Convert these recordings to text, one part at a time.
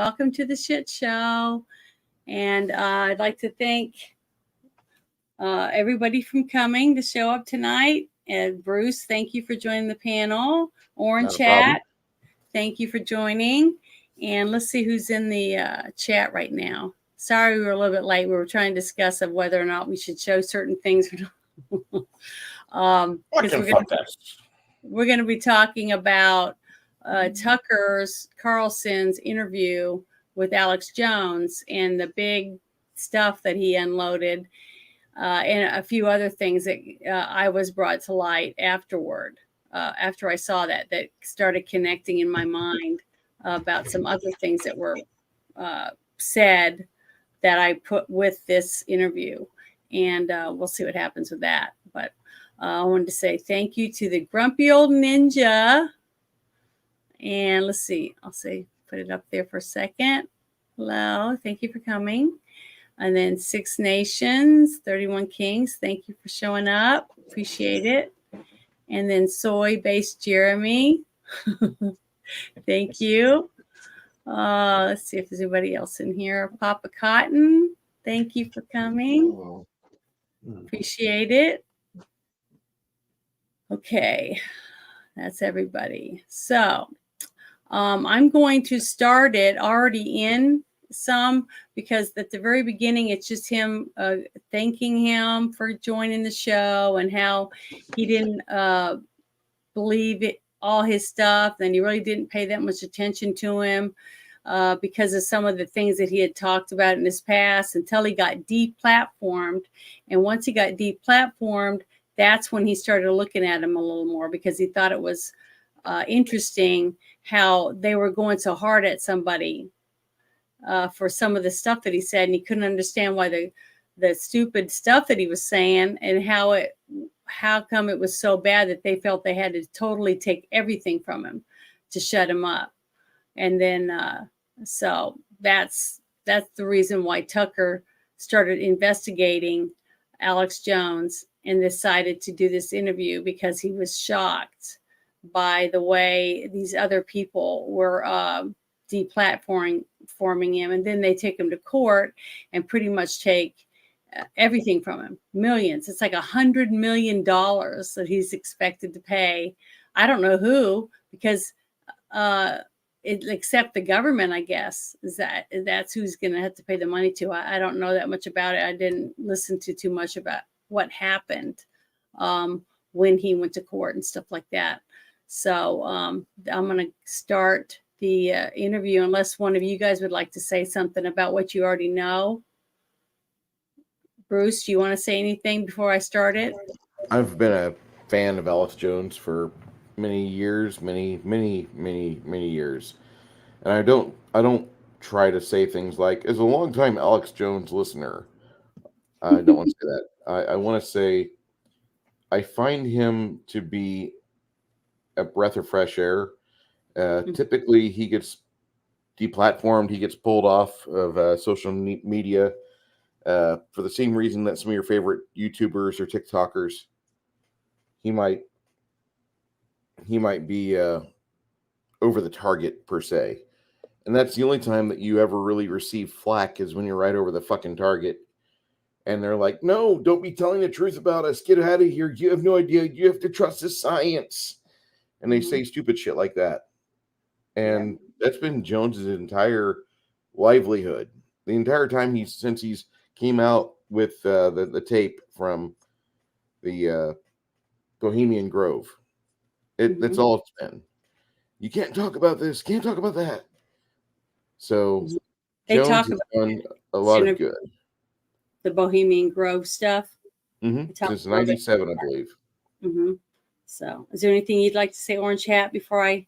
welcome to the Shit Show. And I'd like to thank everybody from coming to show up tonight. And Bruce, thank you for joining the panel. Orange Chat, thank you for joining. And let's see who's in the chat right now. Sorry we were a little bit late. We were trying to discuss of whether or not we should show certain things. We're going to be talking about Tucker Carlson's interview with Alex Jones and the big stuff that he unloaded, and a few other things that I was brought to light afterward. After I saw that started connecting in my mind about some other things that were said that I put with this interview, and we'll see what happens with that. But I wanted to say thank you to the Grumpy Old Ninja. And let's see, put it up there for a second. Hello, thank you for coming. And then Six Nations, 31 Kings, thank you for showing up. Appreciate it. And then Soy Based Jeremy, thank you. Let's see if there's anybody else in here. Papa Cotton, thank you for coming. Appreciate it. Okay, that's everybody. So I'm going to start it already in some, because at the very beginning, it's just him thanking him for joining the show and how he didn't believe it, all his stuff, and he really didn't pay that much attention to him because of some of the things that he had talked about in his past until he got deplatformed. And once he got deplatformed, that's when he started looking at him a little more, because he thought it was interesting how they were going so hard at somebody for some of the stuff that he said, and he couldn't understand why the stupid stuff that he was saying, and how come it was so bad that they felt they had to totally take everything from him to shut him up. And then so that's the reason why Tucker started investigating Alex Jones and decided to do this interview, because he was shocked by the way these other people were deplatforming him. And then they take him to court and pretty much take everything from him, millions. It's like $100 million that he's expected to pay. I don't know who, because except the government, I guess, that's who's going to have to pay the money to. I don't know that much about it. I didn't listen to too much about what happened when he went to court and stuff like that. So I'm going to start the interview, unless one of you guys would like to say something about what you already know. Bruce, do you want to say anything before I start it? I've been a fan of Alex Jones for many years, many years. And I don't try to say things like, as a longtime Alex Jones listener, I don't want to say that. I want to say I find him to be a breath of fresh air. Typically, he gets deplatformed. He gets pulled off of social media for the same reason that some of your favorite YouTubers or TikTokers. He might be over the target, per se. And that's the only time that you ever really receive flack, is when you're right over the fucking target. And they're like, no, don't be telling the truth about us. Get out of here. You have no idea. You have to trust the science. And they say stupid shit like that. And that's been Jones's entire livelihood. The entire time since he's came out with the tape from the Bohemian Grove. That's all it's been. You can't talk about this. Can't talk about that. So they Jones talk has about done a lot of good. The Bohemian Grove stuff. Since 97, I believe. So is there anything you'd like to say, Orange Hat, before I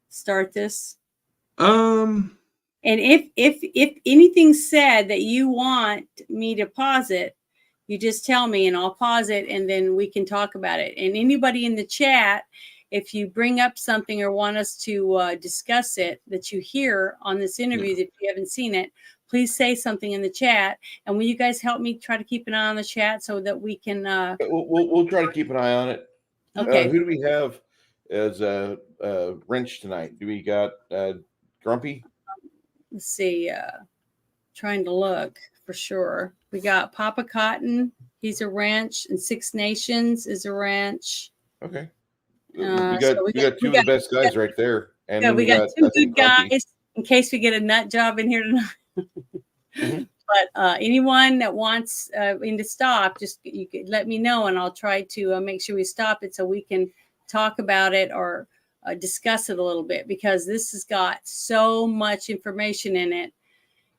start this? And if anything's said that you want me to pause it, you just tell me and I'll pause it, and then we can talk about it. And anybody in the chat, if you bring up something or want us to discuss it that you hear on this interview that you haven't seen it, please say something in the chat. And will you guys help me try to keep an eye on the chat so that we can... We'll try to keep an eye on it. Okay. Who do we have as Wrench tonight? Do we got Grumpy? let's see, trying to look for sure. We got Papa Cotton. He's a ranch, and Six Nations is a ranch. Okay. So we got two of the best guys right there. And then we you got two I think, good Grumpy. guys in case we get a nut job in here tonight. Mhm. But anyone that wants me to stop, just you could let me know, and I'll try to make sure we stop it so we can talk about it or discuss it a little bit, because this has got so much information in it.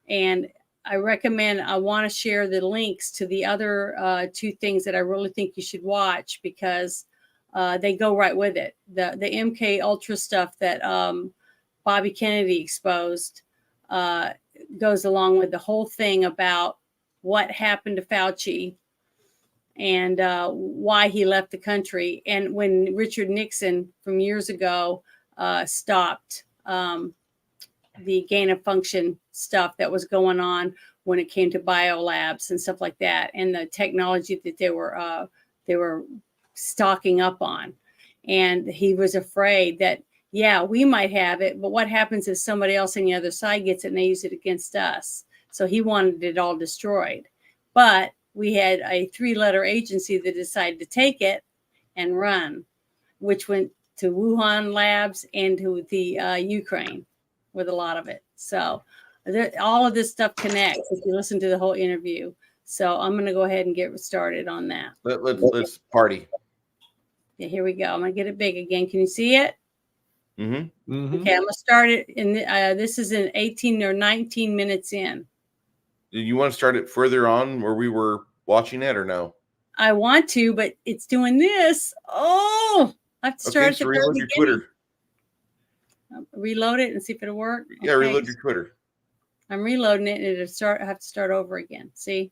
And I want to share the links to the other two things that I really think you should watch, because they go right with it. The MK Ultra stuff that Bobby Kennedy exposed goes along with the whole thing about what happened to Fauci and why he left the country. And when Richard Nixon from years ago stopped the gain of function stuff that was going on when it came to biolabs and stuff like that, and the technology that they were stocking up on. And he was afraid that, yeah, we might have it, but what happens if somebody else on the other side gets it and they use it against us? So he wanted it all destroyed. But we had a 3-letter agency that decided to take it and run, which went to Wuhan labs and to the Ukraine with a lot of it. So all of this stuff connects if you listen to the whole interview. So I'm going to go ahead and get started on that. Let's party. Yeah, here we go. I'm going to get it big again. Can you see it? Mm-hmm. Mm-hmm. Okay, I'm going to start it. This is in 18 or 19 minutes in. Do you want to start it further on where we were watching it, or no? I want to, but it's doing this. Oh, I have to start Okay, at so the reload very your beginning. Twitter. Reload it and see if it'll work. Yeah, Okay. reload your Twitter. I'm reloading it, and I have to start over again. See?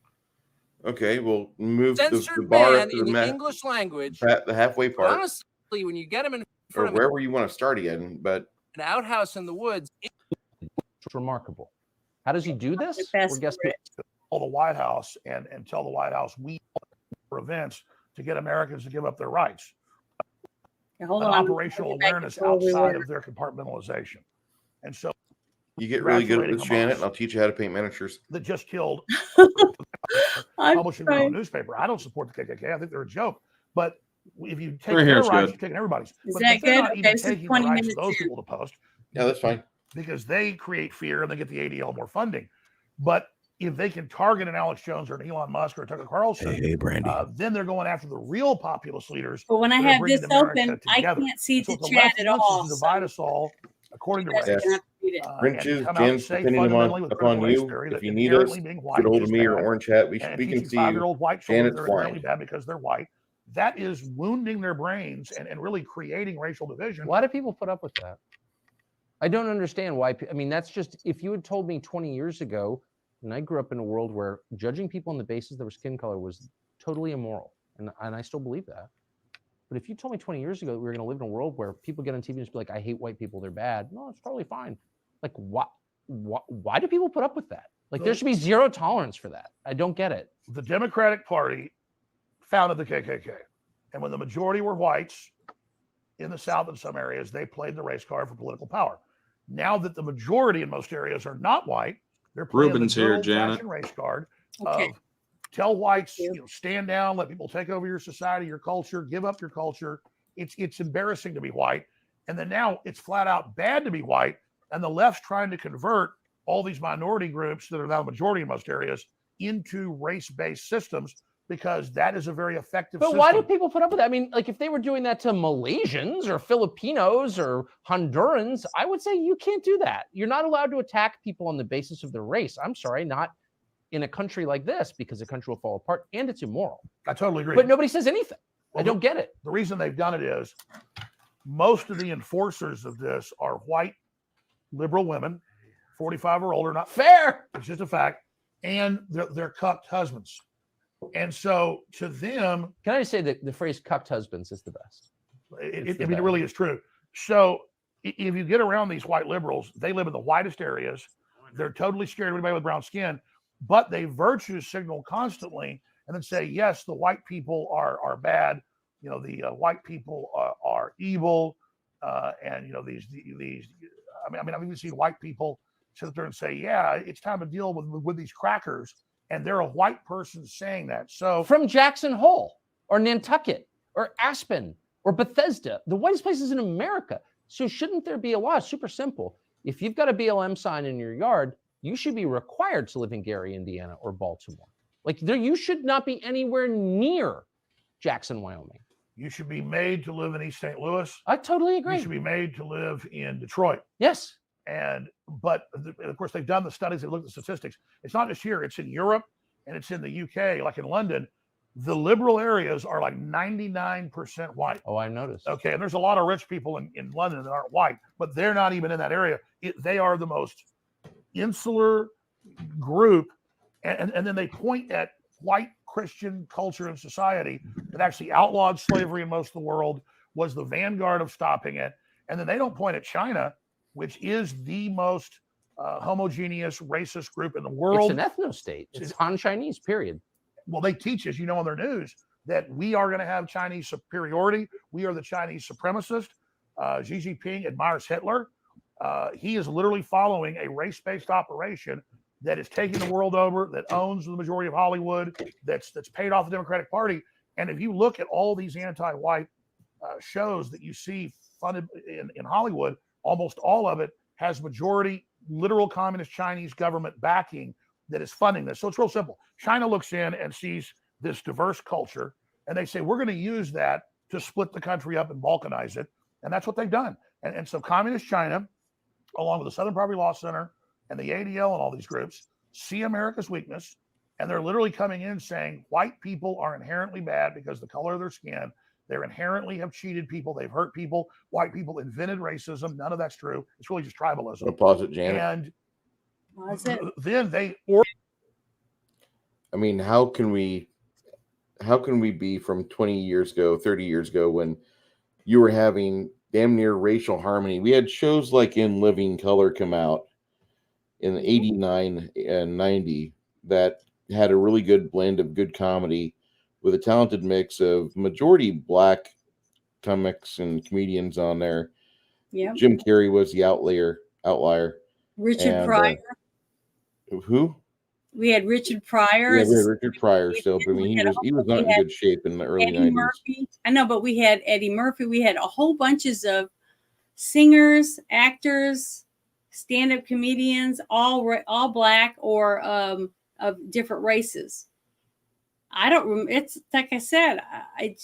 Okay, we'll move the Censored bar man up to in the, the English language. the halfway But part, honestly, when you get him in or front of wherever you want to start again. But an outhouse in the woods, It's remarkable. How does he do this? The best We're guessing. for it. Tell the White House and tell the White House we for events to get Americans to give up their rights. Okay, hold An on. operational I'll get back awareness to where we outside were. of their compartmentalization. And so you get really good at this, Congratulating Janet, Hamas. and I'll teach you how to paint miniatures. that just killed I'm publishing their own trying. newspaper. I don't support the KKK. I think they're a joke. But if you take Right here, their it's rights, good. you're taking everybody's. Is But that they're good? not Okay, even this is taking the 20 rights of minutes those in. people to post Yeah, that's fine. because they create fear and they get the ADL more funding. But if they can target an Alex Jones or an Elon Musk or a Tucker Carlson, Hey, Brandy. then they're going after the real populist leaders. But when I that are have bringing this America open, I together. can't see And so the what the chat left at wants all. is to divide So us all according to you guys race. are gonna have to read it. And Wrenches, come out and gins, say depending fundamentally with upon critical race you. theory If that you need us, inherently being get white hold is of me or bad, Orange Hat. We and can teaching see you. 5-year-old white children Janet's they're inherently blind. bad because they're white. That is wounding their brains and really creating racial division. Why do people put up with that? I don't understand why. I mean, that's just, if you had told me 20 years ago, and I grew up in a world where judging people on the basis of their skin color was totally immoral, and I still believe that. But if you told me 20 years ago that we were going to live in a world where people get on TV and just be like, I hate white people, they're bad. No, it's totally fine. Like, why do people put up with that? Like, there should be zero tolerance for that. I don't get it. The Democratic Party founded the KKK. And when the majority were whites in the South in some areas, they played the race card for political power. Now that the majority in most areas are not white, they're playing Ruben's the here, good old-fashioned Janet. race card Okay. of tell whites, Thank you. stand down, let people take over your society, your culture, give up your culture. It's embarrassing to be white. And then now it's flat out bad to be white. And the left's trying to convert all these minority groups that are now the majority in most areas into race-based systems because that is a very effective But system. why do people put up with that? I mean, like, if they were doing that to Malaysians or Filipinos or Hondurans, I would say you can't do that. You're not allowed to attack people on the basis of their race. I'm sorry, not in a country like this, because the country will fall apart and it's immoral. I totally agree. But nobody says anything. I Well, don't get it. The reason they've done it is most of the enforcers of this are white liberal women, 45 or older, not Fair. it's just a fact, and they're cucked husbands. And so to them, Can I just say that the phrase cucked husbands is the best? it the best. really is true. So if you get around these white liberals, they live in the whitest areas. They're totally scared of anybody with brown skin, but they virtue signal constantly and then say, yes, the white people are bad. You know, the white people are evil. And, you know, these, I mean, I've even seen white people sit there and say, yeah, it's time to deal with these crackers. And they're a white person saying that. So From Jackson Hole or Nantucket or Aspen or Bethesda, the whitest places in America. So shouldn't there be a law? Super simple. If you've got a BLM sign in your yard, you should be required to live in Gary, Indiana or Baltimore. Like there, you should not be anywhere near Jackson, Wyoming. you should be made to live in East St. Louis. I totally You agree. should be made to live in Detroit. Yes. But of course, they've done the studies, they looked at the statistics. It's not just here, it's in Europe and it's in the UK, like in London. The liberal areas are like 99% white. Oh, I noticed. Okay. And there's a lot of rich people in London that aren't white, but they're not even in that area. They are the most insular group. And then they point at white Christian culture and society that actually outlawed slavery in most of the world, was the vanguard of stopping it. And then they don't point at China, which is the most homogeneous racist group in the world. It's an ethno state. It's Han Chinese, period. Well, they teach us, on their news, that we are going to have Chinese superiority. We are the Chinese supremacist. Xi Jinping admires Hitler. He is literally following a race-based operation that is taking the world over, that owns the majority of Hollywood, that's paid off the Democratic Party. And if you look at all these anti-white shows that you see funded in Hollywood, almost all of it has majority literal communist Chinese government backing that is funding this. So it's real simple. China looks in and sees this diverse culture, and they say, we're going to use that to split the country up and balkanize it. And that's what they've done. And so communist China, along with the Southern Poverty Law Center and the ADL and all these groups, see America's weakness. And they're literally coming in saying white people are inherently bad because of the color of their skin. They inherently have cheated people. They've hurt people. White people invented racism. None of that's true. It's really just tribalism. I'll pause it, Janet. And Was it? then they I mean, how can we be from 20 years ago, 30 years ago, when you were having damn near racial harmony? We had shows like In Living Color come out in 89 and 90 that had a really good blend of good comedy with a talented mix of majority black comics and comedians on there. Yeah. Jim Carrey was the outlier. Richard And, Pryor. Who? We had Richard Pryor. Yeah, as we a had Richard Pryor still, but I mean, he was not in good shape in the early Eddie 90s. Murphy. I know, but we had Eddie Murphy. We had a whole bunches of singers, actors, stand-up comedians, all black or of different races. I don't remember. It's like I said, I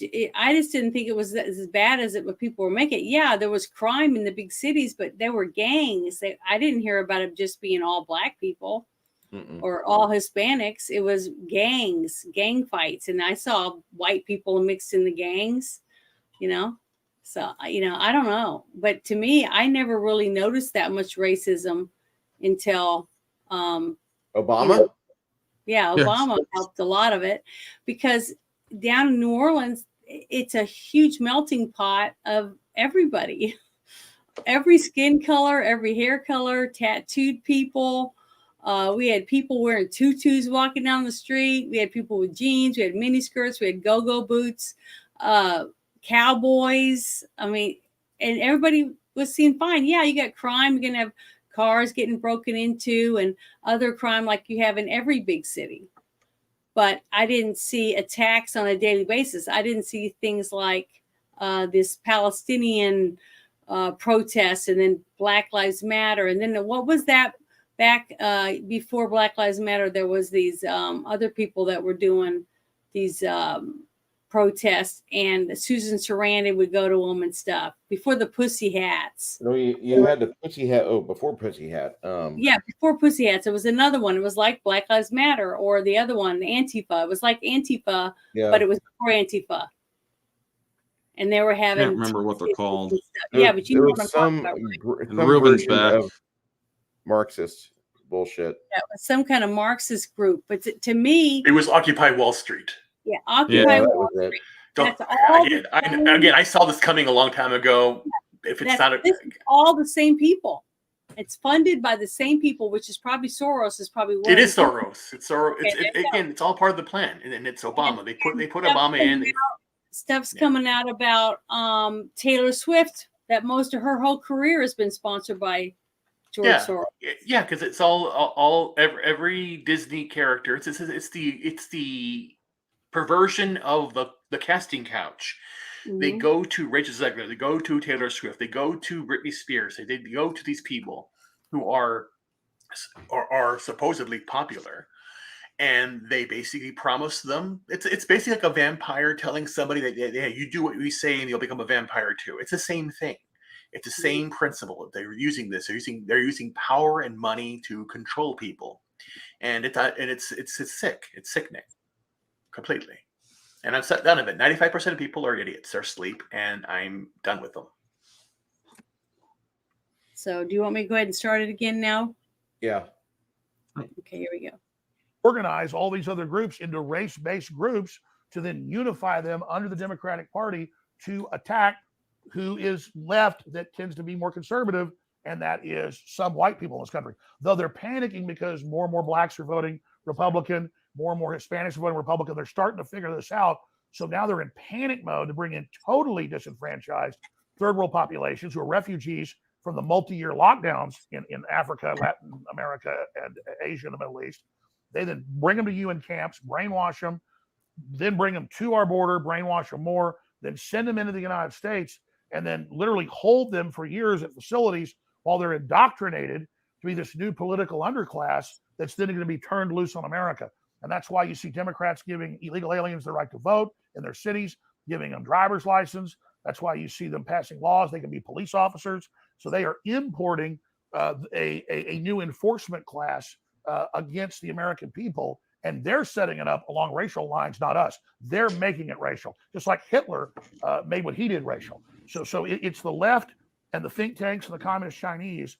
just didn't think it was as bad as what people were making. Yeah, there was crime in the big cities, but there were gangs. I didn't hear about it just being all black people. Mm-mm. Or all Hispanics. It was gangs, gang fights. And I saw white people mixed in the gangs, So, I don't know. But to me, I never really noticed that much racism until Obama? Yeah, Obama helped a lot of it, because down in New Orleans, it's a huge melting pot of everybody. Every skin color, every hair color, tattooed people. We had people wearing tutus walking down the street. We had people with jeans. We had mini skirts. We had go-go boots, cowboys. I mean, and everybody was seen fine. Yeah, you got crime. You're going to have cars getting broken into and other crime like you have in every big city. But I didn't see attacks on a daily basis. I didn't see things like this Palestinian protest, and then Black Lives Matter. And then what was that back before Black Lives Matter? There was these other people that were doing these protests, and Susan Sarandon would go to them and stuff before the Pussy Hats. No, you had the Pussy Hat. Oh, before Pussy Hat. Yeah, before Pussy Hats, it was another one. It was like Black Lives Matter, or the other one, Antifa. It was like Antifa, Yeah. but it was before Antifa. And they were having. Can't remember what they're called. Yeah, but you know there what I'm was talking some, about. some Reuben's version back. of Marxist bullshit. That was some kind of Marxist group. But to me, It was Occupy Wall Street. yeah, Occupy that Wall was it. Street. Don't, That's all again, the same- again, I saw this coming a long time ago. If it's not This is all the same people. It's funded by the same people, which is probably Soros. Is probably it is Soros. It's Soros. Okay, Again, it's all part of the plan, and it's Obama. They put stuff Obama in. Stuff's Yeah. coming out about Taylor Swift, that most of her whole career has been sponsored by George Yeah. Soros. Yeah, because it's every Disney character. It's the perversion of the casting couch. They Mhm. go to Rachel Zegler, they go to Taylor Swift, they go to Britney Spears, they go to these people who are supposedly popular, and they basically promise them it's basically like a vampire telling somebody that yeah, you do what we say and you'll become a vampire too. It's the same thing. It's the same principle. They're using this. They're using power and money to control people, and it's sick. It's sickening, completely. And I'm done of it. 95% of people are idiots. They're asleep, and I'm done with them. So do you want me to go ahead and start it again now? Yeah. Okay, here we go. Organize all these other groups into race-based groups to then unify them under the Democratic Party to attack who is left that tends to be more conservative, and that is some white people in this country. Though they're panicking because more and more blacks are voting Republican, more and more Hispanics are voting Republican. They're starting to figure this out. So now they're in panic mode to bring in totally disenfranchised third world populations who are refugees from the multi-year lockdowns in Africa, Latin America, and Asia and the Middle East. They then bring them to UN camps, brainwash them, then bring them to our border, brainwash them more, then send them into the United States, and then literally hold them for years at facilities while they're indoctrinated to be this new political underclass that's then going to be turned loose on America. And that's why you see Democrats giving illegal aliens the right to vote in their cities, giving them driver's license. That's why you see them passing laws. They can be police officers. So they are importing a new enforcement class against the American people. And they're setting it up along racial lines, not us. They're making it racial, just like Hitler made what he did racial. So it's the left and the think tanks and the communist Chinese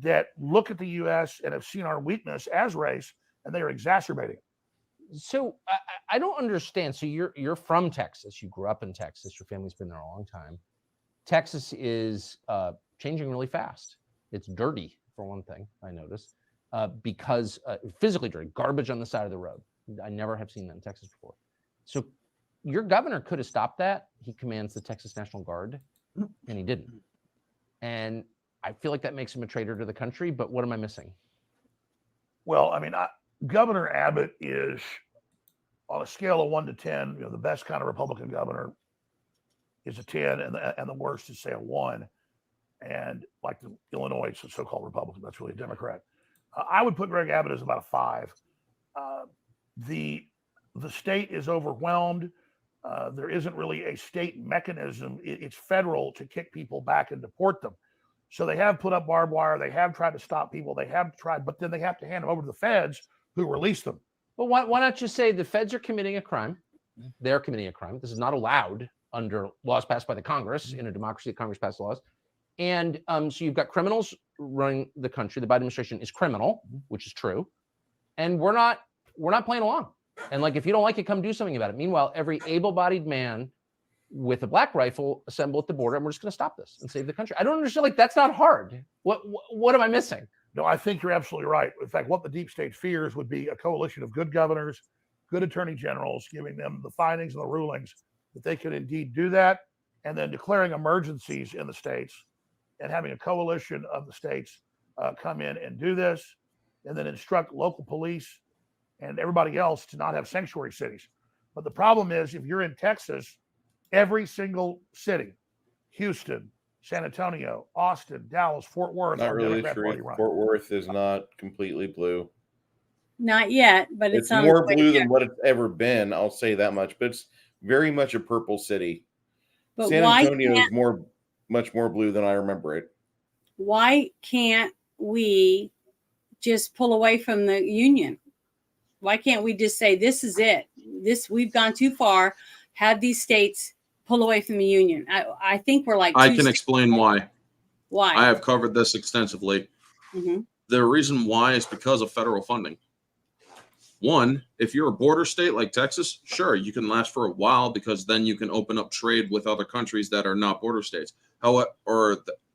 that look at the U.S. and have seen our weakness as race, and they are exacerbating it. So I don't understand. So you're from Texas. You grew up in Texas. Your family's been there a long time. Texas is changing really fast. It's dirty, for one thing, I noticed, because physically dirty, garbage on the side of the road. I never have seen that in Texas before. So your governor could have stopped that. He commands the Texas National Guard, and he didn't. And I feel like that makes him a traitor to the country, but what am I missing? Well, I mean, Governor Abbott is, on a scale of 1 to 10, the best kind of Republican governor is a 10, and the worst is, say, a 1. And like Illinois, it's a so-called Republican. That's really a Democrat. I would put Greg Abbott as about a 5. The state is overwhelmed. There isn't really a state mechanism. It's federal to kick people back and deport them. So they have put up barbed wire. They have tried to stop people. They have tried, but then they have to hand them over to the feds who release them. Well, why not just say the feds are committing a crime? They're committing a crime. This is not allowed under laws passed by the Congress. In a democracy, the Congress passed laws. And so you've got criminals running the country. The Biden administration is criminal, which is true. And we're not playing along. And like, if you don't like it, come do something about it. Meanwhile, every able-bodied man with a black rifle assemble at the border, and we're just going to stop this and save the country. I don't understand. Like, that's not hard. What am I missing? No, I think you're absolutely right. In fact, what the deep state fears would be a coalition of good governors, good attorney generals, giving them the findings and the rulings that they could indeed do that, and then declaring emergencies in the states and having a coalition of the states come in and do this, and then instruct local police and everybody else to not have sanctuary cities. But the problem is, if you're in Texas, every single city, Houston, San Antonio, Austin, Dallas, Fort Worth, Not are really Democrat true. Party run. Fort Worth is not completely blue. Not yet, but It's on more its way blue there. than what it's ever been. I'll say that much. But it's very much a purple city. But San why Antonio can't- is much more blue than I remember it. Why can't we just pull away from the union? Why can't we just say, this is it? We've gone too far. Have these states pull away from the union? I think we're like, I can explain why. Why? I have covered this extensively. Mm-hmm. The reason why is because of federal funding. One, if you're a border state like Texas, sure, you can last for a while because then you can open up trade with other countries that are not border states. However,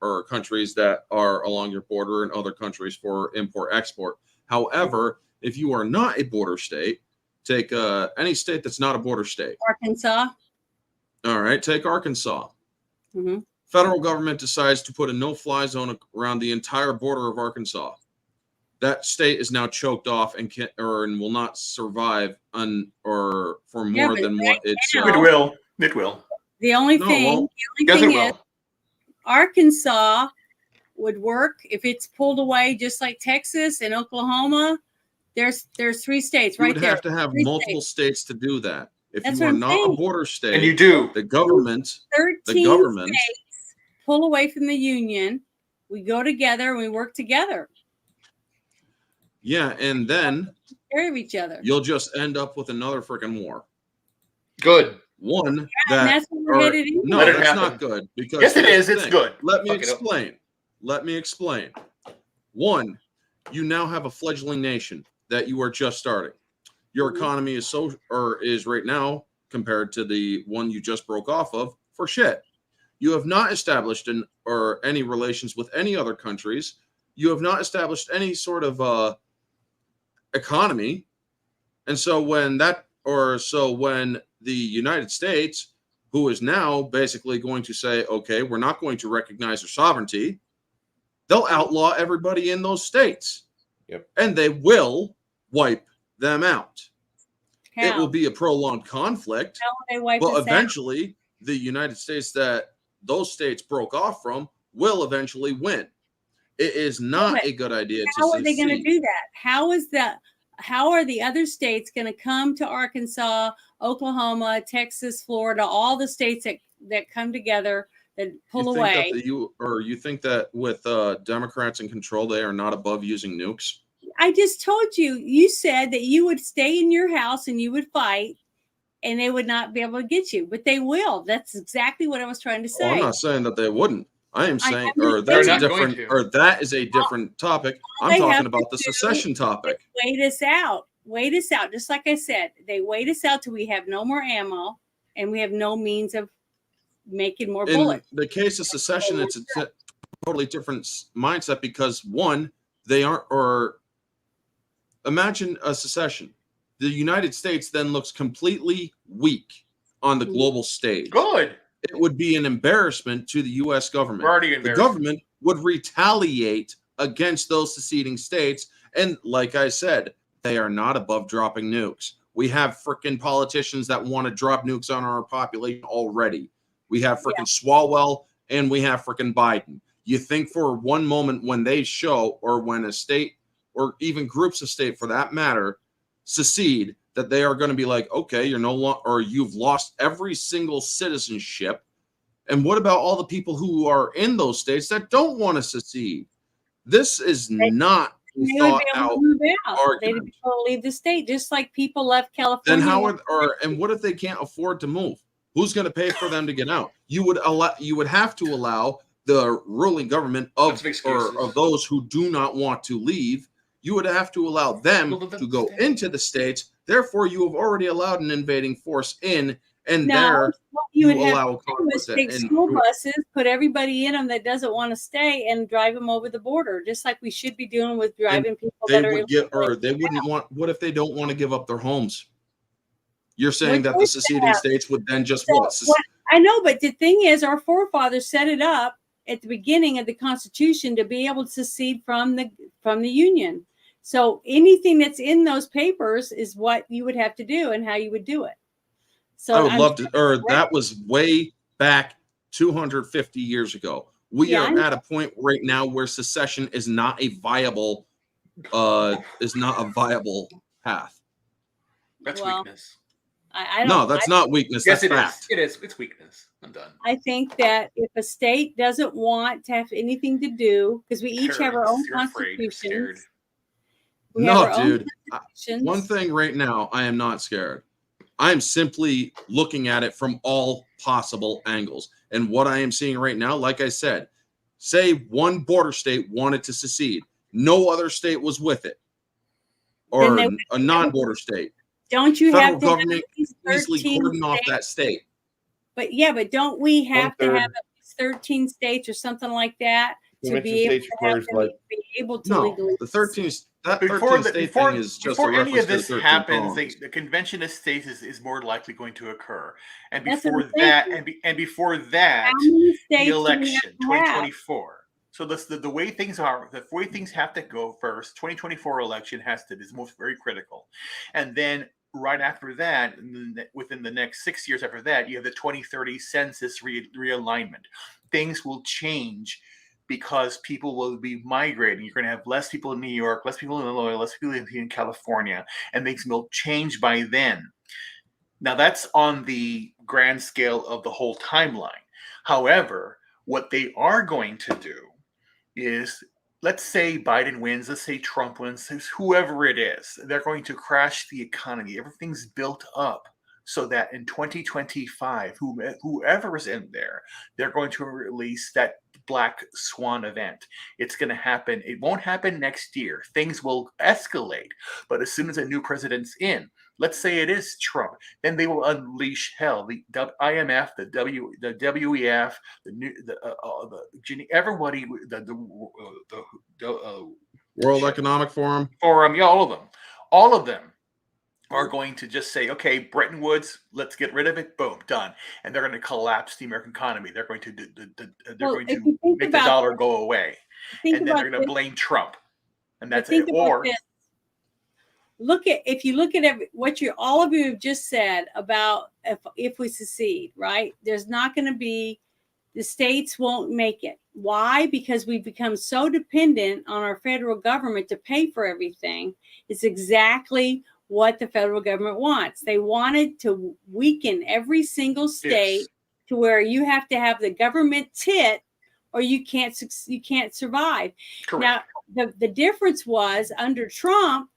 or countries that are along your border and other countries for import-export. However, if you are not a border state, take any state that's not a border state. Arkansas. All right, take Arkansas. Mm-hmm. Federal government decides to put a no-fly zone around the entire border of Arkansas. That state is now choked off and will not survive for more but than right what it's. now- It will. It will. The only No, thing, well, Yes, it is will. Arkansas would work if it's pulled away, just like Texas and Oklahoma. There's 3 states You right would there. have to have 3 multiple states to do that. If That's you what are I'm not saying. a border state, And you do. the government, 13 government, states pull away from the union. We go together and we work together, yeah, and then take care of each other. you'll just end up with another freaking war. Good. One And that that's what we're headed into. no, Let it that's happen. not good because Yes, it here's is. the It's thing. good. Let me Fuck it up. explain. Let me explain. One, you now have a fledgling nation that you are just starting. Your Mhm. economy is right now compared to the one you just broke off of for shit. You have not established any relations with any other countries. You have not established any sort of economy. And so when the United States, who is now basically going to say, okay, we're not going to recognize their sovereignty, they'll outlaw everybody in those states. Yep. And they will wipe them out. It How? will be a prolonged conflict, How will they wipe but us out? eventually the United States that those states broke off from will eventually win. It is not But a good idea to How are they going to secede. do that? How are the other states going to come to Arkansas, Oklahoma, Texas, Florida, all the states that come together that pull You think away? that you think that with Democrats in control, they are not above using nukes? I just told you, you said that you would stay in your house and you would fight and they would not be able to get you, but they will. That's exactly what I was trying to Oh, I'm say. not saying that they wouldn't. I am saying, I'm or just that's a saying- They're not going different, to. or that is a different topic. I'm they have talking to about the do secession topic. Wait us out. Wait us out. Just like I said, they wait us out till we have no more ammo and we have no means of making more In bullets. the case of secession, it's a totally different mindset because one, they aren't, or imagine a secession. The United States then looks completely weak on the Mhm. global stage. Good. It would be an embarrassment to the U.S. government. We're already The embarrassed. government would retaliate against those seceding states. And like I said, they are not above dropping nukes. We have freaking politicians that want to drop nukes on our population already. We have freaking Swalwell and we have freaking Biden. You think for one moment when they show, or when a state, or even groups of state for that matter, secede, that they are going to be like, okay, you're no longer, or you've lost every single citizenship. And what about all the people who are in those states that don't want to secede? This is not a They would be thought able out to move out. They'd argument. be able to leave the state, just like people left Then California. how and what if they can't afford to move? Who's going to pay for them to get out? You would have to allow the ruling government Lots of excuses. of those who do not want to leave. You would have to allow them Well, then to go stay. into the states. Therefore, you have already allowed an invading force in, and No, there what you you would have allow to do is conflict. take And school buses, put everybody in them that doesn't want to stay, and drive them over the border, just like we should be doing with driving people they that are would get, or they wouldn't want. What if they don't want to give up their homes? You're saying What that the choice do they seceding have? states would then just So what? what- I know, but the thing is, our forefathers set it up at the beginning of the Constitution to be able to secede from the Union. So anything that's in those papers is what you would have to do and how you would do it. So I would I'm love to, or that was way back 250 years ago. We Yeah, I are at a point right now where secession is not a viable path. That's Well, weakness. I don't. No, that's not weakness. Yes, That's it is. fact. It is. It's weakness. I'm done. I think that if a state doesn't want to have anything to do, because we each have our own You're afraid. You're scared. constitutions. We have No, our own dude. constitutions. One thing right now, I am not scared. I am simply looking at it from all possible angles. And what I am seeing right now, like I said, say one border state wanted to secede, no other state was with it, or Then they would- a non-border state. Don't you Federal have to have government at least Easily 13 cordon off states? that state. But yeah, but don't we have to 1/3. have at least 13 states or something like that to Convention be able states to have requires them like be able to No, legally? the 13 That before 13 the, state before, thing is just a before any reference of to the this 13 happens, colonies. the convention of states is more likely going to occur, and That's what before I'm that, saying. and before that, How many the states do we election have to have? 2024. So the way things are, the way things have to go first. 2024 election has to is most very critical, and then right after that, within the next 6 years after that, you have the 2030 census realignment. Things will change because people will be migrating. You're going to have less people in New York, less people in Illinois, less people in California, and things will change by then. Now, that's on the grand scale of the whole timeline. However, what they are going to do is, let's say Biden wins, let's say Trump wins, whoever it is, they're going to crash the economy. Everything's built up so that in 2025, whoever is in there, they're going to release that black swan event. It's going to happen. It won't happen next year. Things will escalate. But as soon as a new president's in, let's say it is Trump, then they will unleash hell. The IMF, the WEF, everybody, the World Economic Forum. Forum, yeah, all of them are going to just say, okay, Bretton Woods, let's get rid of it. Boom, done. And they're going to collapse the American economy. They're going to make the dollar go away, and then they're going to blame Trump, and that's it. Or if you look at what all of you have just said about if we secede, right? There's not going to be, the states won't make it. Why? Because we've become so dependent on our federal government to pay for everything. It's exactly what the federal government wants. They wanted to weaken every single state to where you have to have the government tit or you can't survive. correct. Now, the difference was under Trump,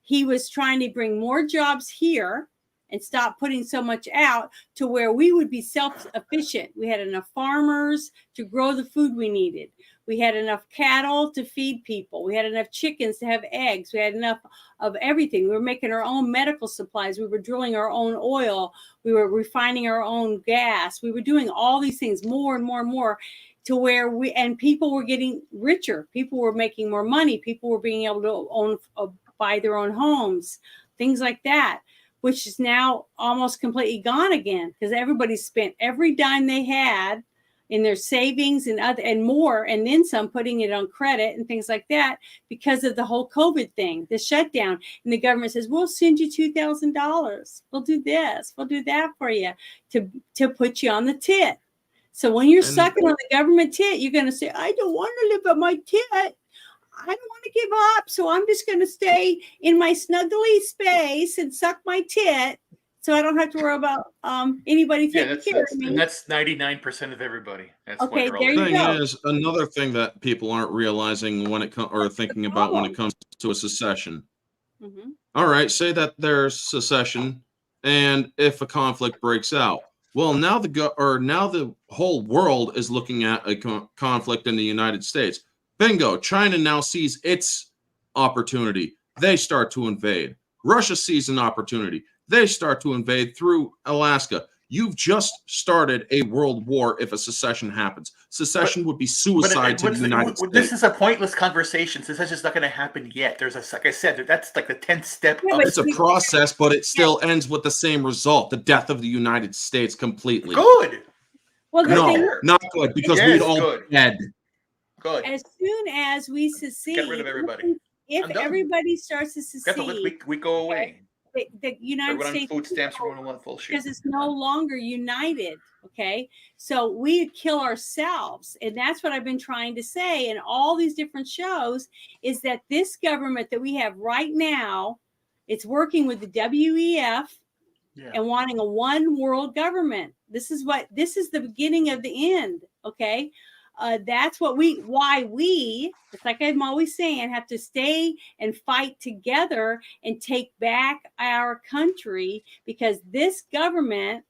he was trying to bring more jobs here and stop putting so much out to where we would be self-sufficient. We had enough farmers to grow the food we needed. We had enough cattle to feed people. We had enough chickens to have eggs. We had enough of everything. We were making our own medical supplies. We were drilling our own oil. We were refining our own gas. We were doing all these things more and more and more to where people were getting richer. People were making more money. People were being able to buy their own homes, things like that, which is now almost completely gone again because everybody spent every dime they had in their savings and more, and then some, putting it on credit and things like that because of the whole COVID thing, the shutdown. And the government says, we'll send you $2,000. We'll do this. We'll do that for you to put you on the tit. So when you're sucking on the government tit, you're going to say, I don't want to live on my tit. I don't want to give up. So I'm just going to stay in my snuggly space and suck my tit. So I don't have to worry about anybody taking care of me. And that's 99% of everybody. That's okay, what there you Thing go. is, another thing that people aren't realizing when it comes or thinking about when it comes to a secession. Mm-hmm. All right, say that there's secession, and if a conflict breaks out, well, now the whole world is looking at a conflict in the United States. Bingo! China now sees its opportunity. They start to invade. Russia sees an opportunity. They start to invade through Alaska. You've just started a world war if a secession happens. Secession would be suicide to the United States. This is a pointless conversation. Secession's not going to happen yet. Like I said, that's like the 10th step. Yeah, It's a process, but it still ends with the same result: the death of the United States completely. Good. Well, No, not good, because Yes, we'd all good. be dead. Good. as soon as we secede, Get rid of everybody. if I'm done. everybody starts to secede, We go away. the United Everyone on States, food stamps, everyone on full shit. because it's no longer united. Okay, so we kill ourselves, and that's what I've been trying to say in all these different shows, is that this government that we have right now, it's working with the WEF and wanting a one world government. This is the beginning of the end. Okay. That's why we, it's like I'm always saying, have to stay and fight together and take back our country, because this government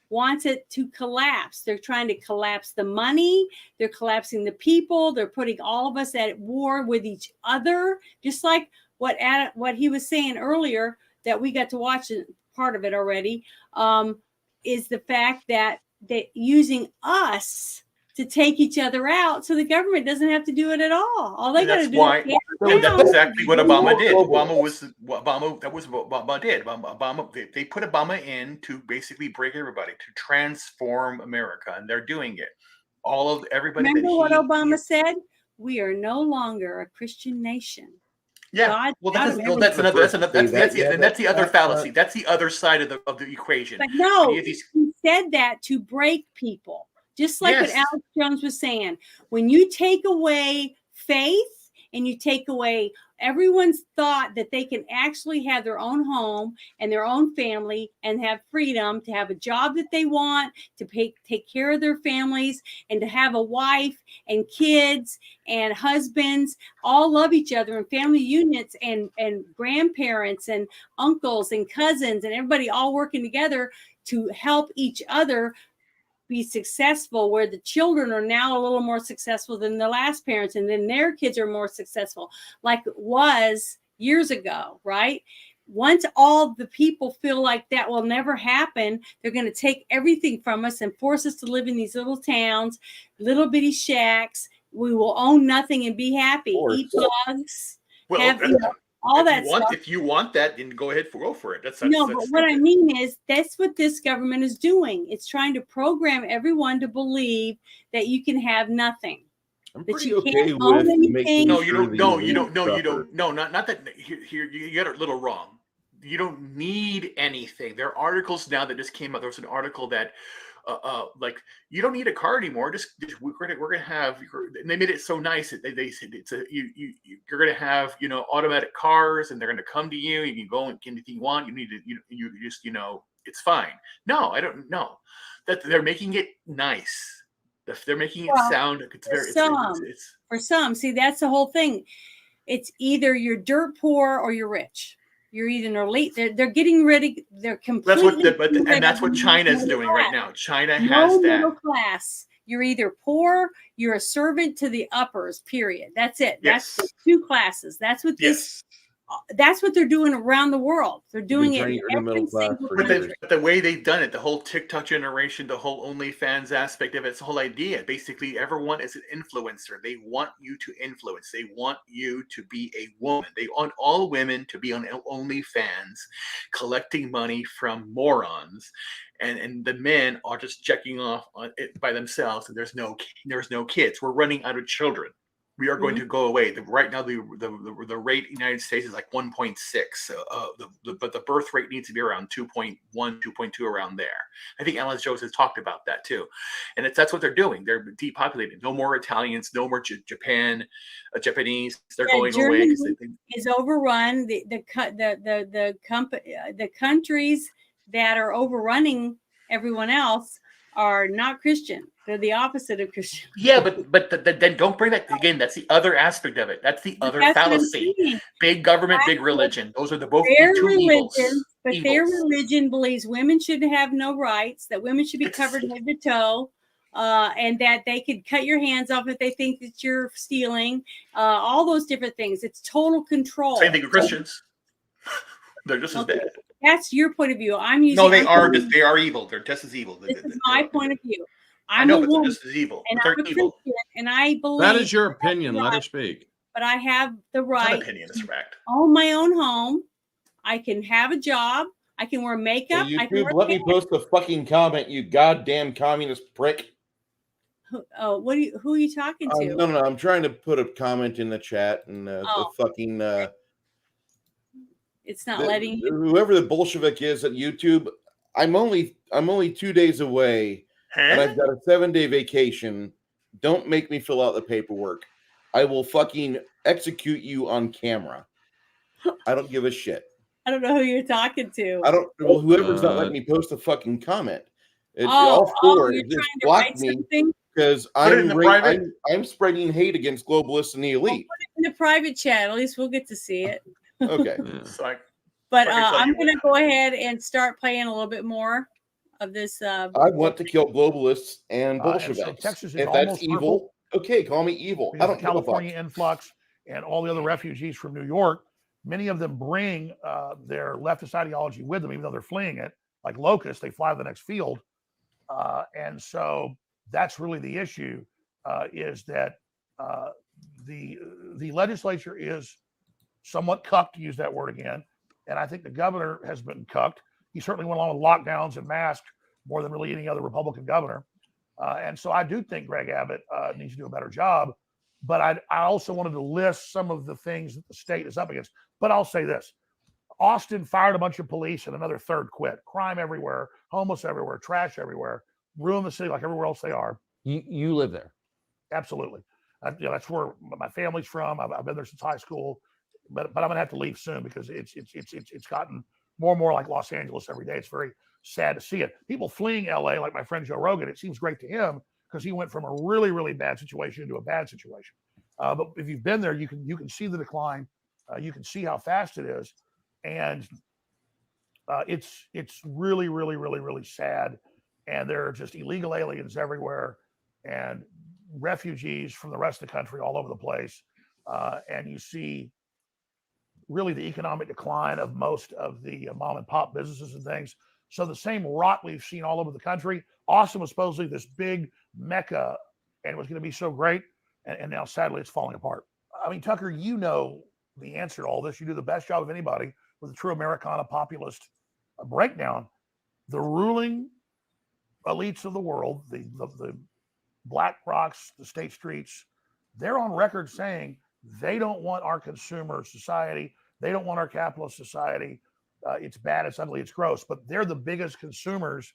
wants it to collapse. They're trying to collapse the money. They're collapsing the people. They're putting all of us at war with each other, just like what he was saying earlier that we got to watch part of it already, is the fact that using us to take each other out, so the government doesn't have to do it at all. All they And got to that's do why- is And that's exactly what Obama did. Global. That was what Obama did. They put Obama in to basically break everybody, to transform America, and they're doing it. Everybody. remember what Obama said? We are no longer a Christian nation. Yeah. God Well, got that's him. the other fallacy. That's the other side of the equation. But no, When you have these- he said that to break people. Just like what Yes. Alex Jones was saying. When you take away faith and you take away everyone's thought that they can actually have their own home and their own family and have freedom to have a job that they want, to take care of their families, and to have a wife and kids and husbands all love each other, and family units and grandparents and uncles and cousins and everybody all working together to help each other be successful, where the children are now a little more successful than the last parents, and then their kids are more successful, like it was years ago, right? Once all the people feel like that will never happen, they're going to take everything from us and force us to live in these little towns, little bitty shacks. We will own nothing and be happy, eat bugs, have all that stuff. If you want that, then go ahead, go for it. That's But what I mean is that's what this government is doing. It's trying to program everyone to believe that you can have nothing. I'm That pretty you okay can't own with anything. making No, you sure don't. the No, you elite don't. No, you suffer. don't. No, not that. Here, you got it a little wrong. You don't need anything. There are articles now that just came out. There was an article that, like, you don't need a car anymore. Just we're gonna have. And they made it so nice. They said you're gonna have automatic cars, and they're gonna come to you. You can go and get anything you want. You need to you just it's fine. No, I don't know that they're making it nice. They're making it sound like it's very. For some, see, that's the whole thing. It's either you're dirt poor or you're rich. You're either an elite. They're getting rid of. They're completely. That's what China's doing right now. China has no that. middle class. You're either poor, you're a servant to the uppers. Period. That's it. Yes. That's the two classes. That's what this. That's what they're doing around the world. They're doing it in every single country. But the way they've done it, the whole TikTok generation, the whole OnlyFans aspect of it, it's the whole idea. Basically, everyone is an influencer. They want you to influence. They want you to be a woman. They want all women to be on OnlyFans, collecting money from morons. And the men are just checking off on it by themselves. And there's no kids. We're running out of children. We are going to go away. Right now, the rate in the United States is like 1.6. But the birth rate needs to be around 2.1, 2.2, around there. I think Alex Jones has talked about that too. And that's what they're doing. They're depopulating. No more Italians. No more Japanese. They're going away. Is overrun. The countries that are overrunning everyone else are not Christian. They're the opposite of Christian. Yeah, but then don't bring that again. That's the other aspect of it. That's the other fallacy. Big government, big religion. Those are both the two evils. But their religion believes women should have no rights, that women should be covered head to toe, and that they could cut your hands off if they think that you're stealing. All those different things. It's total control. Same thing with Christians. They're just as bad. That's your point of view. I'm using. No, they are evil. They're just as evil. This is my point of view. I know, but they're just as evil. And I'm a Christian, and I believe that is your opinion. Let her speak. But I have the right to own my own home. I can have a job. I can wear makeup. Hey, I can YouTube, let me post a fucking comment, you goddamn communist prick. Who are you talking to? No. I'm trying to put a comment in the chat, and the fucking. It's not letting you. Whoever the Bolshevik is at YouTube, I'm only 2 days away. And I've got a 7-day vacation. Don't make me fill out the paperwork. I will fucking execute you on camera. I don't give a shit. I don't know who you're talking to. Well, whoever's not letting me post a fucking comment. All four just block me because I'm spreading hate against globalists and the elite. Put it in the private chat. At least we'll get to see it. Okay. But I'm going to go ahead and start playing a little bit more of this. I want to kill globalists and Bolsheviks. So Texas is if almost that's evil, okay, call me evil. I don't know. California influx and all the other refugees from New York, many of them bring their leftist ideology with them, even though they're fleeing it. Like locusts, they fly to the next field. And so That's really the issue, is that the legislature is somewhat cucked, to use that word again. And I think the governor has been cucked. He certainly went along with lockdowns and masks more than really any other Republican governor. And so I do think Greg Abbott needs to do a better job. But I also wanted to list some of the things that the state is up against. But I'll say this. Austin fired a bunch of police and another third quit. Crime everywhere, homeless everywhere, trash everywhere, ruin the city like everywhere else they are. You live there. Absolutely. That's where my family's from. I've been there since high school, but I'm gonna have to leave soon because it's gotten more and more like Los Angeles every day. It's very sad to see it. People fleeing LA, like my friend Joe Rogan. It seems great to him because he went from a really, really bad situation into a bad situation. But if you've been there, you can see the decline. You can see how fast it is, and it's really, really, really, really sad. And there are just illegal aliens everywhere, and refugees from the rest of the country all over the place. And you see really the economic decline of most of the mom and pop businesses and things. So the same rot we've seen all over the country. Austin was supposedly this big mecca and it was going to be so great. And now sadly it's falling apart. I mean, Tucker, you know the answer to all this. You do the best job of anybody with a true Americana populist breakdown. The ruling elites of the world, the Black Rocks, the State Streets, they're on record saying they don't want our consumer society. They don't want our capitalist society. It's bad, it's ugly, it's gross, but they're the biggest consumers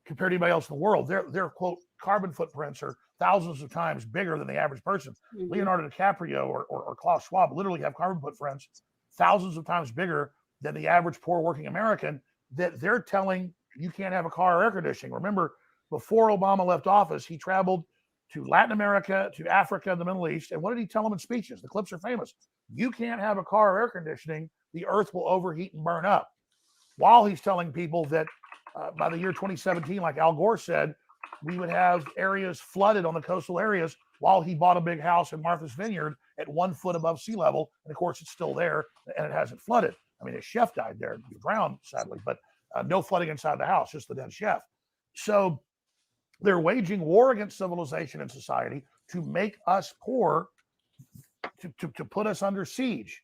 compared to anybody else in the world. Their quote carbon footprints are thousands of times bigger than the average person. Mhm. Leonardo DiCaprio or Klaus Schwab literally have carbon footprints thousands of times bigger than the average poor working American, that they're telling you can't have a car or air conditioning. Remember, before Obama left office, he traveled to Latin America, to Africa, and the Middle East. And what did he tell them in speeches? The clips are famous. You can't have a car or air conditioning. The earth will overheat and burn up. While he's telling people that by the year 2017, like Al Gore said, we would have areas flooded on the coastal areas, while he bought a big house in Martha's Vineyard at 1 foot above sea level. And of course, it's still there and it hasn't flooded. I mean, his chef died there, he drowned, sadly, but no flooding inside the house, just the dead chef. So they're waging war against civilization and society to make us poor, to put us under siege,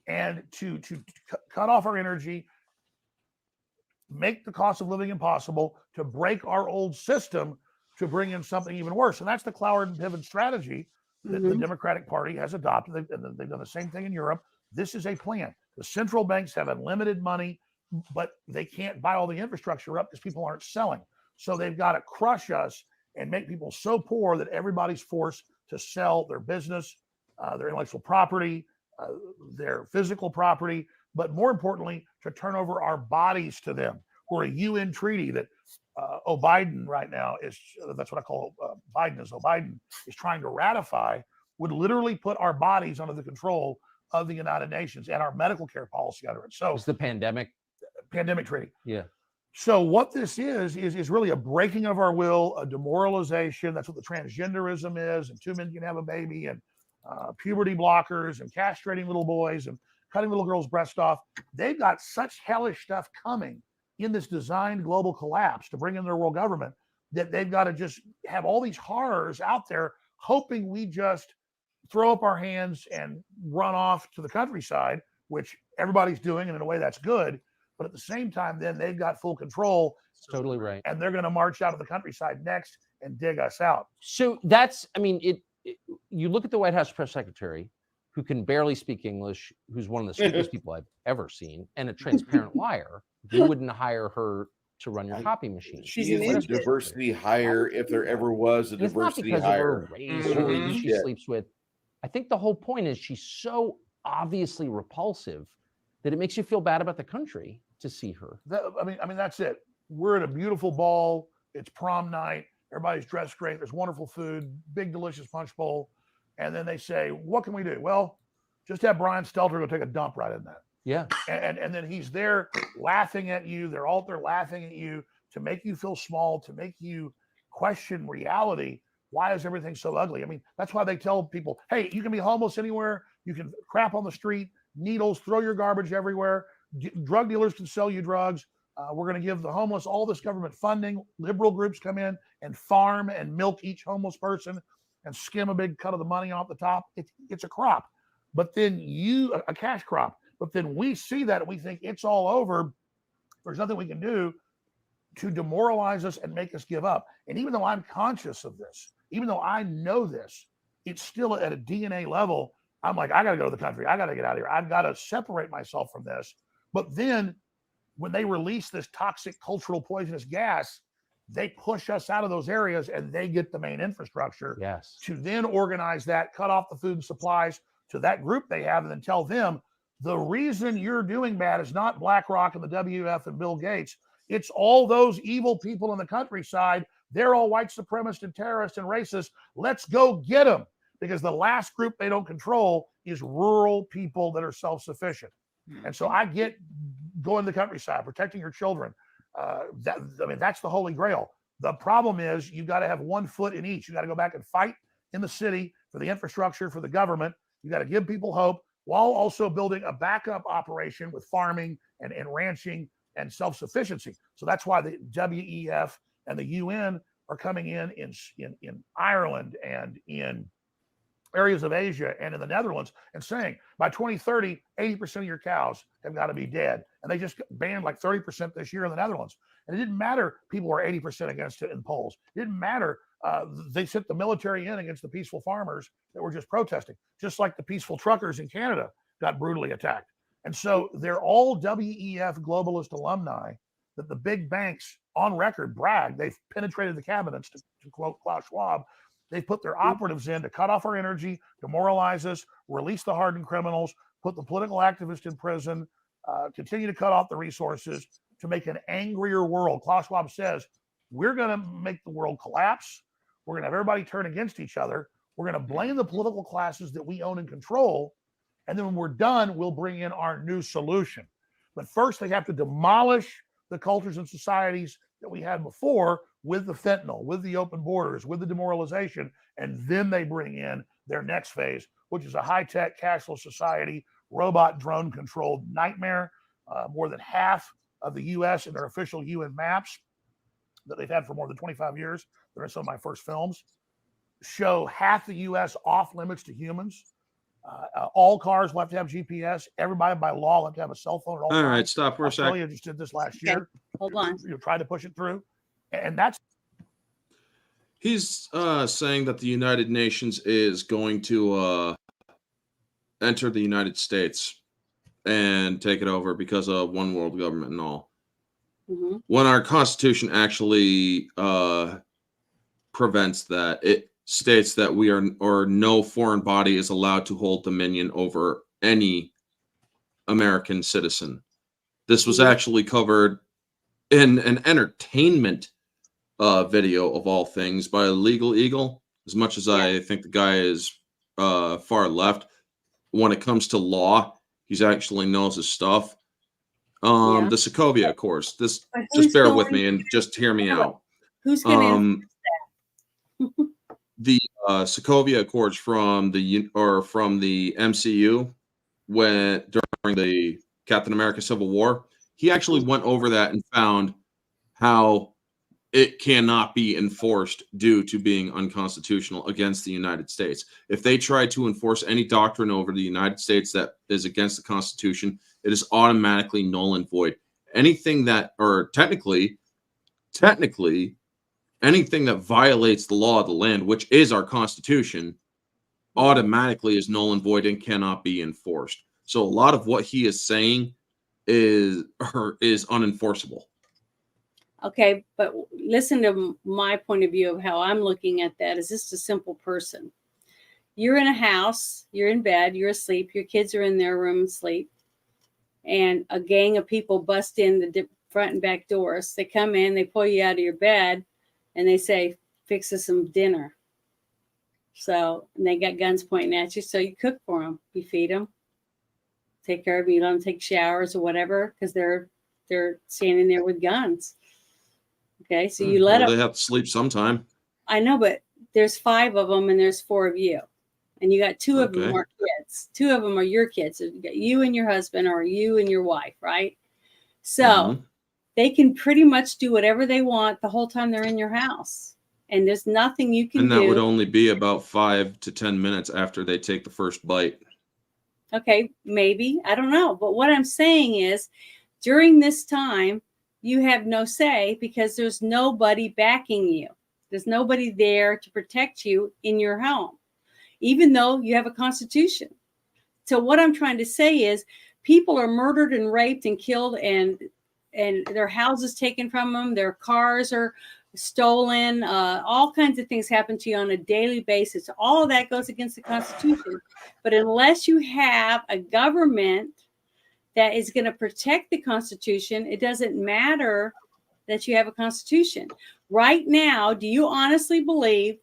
and to cut off our energy, make the cost of living impossible, to break our old system, to bring in something even worse. And that's the Cloward and Piven strategy that the Democratic Party has adopted. They've done the same thing in Europe. This is a plan. The central banks have unlimited money, but they can't buy all the infrastructure up because people aren't selling. So they've got to crush us and make people so poor that everybody's forced to sell their business, their intellectual property, their physical property, but more importantly, to turn over our bodies to them. We're a UN treaty that Biden right now is, that's what I call Biden is trying to ratify, would literally put our bodies under the control of the United Nations and our medical care policy under it. So It's the pandemic treaty. Yeah. So what this is really a breaking of our will, a demoralization. That's what the transgenderism is, and 2 men can have a baby, and puberty blockers, and castrating little boys, and cutting little girls' breasts off. They've got such hellish stuff coming in this designed global collapse to bring in their world government that they've got to just have all these horrors out there, hoping we just throw up our hands and run off to the countryside, which everybody's doing, and in a way that's good. But at the same time, then they've got full control. Totally right. And they're going to march out of the countryside next and dig us out. So that's, I mean, you look at the White House press secretary, who can barely speak English, who's one of the stupidest people I've ever seen, and a transparent liar. You wouldn't hire her to run your copy machine. She is a diversity hire if there ever was a It's not diversity because hire. of her race or who she Yeah. sleeps with. I think the whole point is she's so obviously repulsive that it makes you feel bad about the country to see her. I mean, that's it. We're at a beautiful ball. It's prom night. Everybody's dressed great. There's wonderful food, big, delicious punch bowl. And then they say, what can we do? Well, just have Brian Stelter go take a dump right in that. Yeah. And then he's there laughing at you. They're all there laughing at you to make you feel small, to make you question reality. Why is everything so ugly? I mean, that's why they tell people, hey, you can be homeless anywhere. You can crap on the street, needles, throw your garbage everywhere. Drug dealers can sell you drugs. We're going to give the homeless all this government funding. Liberal groups come in and farm and milk each homeless person and skim a big cut of the money off the top. It's a crop, but then a cash crop. But then we see that and we think it's all over. There's nothing we can do to demoralize us and make us give up. And even though I'm conscious of this, even though I know this, it's still at a DNA level. I'm like, I got to go to the country. I got to get out of here. I've got to separate myself from this. But then when they release this toxic cultural poisonous gas, they push us out of those areas and they get the main infrastructure Yes. to then organize that, cut off the food and supplies to that group they have, and then tell them the reason you're doing bad is not BlackRock and the WF and Bill Gates. It's all those evil people in the countryside. They're all white supremacists and terrorists and racists. Let's go get them, because the last group they don't control is rural people that are self-sufficient. And so I get going to the countryside, protecting your children. That's the holy grail. The problem is you got to have 1 foot in each. You got to go back and fight in the city for the infrastructure, for the government. You got to give people hope while also building a backup operation with farming and ranching and self-sufficiency. So that's why the WEF and the UN are coming in Ireland and in areas of Asia and in the Netherlands and saying by 2030, 80% of your cows have got to be dead. And they just banned like 30% this year in the Netherlands. And it didn't matter people were 80% against it in polls. It didn't matter. They sent the military in against the peaceful farmers that were just protesting, just like the peaceful truckers in Canada got brutally attacked. And so they're all WEF globalist alumni that the big banks on record brag. They've penetrated the cabinets, to quote Klaus Schwab. They put their operatives in to cut off our energy, demoralize us, release the hardened criminals, put the political activists in prison, continue to cut off the resources to make an angrier world. Klaus Schwab says, we're going to make the world collapse. We're going to have everybody turn against each other. We're going to blame the political classes that we own and control. And then when we're done, we'll bring in our new solution. But first, they have to demolish the cultures and societies that we had before with the fentanyl, with the open borders, with the demoralization, and then they bring in their next phase, which is a high-tech, cashless society, robot drone-controlled nightmare. More than half of the U.S. in their official UN maps that they've had for more than 25 years, they're in some of my first films, show half the U.S. off limits to humans. All cars will have to have GPS. Everybody by law will have to have a cell phone at all All times. right, stop for a second. Australia just did this last year. Hold on. You tried to push it through. And that's He's saying that the United Nations is going to enter the United States and take it over because of one world government and all. Mm-hmm. When our Constitution actually prevents that, it states that we are, or no foreign body is allowed to hold dominion over any American citizen. This was actually covered in an entertainment video of all things by Legal Eagle. As much as I think the guy is far left, when it comes to law, he's actually knows his stuff. The Sokovia Accords. This, just bear with me and just hear me out. Who's going to The Sokovia Accords from the MCU when during the Captain America Civil War, he actually went over that and found how it cannot be enforced due to being unconstitutional against the United States. If they try to enforce any doctrine over the United States that is against the Constitution, it is automatically null and void. Anything that, or technically, anything that violates the law of the land, which is our Constitution, automatically is null and void and cannot be enforced. So a lot of what he is saying is unenforceable. Okay, but listen to my point of view of how I'm looking at that. Is just a simple person. You're in a house, you're in bed, you're asleep, your kids are in their room asleep, and a gang of people bust in the front and back doors. They come in, they pull you out of your bed, and they say, fix us some dinner. So, and they got guns pointing at you, so you cook for them. You feed them, take care of them, you let them take showers or whatever, because they're standing there with guns. Okay, so you let them. They have to sleep sometime. I know, but there's 5 of them and there's 4 of you. And you got 2 of them are kids. 2 of them are your kids. So you got you and your husband or you and your wife, right? So they can pretty much do whatever they want the whole time they're in your house. And there's nothing you can And that do. would only be about 5 to 10 minutes after they take the first bite. Okay, maybe. I don't know. But what I'm saying is during this time, you have no say because there's nobody backing you. There's nobody there to protect you in your home, even though you have a constitution. So what I'm trying to say is people are murdered and raped and killed and their houses taken from them. Their cars are stolen. All kinds of things happen to you on a daily basis. All of that goes against the Constitution. But unless you have a government that is going to protect the Constitution, it doesn't matter that you have a Constitution. Right now, do you honestly believe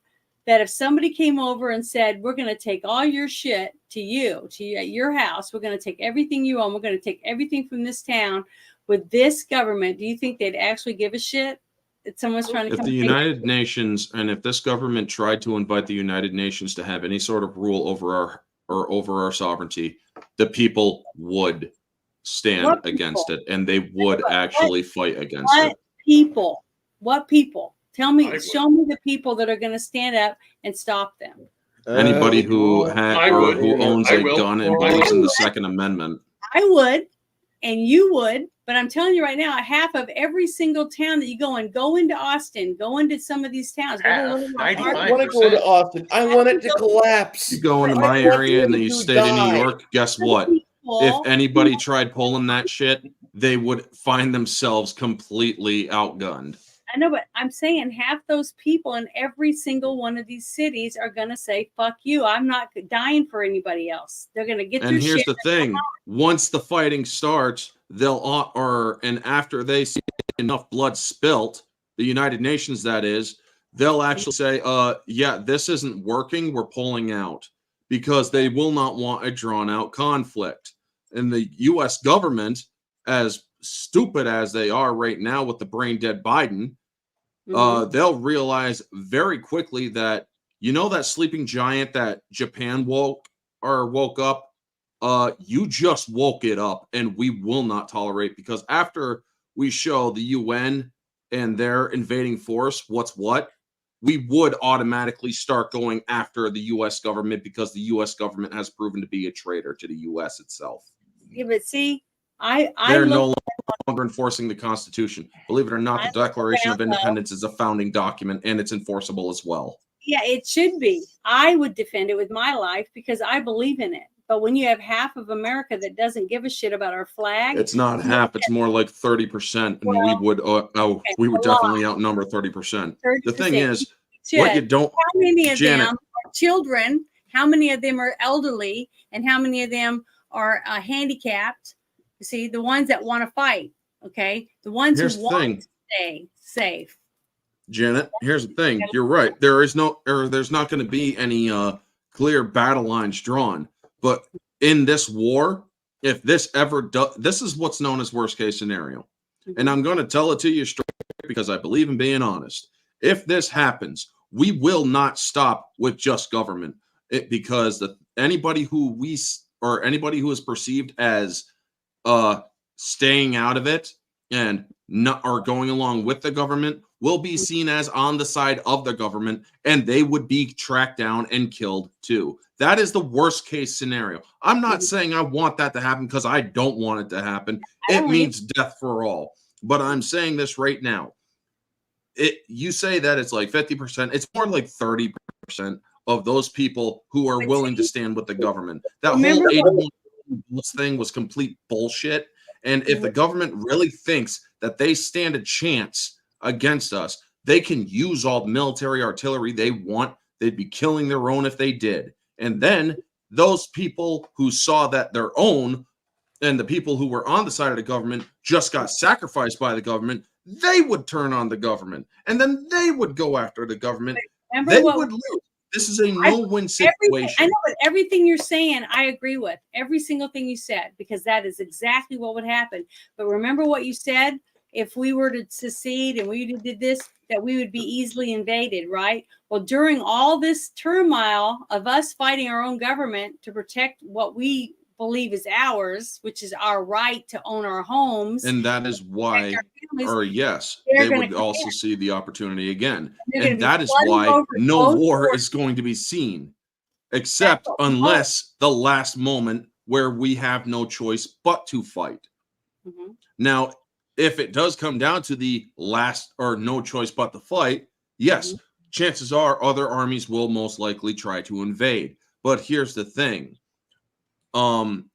that if somebody came over and said, we're going to take all your shit to your house, we're going to take everything you own, we're going to take everything from this town with this government, do you think they'd actually give a shit that someone's trying to If come the take United Nations and if this government tried to invite the United Nations to have any sort of rule over our sovereignty, the people would stand What against people? it, and they would actually fight against What it. people? What people? Tell I me, would. show me the people that are going to stand up and stop them. Anybody who I would. who owns I a will. gun and I believes in will. the Second Amendment. I would, and you would, but I'm telling you right now, half of every single town that you go into Austin, go into some of these towns. Go to Half, Little Rock, 95. I want to go to Austin. I want it to collapse. You go into I my want area in them the to state of New die. York, guess what? people- If anybody tried pulling that shit, they would find themselves completely outgunned. I know, but I'm saying half those people in every single one of these cities are going to say, fuck you. I'm not dying for anybody else. They're going to get And their here's shit. the thing: once the fighting starts, and after they see enough blood spilt, the United Nations, that is, they'll actually say, yeah, this isn't working. We're pulling out, because they will not want a drawn out conflict. And the U.S. government, as stupid as they are right now with the brain dead Biden, Mhm. they'll realize very quickly that, that sleeping giant that Japan woke up, you just woke it up, and we will not tolerate, because after we show the UN and their invading force what's what, we would automatically start going after the U.S. government, because the U.S. government has proven to be a traitor to the U.S. itself. Yeah, but see, I They're look, no longer enforcing the Constitution. Believe it or not, I the look Declaration of around, though. Independence is a founding document, and it's enforceable as well. yeah, it should be. I would defend it with my life because I believe in it. But when you have half of America that doesn't give a shit about our flag, It's not half; it's more like 30%, and Well, we would a lot. definitely outnumber 30%. The thing 30% is, what you don't, how many of Janet. them are children? How many of them are elderly? And how many of them are handicapped? You see, the ones that want to fight, okay? The ones Here's who the want thing. to stay safe. Janet, here's the thing. You're right. There's not going to be any clear battle lines drawn. But in this war, if this ever does, this is what's known as worst case scenario. And I'm going to tell it to you straight because I believe in being honest. If this happens, we will not stop with just government, because anybody who is perceived as staying out of it and not or going along with the government will be seen as on the side of the government, and they would be tracked down and killed too. That is the worst case scenario. I'm not saying I want that to happen, because I don't want it to happen. It means death for all. But I'm saying this right now. You say that it's like 50%. It's more like 30% of those people who are willing to stand with the government. That Remember whole 81 thing was complete bullshit. And if the government really thinks that they stand a chance against us, they can use all the military artillery they want. They'd be killing their own if they did. And then those people who saw that their own and the people who were on the side of the government just got sacrificed by the government, they would turn on the government, and then they would go after the government. Remember They what would lose. This is a no-win situation. I know, but everything you're saying, I agree with every single thing you said, because that is exactly what would happen. But remember what you said: if we were to secede and we did this, that we would be easily invaded, right? Well, during all this turmoil of us fighting our own government to protect what we believe is ours, which is our right to own our homes. And that is why, our families, or yes, they're they gonna would come also in. see the opportunity again. They're gonna And be that is flooding why over no both war borders. is going to be seen, except what we hope. unless the last moment where we have no choice but to fight. Mhm. Now, if it does come down to the last or no choice but to fight, yes, chances are other armies will most likely try to invade. But here's the thing.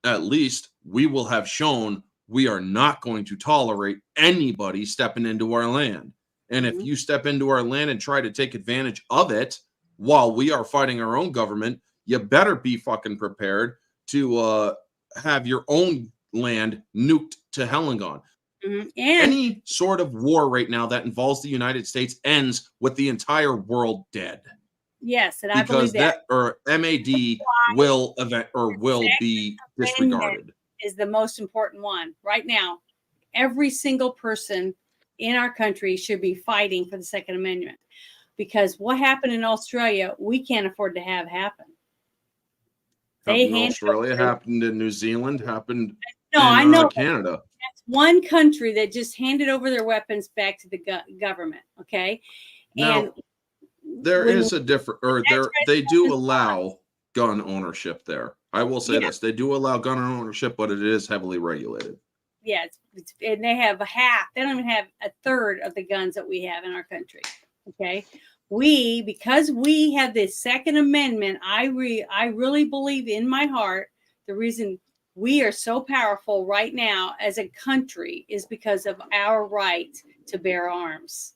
At least we will have shown we are not going to tolerate anybody stepping into our land. And if you step into our land and try to take advantage of it while we are fighting our own government, you better be fucking prepared to have your own land nuked to hell and gone. And Any sort of war right now that involves the United States ends with the entire world dead. yes, and I Because believe that or MAD will be disregarded. is the most important one right now. Every single person in our country should be fighting for the Second Amendment, because what happened in Australia, we can't afford to have happen. They Happened in handed Australia, over- happened in New Zealand, happened No, in I know Canada. that's one country that just handed over their weapons back to the government. Okay, Now, and there when- is a different, or That's there right, they do that's allow gun ownership there. I will say Yeah. this: they do allow gun ownership, but it is heavily regulated. yeah, and they have a half. They don't even have a third of the guns that we have in our country. Okay, because we have the Second Amendment. I really believe in my heart the reason we are so powerful right now as a country is because of our right to bear arms.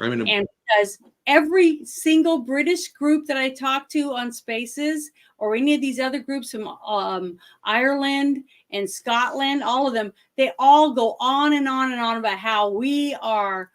I mean, And because every single British group that I talk to on Spaces, or any of these other groups from Ireland and Scotland, all of them, they all go on and on and on about how we're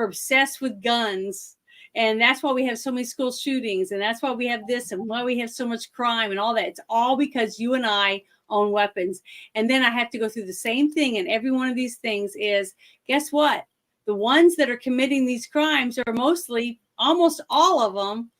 obsessed with guns. And that's why we have so many school shootings. And that's why we have this and why we have so much crime and all that. It's all because you and I own weapons. And then I have to go through the same thing. And every one of these things is, guess what? The ones that are committing these crimes are mostly, almost all of them,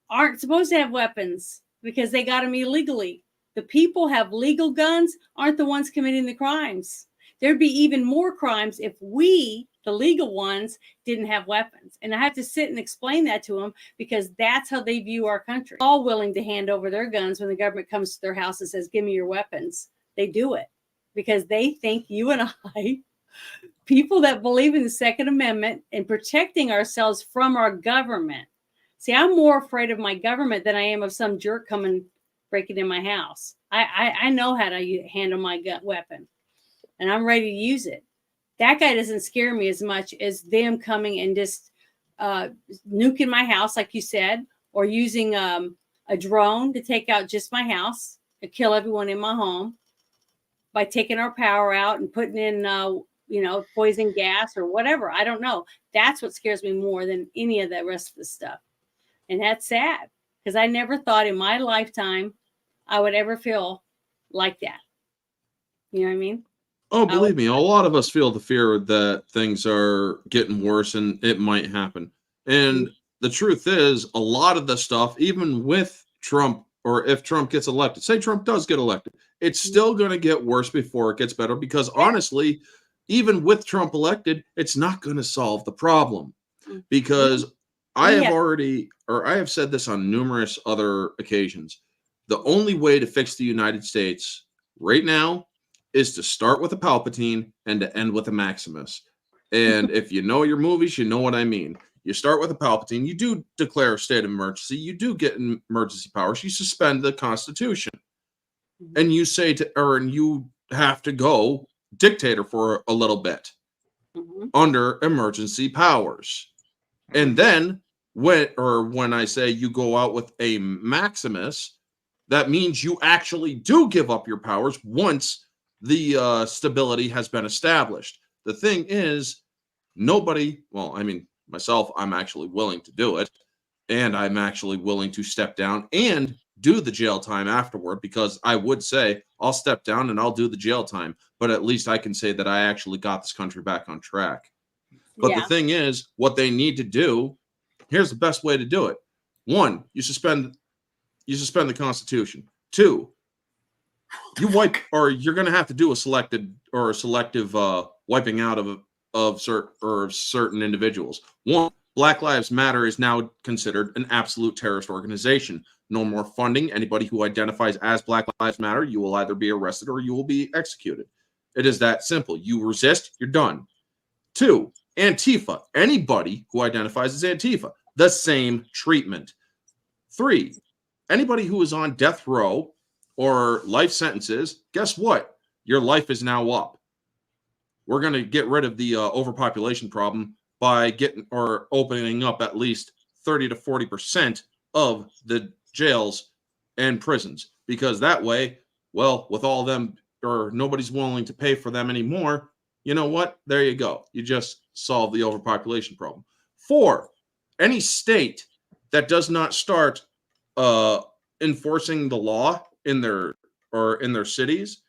aren't supposed to have weapons because they got them illegally. The people have legal guns, aren't the ones committing the crimes. There'd be even more crimes if we, the legal ones, didn't have weapons. And I have to sit and explain that to them because that's how they view our country. All willing to hand over their guns when the government comes to their house and says, give me your weapons. They do it because they think you and I, people that believe in the Second Amendment and protecting ourselves from our government. See, I'm more afraid of my government than I am of some jerk coming breaking in my house. I know how to handle my weapon, and I'm ready to use it. That guy doesn't scare me as much as them coming and just nuking my house, like you said, or using a drone to take out just my house and kill everyone in my home by taking our power out and putting in poison gas or whatever. I don't know. That's what scares me more than any of the rest of the stuff. And that's sad because I never thought in my lifetime I would ever feel like that. You know what I mean? oh, believe me, a lot of us feel the fear that things are getting worse and it might happen. And the truth is, a lot of the stuff, even with Trump, or if Trump gets elected, say Trump does get elected, it's still going to get worse before it gets better because honestly, even with Trump elected, it's not going to solve the problem because I have said this on numerous other occasions. The only way to fix the United States right now is to start with a Palpatine and to end with a Maximus. And if you know your movies, you know what I mean. You start with a Palpatine, you do declare a state of emergency, you do get emergency powers, you suspend the Constitution. And you say and you have to go dictator for a little bit under emergency powers. And then when I say you go out with a Maximus, that means you actually do give up your powers once the stability has been established. The thing is, myself, I'm actually willing to do it. And I'm actually willing to step down and do the jail time afterward, because I would say I'll step down and I'll do the jail time. But at least I can say that I actually got this country back on track. But the thing is, what they need to do, here's the best way to do it. 1, you suspend the Constitution. 2, You wipe, or you're going to have to do a selective wiping out of certain individuals. One, Black Lives Matter is now considered an absolute terrorist organization. No more funding. Anybody who identifies as Black Lives Matter, you will either be arrested or you will be executed. It is that simple. You resist, you're done. 2, Antifa. Anybody who identifies as Antifa, the same treatment. 3, anybody who is on death row or life sentences, guess what? Your life is now up. We're going to get rid of the overpopulation problem by opening up at least 30 to 40% of the jails and prisons, because that way, well, with all them, or nobody's willing to pay for them anymore, you know what? There you go. You just solve the overpopulation problem. 4, any state that does not start enforcing the law in their cities,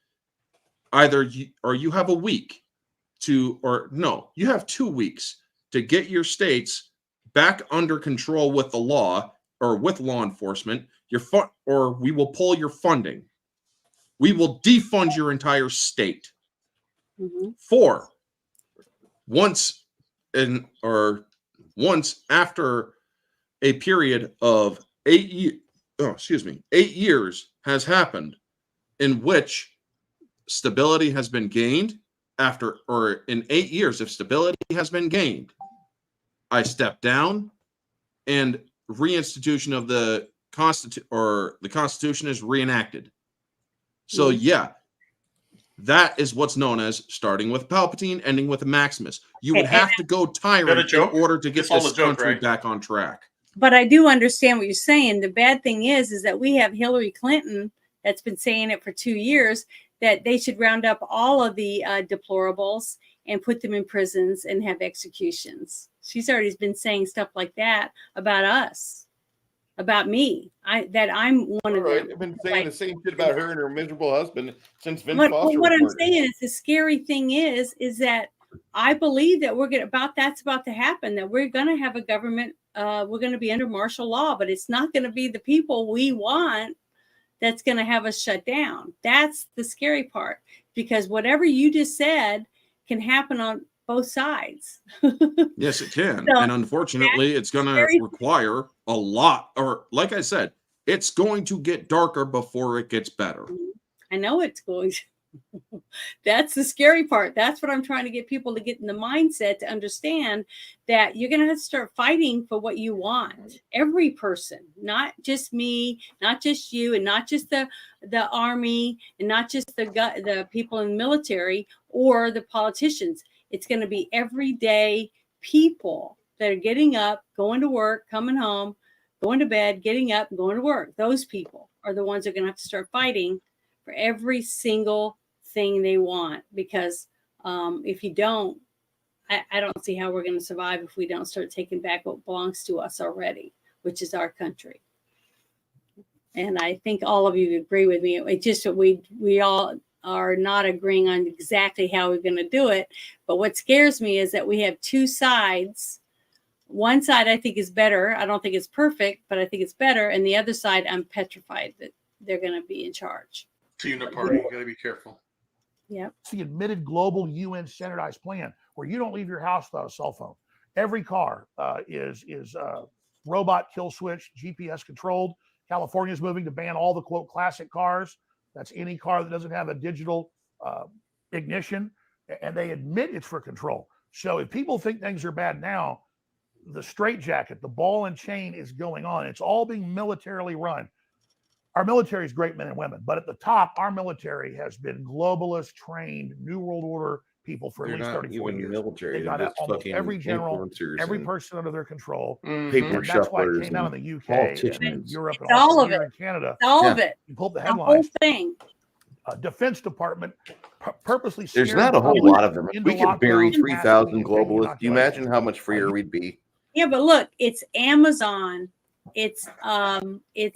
either you have a week to, or no, you have 2 weeks to get your states back under control with the law or with law enforcement. Or we will pull your funding. We will defund your entire state. 4, once after a period of 8 years has happened, in which stability has been gained, in 8 years, if stability has been gained, I step down, and reinstitution of the Constitution is reenacted. So yeah, that is what's known as starting with Palpatine, ending with a Maximus. You would have to go tyrant in order to get this country back on track. But I do understand what you're saying. The bad thing is that we have Hillary Clinton that's been saying it for 2 years, that they should round up all of the deplorables and put them in prisons and have executions. She's already been saying stuff like that about us, about me. That I'm one of them. I've been saying the same shit about her and her miserable husband since Vince But Foster. what I'm saying is, the scary thing is that I believe that that's about to happen. That we're going to have a government. We're going to be under martial law, but it's not going to be the people we want that's going to have us shut down. That's the scary part, because whatever you just said can happen on both sides. Yes, it can. So, and unfortunately, it's going to require a lot, or like I said, it's going to get darker before it gets better. I know it's going to. That's the scary part. That's what I'm trying to get people to get in the mindset to understand, that you're going to have to start fighting for what you want. Every person, not just me, not just you, and not just the army, and not just the people in the military or the politicians. It's going to be everyday people that are getting up, going to work, coming home, going to bed, getting up, going to work. Those people are the ones that are going to have to start fighting for every single thing they want, because if you don't, I don't see how we're going to survive if we don't start taking back what belongs to us already, which is our country. And I think all of you agree with me. It's just that we all are not agreeing on exactly how we're going to do it. But what scares me is that we have 2 sides. One side I think is better. I don't think it's perfect, but I think it's better. And the other side, I'm petrified that they're going to be in charge. So you know, party, you got to be careful. Yep. It's the admitted global UN standardized plan where you don't leave your house without a cell phone. Every car is robot kill switch, GPS controlled. California is moving to ban all the quote classic cars. That's any car that doesn't have a digital ignition, and they admit it's for control. So if people think things are bad now, the straitjacket, the ball and chain is going on. It's all being militarily run. Our military is great men and women, but at the top, our military has been globalist, trained, New World Order people for at least 34 years. Military. They got almost every general, every person under their control. Paper And that's why it shufflers came out in and the UK, politicians. and Europe, and It's all of here it. in Canada. All of it. You pull up the The whole headlines. thing. Defense Department purposely. There's scared not a whole public lot of them. If into we could bury lockdowns, 3,000 masking, globalists, do you imagine inoculation. how much freer we'd be? Yeah, but look, it's Amazon, it's My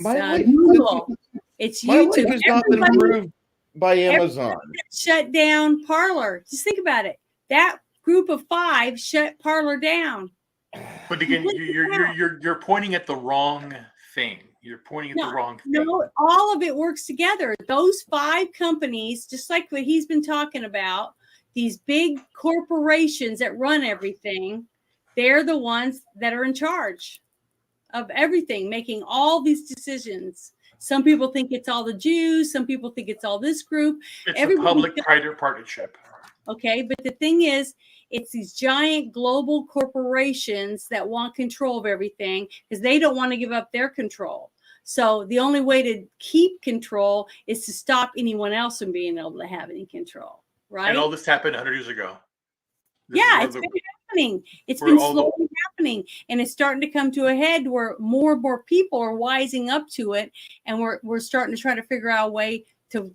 life- Google, it's My life YouTube. has not been Everybody improved by Amazon. shut down Parler. Just think about it. That group of 5 shut Parler down. But again, you're pointing at the wrong thing. You're pointing at the wrong thing. No, all of it works together. Those 5 companies, just like what he's been talking about, these big corporations that run everything, they're the ones that are in charge of everything, making all these decisions. Some people think it's all the Jews. Some people think it's all this group. It's a Everybody- public-private partnership. Okay, but the thing is, it's these giant global corporations that want control of everything because they don't want to give up their control. So the only way to keep control is to stop anyone else from being able to have any control, right? And all this happened 100 years ago. This is Yeah, where it's the- been happening. It's where been all the- slowly happening, and it's starting to come to a head where more and more people are wising up to it, and we're starting to try to figure out a way to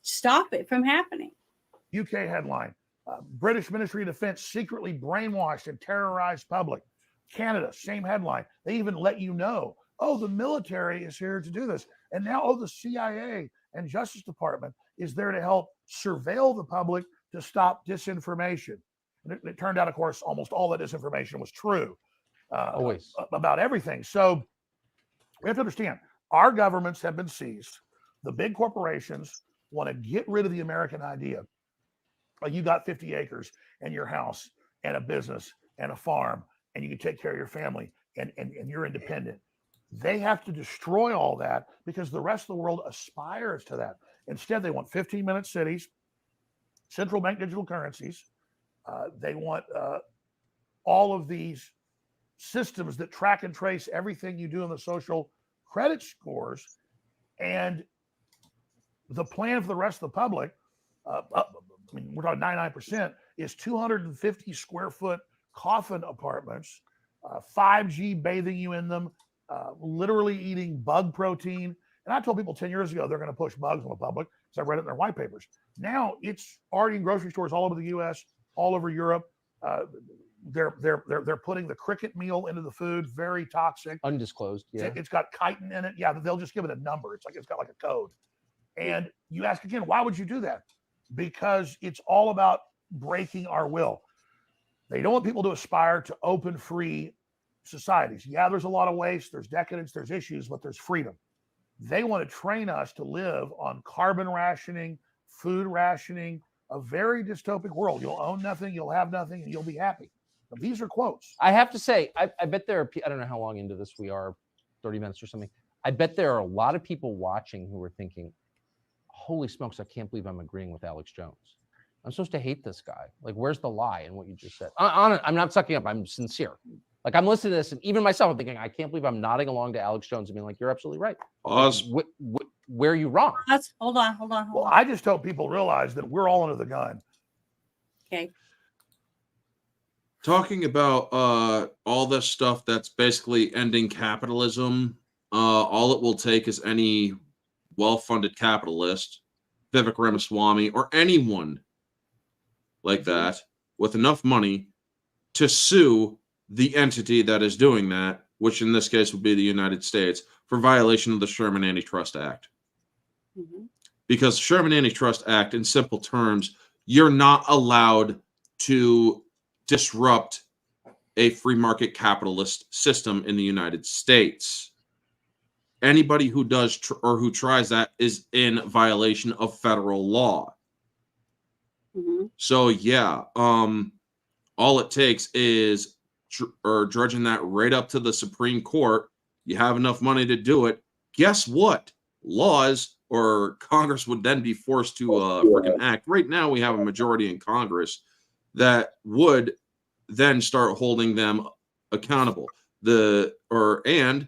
stop it from happening. UK headline: British Ministry of Defense secretly brainwashed and terrorized public. Canada, same headline. They even let you know, oh, the military is here to do this. And now, oh, the CIA and Justice Department is there to help surveil the public to stop disinformation. And it turned out, of course, almost all that disinformation was true Always. about everything. So we have to understand, our governments have been seized. The big corporations want to get rid of the American idea. Like, you got 50 acres and your house and a business and a farm, and you can take care of your family and you're independent. They have to destroy all that because the rest of the world aspires to that. Instead, they want 15-minute cities, central bank digital currencies. They want all of these systems that track and trace everything you do in the social credit scores. And the plan for the rest of the public, I mean, we're talking 99%, is 250 square foot coffin apartments, 5G bathing you in them, literally eating bug protein. And I told people 10 years ago they're going to push bugs on the public because I read it in their white papers. Now it's already in grocery stores all over the U.S., all over Europe. They're putting the cricket meal into the food, very toxic. Undisclosed. Yeah. It's got chitin in it. Yeah, they'll just give it a number. It's got like a code. And you ask again, why would you do that? Because it's all about breaking our will. They don't want people to aspire to open, free societies. Yeah, there's a lot of waste, there's decadence, there's issues, but there's freedom. They want to train us to live on carbon rationing, food rationing, a very dystopic world. You'll own nothing, you'll have nothing, and you'll be happy. Now, these are quotes. I have to say, I bet there are, I don't know how long into this we are, 30 minutes or something. I bet there are a lot of people watching who are thinking, holy smokes, I can't believe I'm agreeing with Alex Jones. I'm supposed to hate this guy. Like, where's the lie in what you just said? I'm not sucking up. I'm sincere. Like, I'm listening to this, and even myself, I'm thinking, I can't believe I'm nodding along to Alex Jones and being like, you're absolutely right. Oz, Where are you wrong? Hold on. Well, I just hope people realize that we're all under the gun. Okay. talking about all this stuff that's basically ending capitalism, all it will take is any well-funded capitalist, Vivek Ramaswamy, or anyone like that with enough money to sue the entity that is doing that, which in this case would be the United States, for violation of the Sherman Antitrust Act. Mm-hmm. Because Sherman Antitrust Act, in simple terms, you're not allowed to disrupt a free market capitalist system in the United States. Anybody who does or who tries that is in violation of federal law. Mm-hmm. So yeah, all it takes is dredging that right up to the Supreme Court. You have enough money to do it. Guess what? Laws or Congress would then be forced to freaking act. Right now, we have a majority in Congress that would then start holding them accountable. And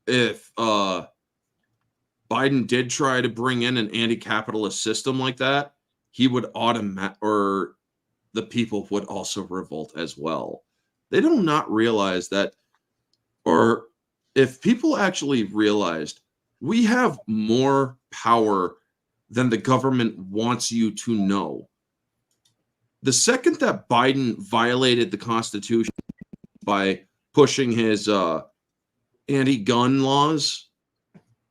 if Biden did try to bring in an anti-capitalist system like that, he would the people would also revolt as well. They do not realize that, or if people actually realized, we have more power than the government wants you to know. The second that Biden violated the Constitution by pushing his anti-gun laws,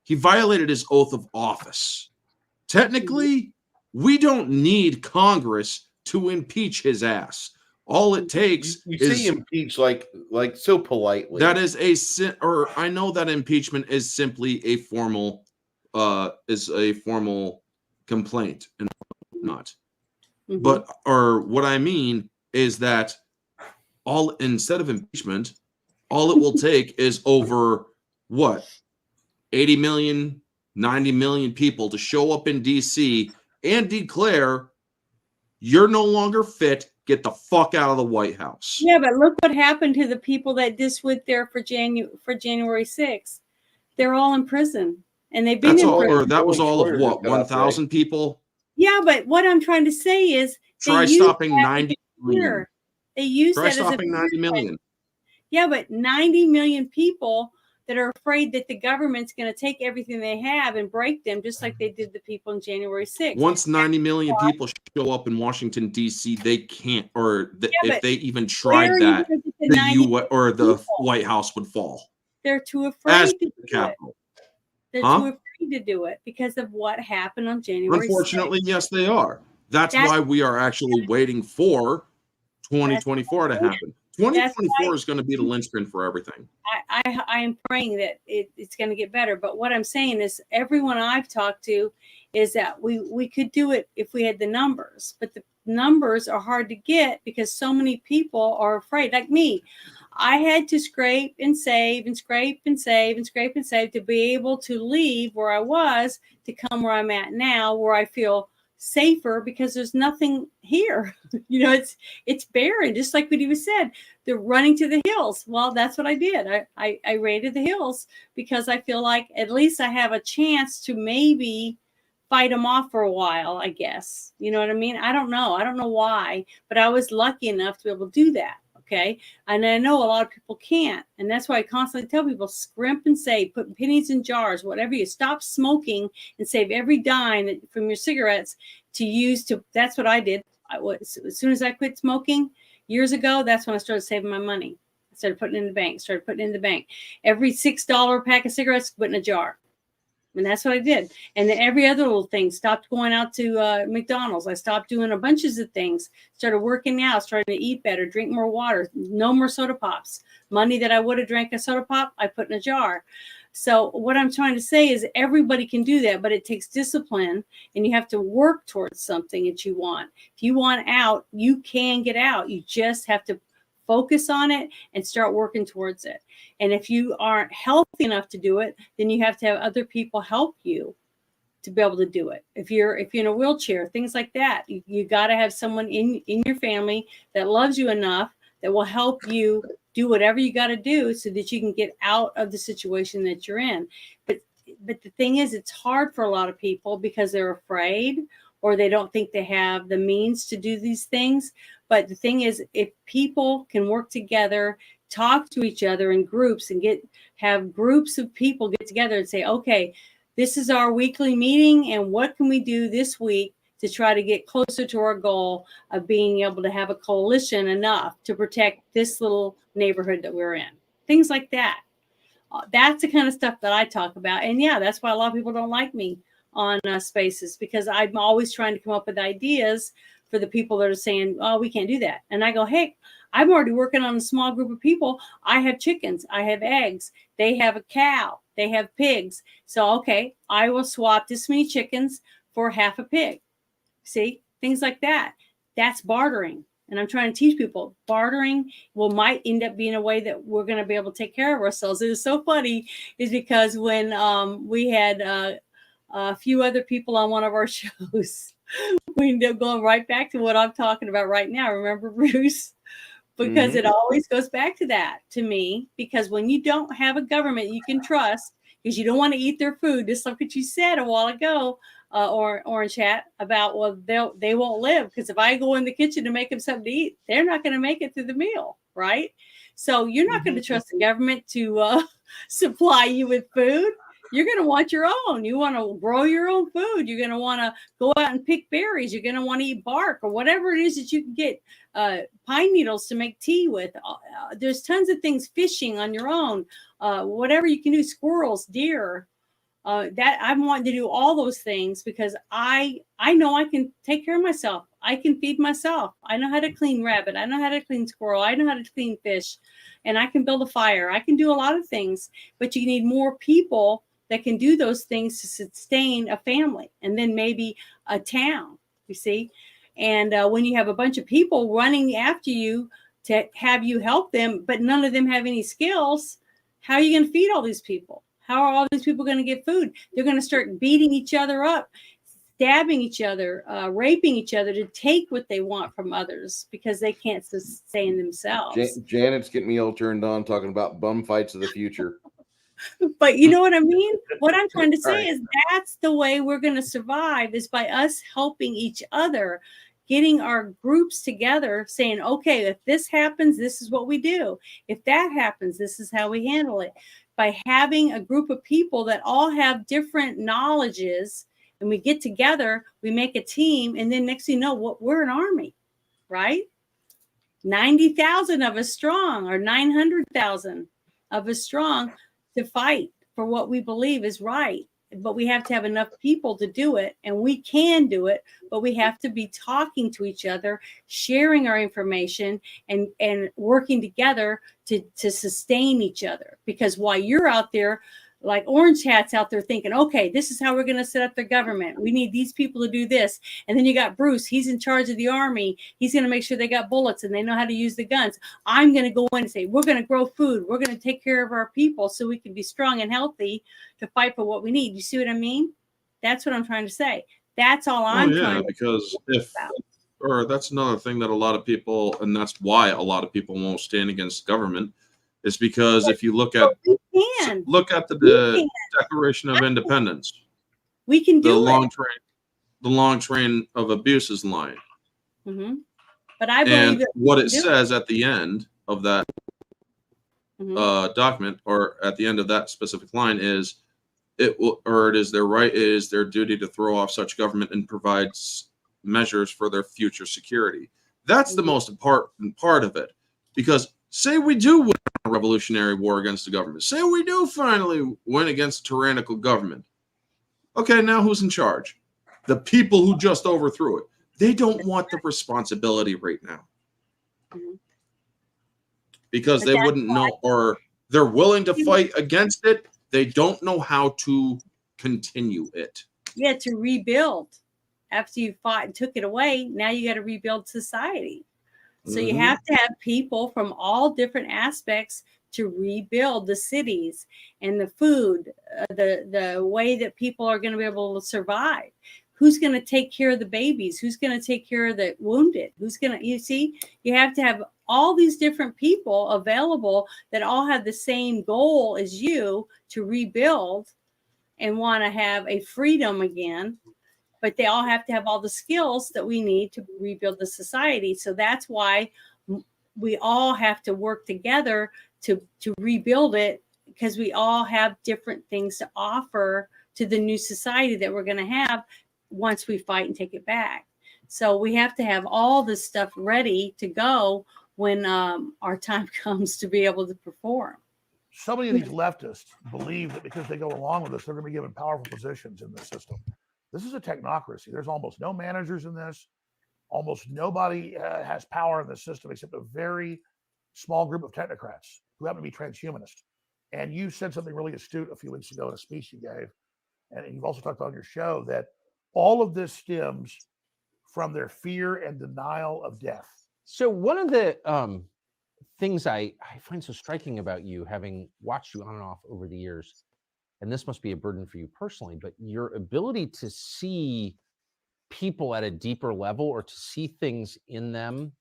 he violated his oath of office. Technically, we don't need Congress to impeach his ass. All it takes You is say impeach like so politely. that is or I know that impeachment is simply a formal complaint and not. Mhm. But what I mean is that instead of impeachment, all it will take is over 80 million, 90 million people to show up in DC and declare you're no longer fit. Get the fuck out of the White House. Yeah, but look what happened to the people that just went there for January 6th. They're all in prison, and they've been That's in all, prison. or that was all of Schroeder what, got up, 1,000 people? Yeah, but what I'm trying to say is Try used stopping that 90 million. fear. They use Try that as a stopping 90 fear. million. Yeah, but 90 million people that are afraid that the government's going to take everything they have and break them, just like they did the people on January 6th. Once 90 million people show up in Washington, D.C., they can't, if but they even where tried are you that, gonna get the the 90 U or the people? White House would fall. They're too As afraid to the do it. Capitol. They're Huh? too afraid to do it because of what happened on January 6th. Unfortunately, yes, they are. That's why we are actually waiting for 2024 to happen. 2024 is going to be the linchpin for everything. I am praying that it's going to get better. But what I'm saying is everyone I've talked to is that we could do it if we had the numbers. But the numbers are hard to get because so many people are afraid. Like me, I had to scrape and save and scrape and save and scrape and save to be able to leave where I was to come where I'm at now, where I feel safer because there's nothing here. It's barren, just like what he was said. They're running to the hills. Well, that's what I did. I raided the hills because I feel like at least I have a chance to maybe fight them off for a while, I guess. You know what I mean? I don't know why, but I was lucky enough to be able to do that. Okay. And I know a lot of people can't. And that's why I constantly tell people scrimp and save, put pennies in jars, whatever you stop smoking and save every dime from your cigarettes to use to, that's what I did. As soon as I quit smoking years ago, that's when I started saving my money. I started putting it in the bank, Every $6 pack of cigarettes, put in a jar. And that's what I did. And then every other little thing, stopped going out to McDonald's. I stopped doing a bunch of things, started working out, started to eat better, drink more water, no more soda pops. Money that I would have drank a soda pop, I put in a jar. So what I'm trying to say is everybody can do that, but it takes discipline and you have to work towards something that you want. If you want out, you can get out. You just have to focus on it and start working towards it. And if you aren't healthy enough to do it, then you have to have other people help you to be able to do it. If you're in a wheelchair, things like that, you got to have someone in your family that loves you enough that will help you do whatever you got to do so that you can get out of the situation that you're in. But the thing is, it's hard for a lot of people because they're afraid or they don't think they have the means to do these things. But the thing is, if people can work together, talk to each other in groups and have groups of people get together and say, okay, this is our weekly meeting and what can we do this week to try to get closer to our goal of being able to have a coalition enough to protect this little neighborhood that we're in. Things like that. That's the kind of stuff that I talk about. And yeah, that's why a lot of people don't like me on Spaces, because I'm always trying to come up with ideas for the people that are saying, oh, we can't do that. And I go, hey, I'm already working on a small group of people. I have chickens. I have eggs. They have a cow. They have pigs. So, okay, I will swap this many chickens for half a pig. See, things like that. That's bartering. And I'm trying to teach people bartering might end up being a way that we're going to be able to take care of ourselves. It is so funny is because when we had a few other people on one of our shows, we end up going right back to what I'm talking about right now. Remember, Bruce? Because it always goes back to that to me, because when you don't have a government you can trust, because you don't want to eat their food, just like what you said a while ago, or Orange Hat, about, well, they won't live because if I go in the kitchen to make them something to eat, they're not going to make it through the meal, right? So you're not going to trust the government to supply you with food. You're going to want your own. You want to grow your own food. You're going to want to go out and pick berries. You're going to want to eat bark or whatever it is that you can get, pine needles to make tea with. There's tons of things, fishing on your own, whatever you can do, squirrels, deer. That I'm wanting to do all those things because I know I can take care of myself. I can feed myself. I know how to clean rabbit. I know how to clean squirrel. I know how to clean fish, and I can build a fire. I can do a lot of things, but you need more people that can do those things to sustain a family and then maybe a town, you see? And when you have a bunch of people running after you to have you help them, but none of them have any skills, how are you going to feed all these people? How are all these people going to get food? They're going to start beating each other up, stabbing each other, raping each other to take what they want from others because they can't sustain themselves. Janet's getting me all turned on talking about bum fights of the future. But you know what I mean? What I'm trying to say Right. is that's the way we're going to survive, is by us helping each other, getting our groups together, saying, okay, if this happens, this is what we do. If that happens, this is how we handle it. By having a group of people that all have different knowledges, and we get together, we make a team, and then next thing you know, we're an army, right? 90,000 of us strong, or 900,000 of us strong, to fight for what we believe is right. But we have to have enough people to do it, and we can do it, but we have to be talking to each other, sharing our information, and working together to sustain each other. Because while you're out there, like Orange Hat's out there thinking, okay, this is how we're going to set up the government. We need these people to do this. And then you got Bruce. He's in charge of the army. He's going to make sure they got bullets and they know how to use the guns. I'm going to go in and say, we're going to grow food. We're going to take care of our people so we can be strong and healthy to fight for what we need. You see what I mean? That's what I'm trying to say. That's all I'm trying to because think about. or that's another thing that a lot of people, and that's why a lot of people won't stand against government, is because if you look at We can. the Declaration of Independence, We can the do long train of abuse is lying. it. But I believe And that what we it can do says at the end of that document, or at the end of that specific line, is it is their right, it is their duty to throw off such government and provide measures for their future security. That's the most important part of it, because say we do win a revolutionary war against the government, say we do finally win against a tyrannical government. Okay, now who's in charge? The people who just overthrew it. They don't want the responsibility right now. Because But they that's wouldn't know, or they're willing to fight against it. They don't know how to continue it. Yeah, to rebuild. After you fought and took it away, now you got to rebuild society. So you have to have people from all different aspects to rebuild the cities and the food, the way that people are going to be able to survive. Who's going to take care of the babies? Who's going to take care of the wounded? Who's going to, you see, you have to have all these different people available that all have the same goal as you to rebuild and want to have a freedom again. But they all have to have all the skills that we need to rebuild the society. So that's why we all have to work together to rebuild it, because we all have different things to offer to the new society that we're going to have once we fight and take it back. So we have to have all this stuff ready to go when our time comes to be able to perform. So many of these leftists believe that because they go along with us, they're going to be given powerful positions in the system. This is a technocracy. There's almost no managers in this. Almost nobody has power in the system except a very small group of technocrats who happen to be transhumanists. And you said something really astute a few weeks ago in a speech you gave, and you've also talked about on your show, that all of this stems from their fear and denial of death. So one of the things I find so striking about you, having watched you on and off over the years, and this must be a burden for you personally, but your ability to see people at a deeper level, or to see things in them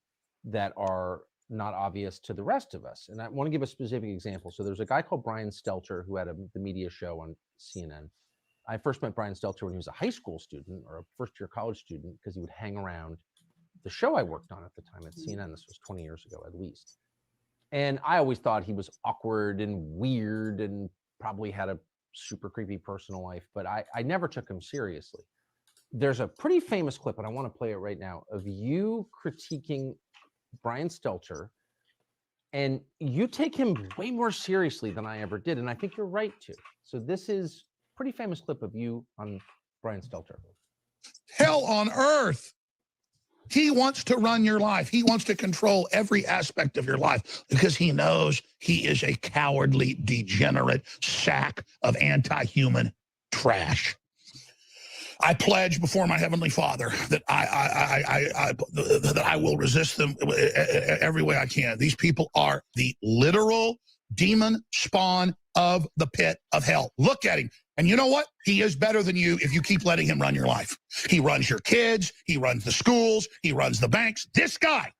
that are not obvious to the rest of us. And I want to give a specific example. So there's a guy called Brian Stelter who had the media show on CNN. I first met Brian Stelter when he was a high school student or a first-year college student, because he would hang around the show I worked on at the time at CNN. This was 20 years ago at least. And I always thought he was awkward and weird and probably had a super creepy personal life, but I never took him seriously. There's a pretty famous clip, and I want to play it right now, of you critiquing Brian Stelter, and you take him way more seriously than I ever did, and I think you're right to. So this is a pretty famous clip of you on Brian Stelter. Hell on earth. He wants to run your life. He wants to control every aspect of your life because he knows he is a cowardly, degenerate sack of anti-human trash. I pledge before my heavenly Father that I will resist them every way I can. These people are the literal demon spawn of the pit of hell. Look at him. And you know what? He is better than you if you keep letting him run your life. He runs your kids. He runs the schools. He runs the banks. This guy,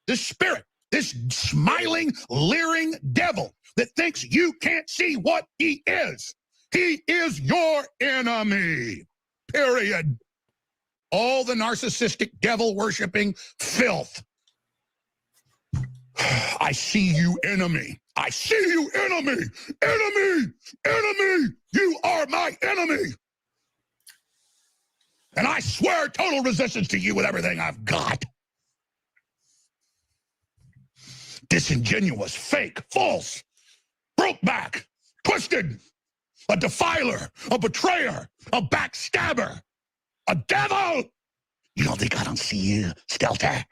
this spirit, this smiling, leering devil that thinks you can't see what he is your enemy. Period. All the narcissistic devil worshiping filth. I see you, enemy. I see you, enemy. Enemy. Enemy. You are my enemy. And I swear total resistance to you with everything I've got. Disingenuous, fake, false, broke back, twisted, a defiler, a betrayer, a backstabber, a devil. You don't think I don't see you, Stelter?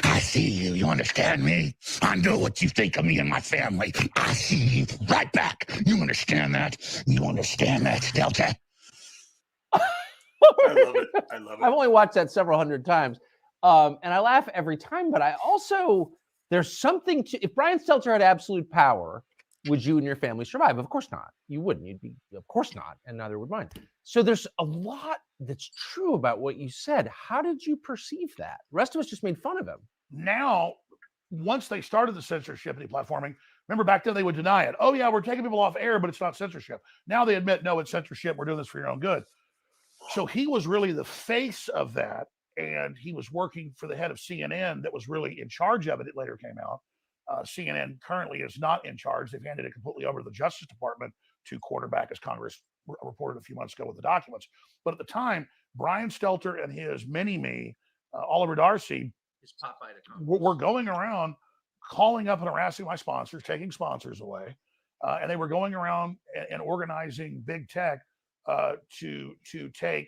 I see you. You understand me? I know what you think of me and my family. I see you right back. You understand that? You understand that, Stelter? I love it. I love it. I've only watched that several hundred times. And I laugh every time, but I also, there's something to, if Brian Stelter had absolute power, would you and your family survive? Of course not. You wouldn't. You'd be, of course not, and neither would mine. So there's a lot that's true about what you said. How did you perceive that? The rest of us just made fun of him. Now, once they started the censorship and deplatforming, remember back then they would deny it. Oh yeah, we're taking people off air, but it's not censorship. Now they admit, no, it's censorship. We're doing this for your own good. So he was really the face of that, and he was working for the head of CNN that was really in charge of it. It later came out. CNN currently is not in charge. They've handed it completely over to the Justice Department to quarterback, as Congress reported a few months ago with the documents. But at the time, Brian Stelter and his mini-me, Oliver Darcy, were going around calling up and harassing my sponsors, taking sponsors away. And they were going around and organizing big tech to take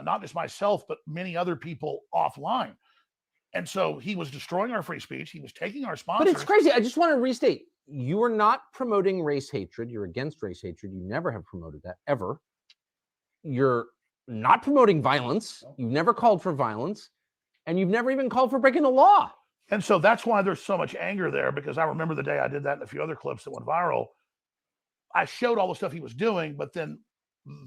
not just myself, but many other people offline. And so he was destroying our free speech. He was taking our sponsors. But it's crazy. I just want to restate. You are not promoting race hatred. You're against race hatred. You never have promoted that, ever. You're not promoting violence. You've never called for violence. And you've never even called for breaking the law. And so that's why there's so much anger there, because I remember the day I did that and a few other clips that went viral. I showed all the stuff he was doing, but then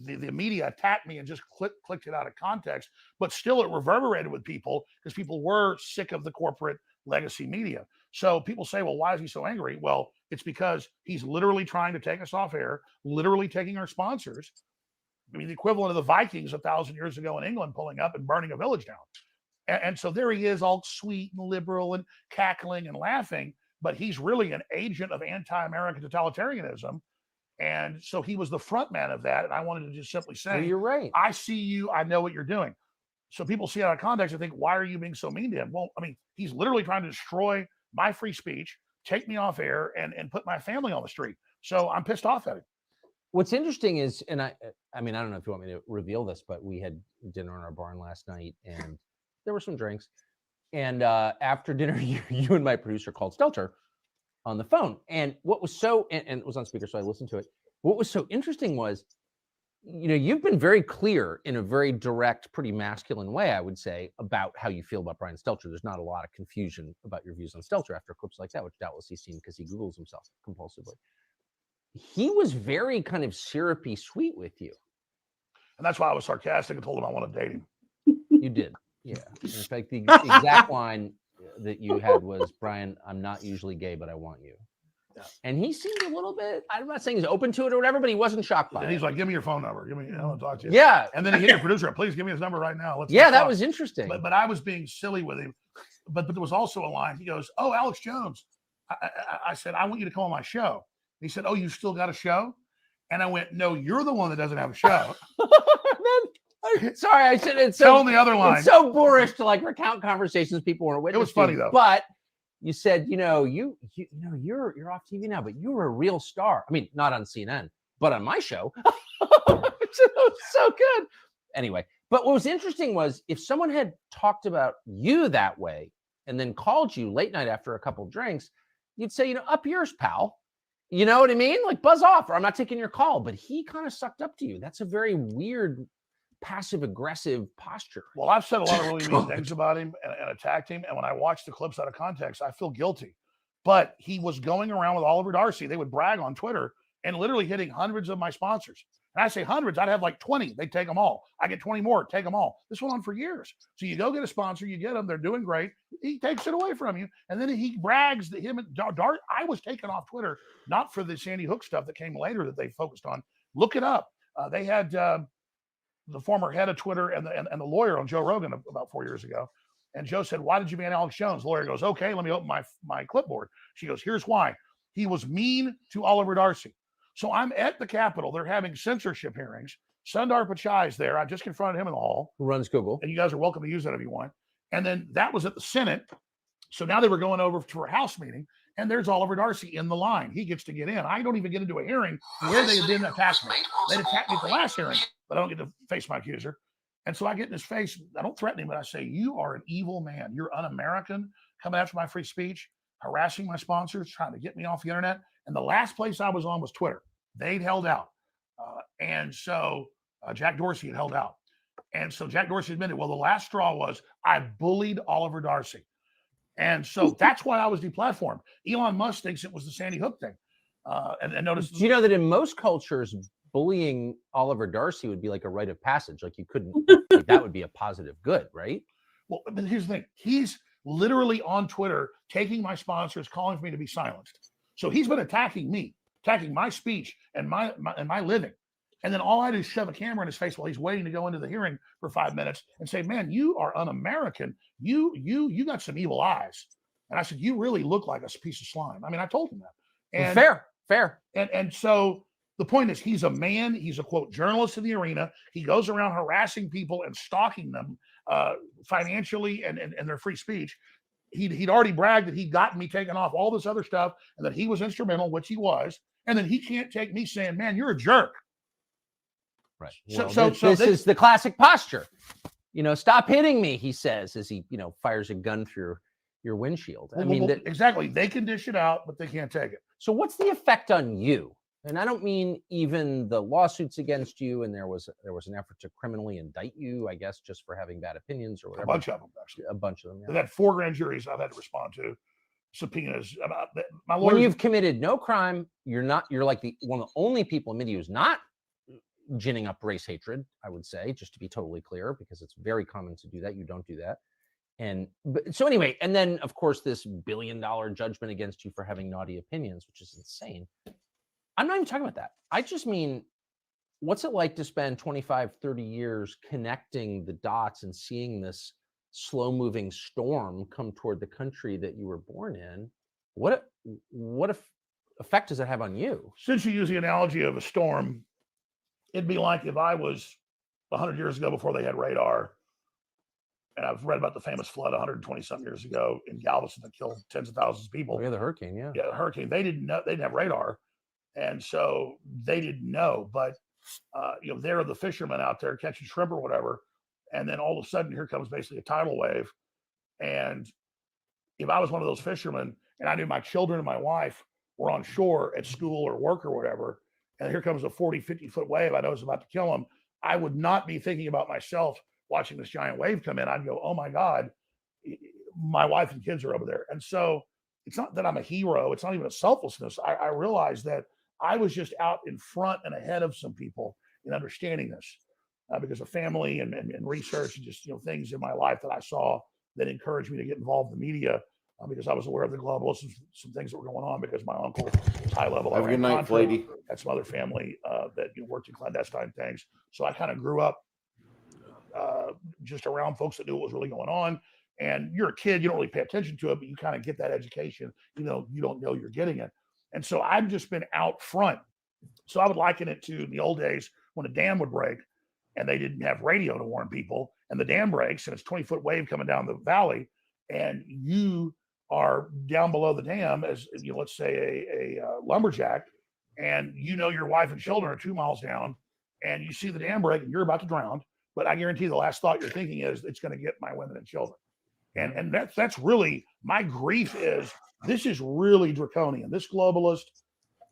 the media attacked me and just clicked it out of context, but still it reverberated with people because people were sick of the corporate legacy media. So people say, well, why is he so angry? Well, it's because he's literally trying to take us off air, literally taking our sponsors. I mean, the equivalent of the Vikings 1,000 years ago in England pulling up and burning a village down. And so there he is, all sweet and liberal and cackling and laughing, but he's really an agent of anti-American totalitarianism. And so he was the front man of that. And I wanted to just simply say, Well, you're right. I see you. I know what you're doing. So people see it out of context and think, why are you being so mean to him? Well, I mean, he's literally trying to destroy my free speech, take me off air, and put my family on the street. So I'm pissed off at him. What's interesting is, and I mean, I don't know if you want me to reveal this, but we had dinner in our barn last night and there were some drinks. And after dinner, you and my producer called Stelter on the phone. And what was so, and it was on speaker, so I listened to it. What was so interesting was, you know, you've been very clear in a very direct, pretty masculine way, I would say, about how you feel about Brian Stelter. There's not a lot of confusion about your views on Stelter after clips like that, which doubtless he's seen because he Googles himself compulsively. He was very kind of syrupy sweet with you. And that's why I was sarcastic and told him I want to date him. You did. Yeah. In fact, the exact line that you had was, Brian, I'm not usually gay, but I want you. Yeah. And he seemed a little bit, I'm not saying he's open to it or whatever, but he wasn't shocked by And it. he's like, give me your phone number. Give me, I want to talk to you. Yeah. And then he hit your producer, please give me his number right now. Let's Yeah, that talk. was interesting. But I was being silly with him. But there was also a line. He goes, oh, Alex Jones. I said, I want you to come on my show. He said, oh, you still got a show? And I went, no, you're the one that doesn't have a show. Sorry, I said it's Tell so, him the other line. it's so boorish to like recount conversations people weren't witness It was funny to, though. But you said, you know, you're off TV now, but you were a real star. I mean, not on CNN, but on my show. It was so good. Anyway, But what was interesting was if someone had talked about you that way and then called you late night after a couple drinks, you'd say, up yours, pal. You know what I mean? Like buzz off, or I'm not taking your call. But he kind of sucked up to you. That's a very weird, passive aggressive posture. Well, I've said a lot of really mean things about him and attacked him. And when I watch the clips out of context, I feel guilty. But he was going around with Oliver Darcy. They would brag on Twitter and literally hitting hundreds of my sponsors. And I say hundreds, I'd have like 20. They'd take them all. I get 20 more, take them all. This went on for years. So you go get a sponsor, you get them, they're doing great. He takes it away from you. And then he brags that him and Dart. I was taken off Twitter, not for the Sandy Hook stuff that came later that they focused on. Look it up. They had the former head of Twitter and the lawyer on Joe Rogan about 4 years ago. And Joe said, "Why did you ban Alex Jones?" The lawyer goes, "Okay, let me open my clipboard." She goes, "Here's why. He was mean to Oliver Darcy." So I'm at the Capitol. They're having censorship hearings. Sundar Pichai is there. I just confronted him in the hall. Who runs Google. And you guys are welcome to use that if you want. And then that was at the Senate. So now they were going over to a House meeting, and there's Oliver Darcy in the line. He gets to get in. I don't even get into a hearing where they didn't attack me. They attacked me at the last hearing, but I don't get to face my accuser. And so I get in his face. I don't threaten him, but I say, "You are an evil man. You're un-American, coming after my free speech, harassing my sponsors, trying to get me off the internet." And the last place I was on was Twitter. They'd held out. And so Jack Dorsey had held out. And so Jack Dorsey admitted, well, the last straw was I bullied Oliver Darcy. And so that's why I was deplatformed. Elon Musk thinks it was the Sandy Hook thing. And notice. Do you know that in most cultures, bullying Oliver Darcy would be like a rite of passage? Like you couldn't, like that would be a positive good, right? Well, but here's the thing. He's literally on Twitter taking my sponsors, calling for me to be silenced. So he's been attacking me, attacking my speech and my living. And then all I do is shove a camera in his face while he's waiting to go into the hearing for 5 minutes and say, "Man, you are un-American. You got some evil eyes." And I said, "You really look like a piece of slime." I mean, I told him that. And Fair. And so the point is, he's a man. He's a quote journalist in the arena. He goes around harassing people and stalking them financially and their free speech. He'd already bragged that he'd gotten me taken off all this other stuff and that he was instrumental, which he was. And then he can't take me saying, "Man, you're a jerk." Right. So This is the classic posture. Stop hitting me, he says, as he, fires a gun through your windshield. I mean, exactly. They can dish it out, but they can't take it. So what's the effect on you? And I don't mean even the lawsuits against you. And there was an effort to criminally indict you, I guess, just for having bad opinions or whatever. A bunch of them, actually. A bunch of them. Yeah. They've had 4 grand juries I've had to respond to, subpoenas about my When lawyers. you've committed no crime, you're like one of the only people in media who's not ginning up race hatred, I would say, just to be totally clear, because it's very common to do that. You don't do that. So anyway, and then of course this $1 billion judgment against you for having naughty opinions, which is insane. I'm not even talking about that. I just mean, what's it like to spend 25, 30 years connecting the dots and seeing this slow moving storm come toward the country that you were born in? What effect does it have on you? Since you use the analogy of a storm, it'd be like if I was 100 years ago before they had radar, and I've read about the famous flood 120-something years ago in Galveston that killed tens of thousands of people. Oh, yeah, the hurricane, yeah. Yeah, the hurricane. They didn't know. They didn't have radar, and so they didn't know. But there are the fishermen out there catching shrimp or whatever, and then all of a sudden here comes basically a tidal wave. And if I was one of those fishermen and I knew my children and my wife were on shore at school or work or whatever, and here comes a 40, 50-foot wave I know is about to kill them, I would not be thinking about myself watching this giant wave come in. I'd go, "Oh my God, my wife and kids are over there." And so it's not that I'm a hero. It's not even a selflessness. I realized that I was just out in front and ahead of some people in understanding this because of family and research and just things in my life that I saw that encouraged me to get involved in the media because I was aware of the globalists and some things that were going on because my uncle was high level. Have a good night, lady. Had some other family that worked in clandestine things. So I kind of grew up just around folks that knew what was really going on. And you're a kid, you don't really pay attention to it, but you kind of get that education. You don't know you're getting it. And so I've just been out front. So I would liken it to the old days when a dam would break and they didn't have radio to warn people, and the dam breaks and it's 20-foot wave coming down the valley, and you are down below the dam as let's say a lumberjack, and your wife and children are 2 miles down, and you see the dam break and you're about to drown. but I guarantee the last thought you're thinking is it's going to get my women and children. And that's really my grief is this is really draconian. This globalist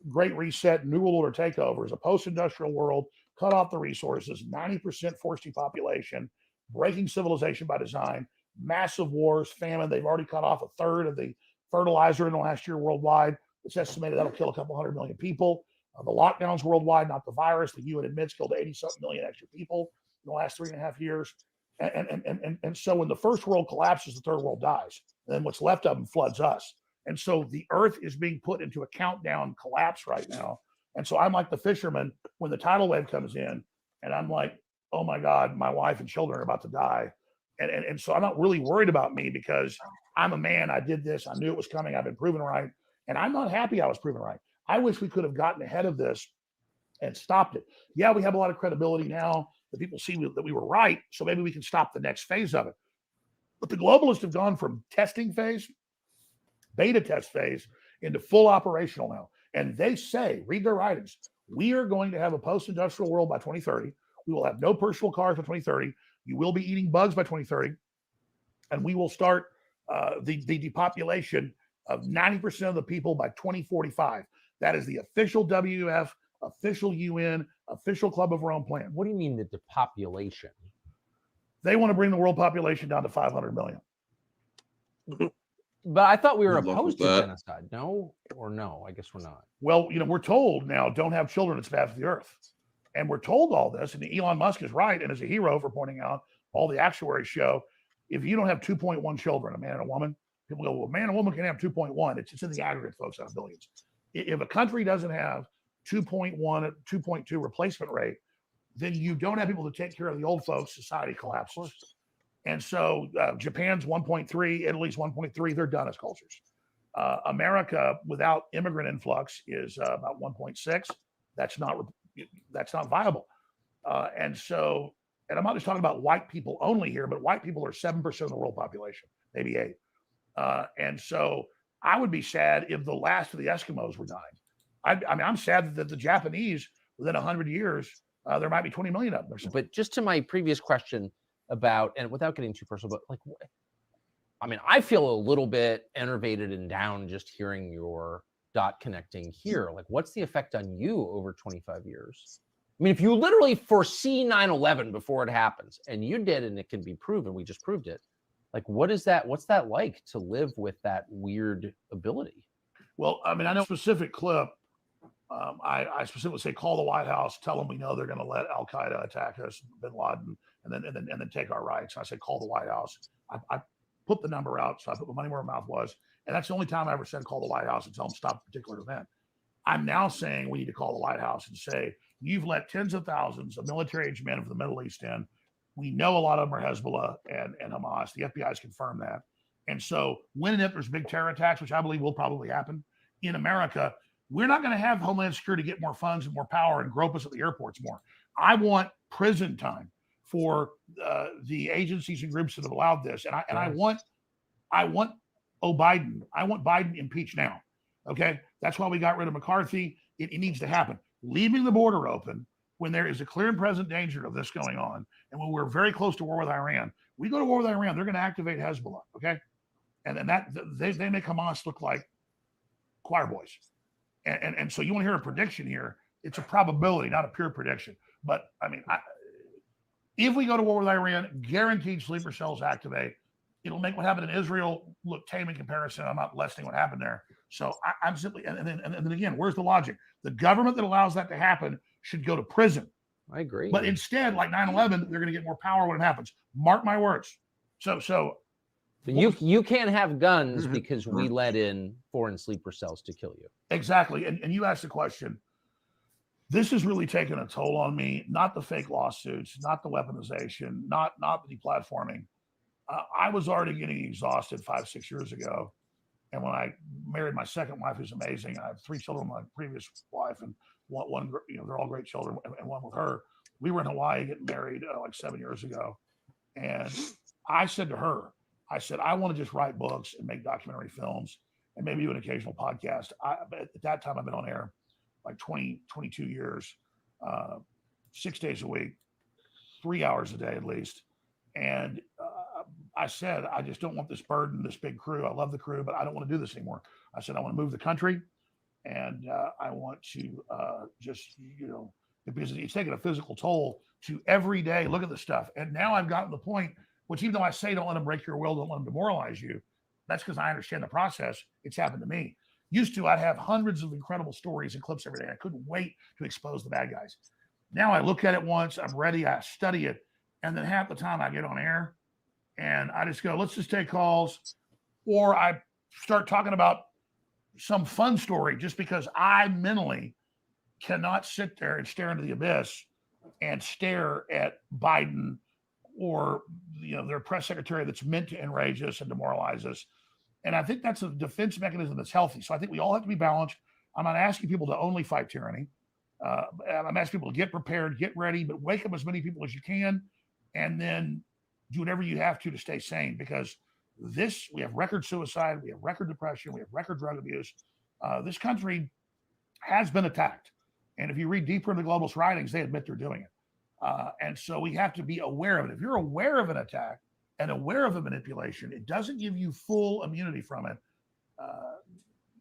great reset, new world order takeover is a post-industrial world, cut off the resources, 90% forced depopulation, breaking civilization by design, massive wars, famine. They've already cut off a third of the fertilizer in the last year worldwide. It's estimated that'll kill a couple 100 million people. The lockdowns worldwide, not the virus. The UN admits killed 80-something million extra people in the last 3.5 years. And so when the first world collapses, the third world dies. And then what's left of them floods us. And so the earth is being put into a countdown collapse right now. And so I'm like the fisherman when the tidal wave comes in, and I'm like, oh my God, my wife and children are about to die. And so I'm not really worried about me because I'm a man. I did this. I knew it was coming. I've been proven right. And I'm not happy I was proven right. I wish we could have gotten ahead of this and stopped it. Yeah, we have a lot of credibility now that people see that we were right. So maybe we can stop the next phase of it. But the globalists have gone from testing phase, beta test phase, into full operational now. And they say, read their writings, we are going to have a post-industrial world by 2030. We will have no personal cars by 2030. You will be eating bugs by 2030. And we will start the depopulation of 90% of the people by 2045. That is the official WF, official UN, official Club of Rome plan. What do you mean the depopulation? They want to bring the world population down to 500 million. But I thought we were Good luck opposed with to that. genocide. No or no? I guess we're not. Well, we're told now, don't have children, it's bad for the earth. And we're told all this, and Elon Musk is right, and is a hero for pointing out all the actuaries show, if you don't have 2.1 children, a man and a woman, people go, well, a man and a woman can have 2.1. It's in the aggregate, folks, out of billions. If a country doesn't have 2.1, 2.2 replacement rate, then you don't have people to take care of the old folks, society collapses. And so Japan's 1.3, Italy's 1.3, they're done as cultures. America, without immigrant influx, is about 1.6. That's not viable. And I'm not just talking about white people only here, but white people are 7% of the world population, maybe 8. And so I would be sad if the last of the Eskimos were dying. I'm sad that the Japanese, within 100 years, there might be 20 million of them. But just to my previous question about, and without getting too personal, but like, I mean, I feel a little bit enervated and down just hearing your dot connecting here. Like, what's the effect on you over 25 years? I mean, if you literally foresee 9/11 before it happens, and you did, and it can be proven, we just proved it. Like, what's that like to live with that weird ability? Well, I mean, I know a specific clip. I specifically say, call the White House, tell them we know they're going to let Al Qaeda attack us, Bin Laden, and then take our rights. And I said, call the White House. I put the number out, so I put my money where my mouth was, and that's the only time I ever said call the White House and tell them stop a particular event. I'm now saying we need to call the White House and say, you've let tens of thousands of military-aged men from the Middle East in. We know a lot of them are Hezbollah and Hamas. The FBI has confirmed that. And so when and if there's big terror attacks, which I believe will probably happen in America, we're not going to have Homeland Security get more funds and more power and grope us at the airports more. I want prison time for the agencies and groups that have allowed this. And I want Biden. I want Biden impeached now. Okay. That's why we got rid of McCarthy. It needs to happen. Leaving the border open when there is a clear and present danger of this going on, and when we're very close to war with Iran, we go to war with Iran, they're going to activate Hezbollah. Okay. And then they make Hamas look like choir boys. And so you want to hear a prediction here. It's a probability, not a pure prediction. But I mean, if we go to war with Iran, guaranteed sleeper cells activate. It'll make what happened in Israel look tame in comparison. I'm not lessening what happened there. So I'm simply, and then again, where's the logic? The government that allows that to happen should go to prison. I agree. But instead, like 9/11, they're going to get more power when it happens. Mark my words. So you can't have guns because we let in foreign sleeper cells to kill you. Exactly. And you asked the question. This has really taken a toll on me, not the fake lawsuits, not the weaponization, not the deplatforming. I was already getting exhausted 5-6 years ago. And when I married my second wife, who's amazing, I have 3 children with my previous wife, and one they're all great children, and one with her. We were in Hawaii getting married like 7 years ago. And I said to her, I want to just write books and make documentary films and maybe do an occasional podcast. But at that time, I've been on air like 22 years, 6 days a week, 3 hours a day at least. And I said, I just don't want this burden, this big crew. I love the crew, but I don't want to do this anymore. I said, I want to move the country, and I want to just, because it's taking a physical toll to every day look at the stuff. And now I've gotten to the point, which even though I say don't let them break your will, don't let them demoralize you, that's because I understand the process. It's happened to me. Used to, I'd have hundreds of incredible stories and clips every day. I couldn't wait to expose the bad guys. Now I look at it once, I'm ready, I study it, and then half the time I get on air and I just go, let's just take calls, or I start talking about some fun story just because I mentally cannot sit there and stare into the abyss and stare at Biden or their press secretary that's meant to enrage us and demoralize us. And I think that's a defense mechanism that's healthy. So I think we all have to be balanced. I'm not asking people to only fight tyranny. I'm asking people to get prepared, get ready, but wake up as many people as you can, and then do whatever you have to stay sane, because we have record suicide, we have record depression, we have record drug abuse. This country has been attacked. And if you read deeper into globalist writings, they admit they're doing it. And so we have to be aware of it. If you're aware of an attack and aware of a manipulation, it doesn't give you full immunity from it.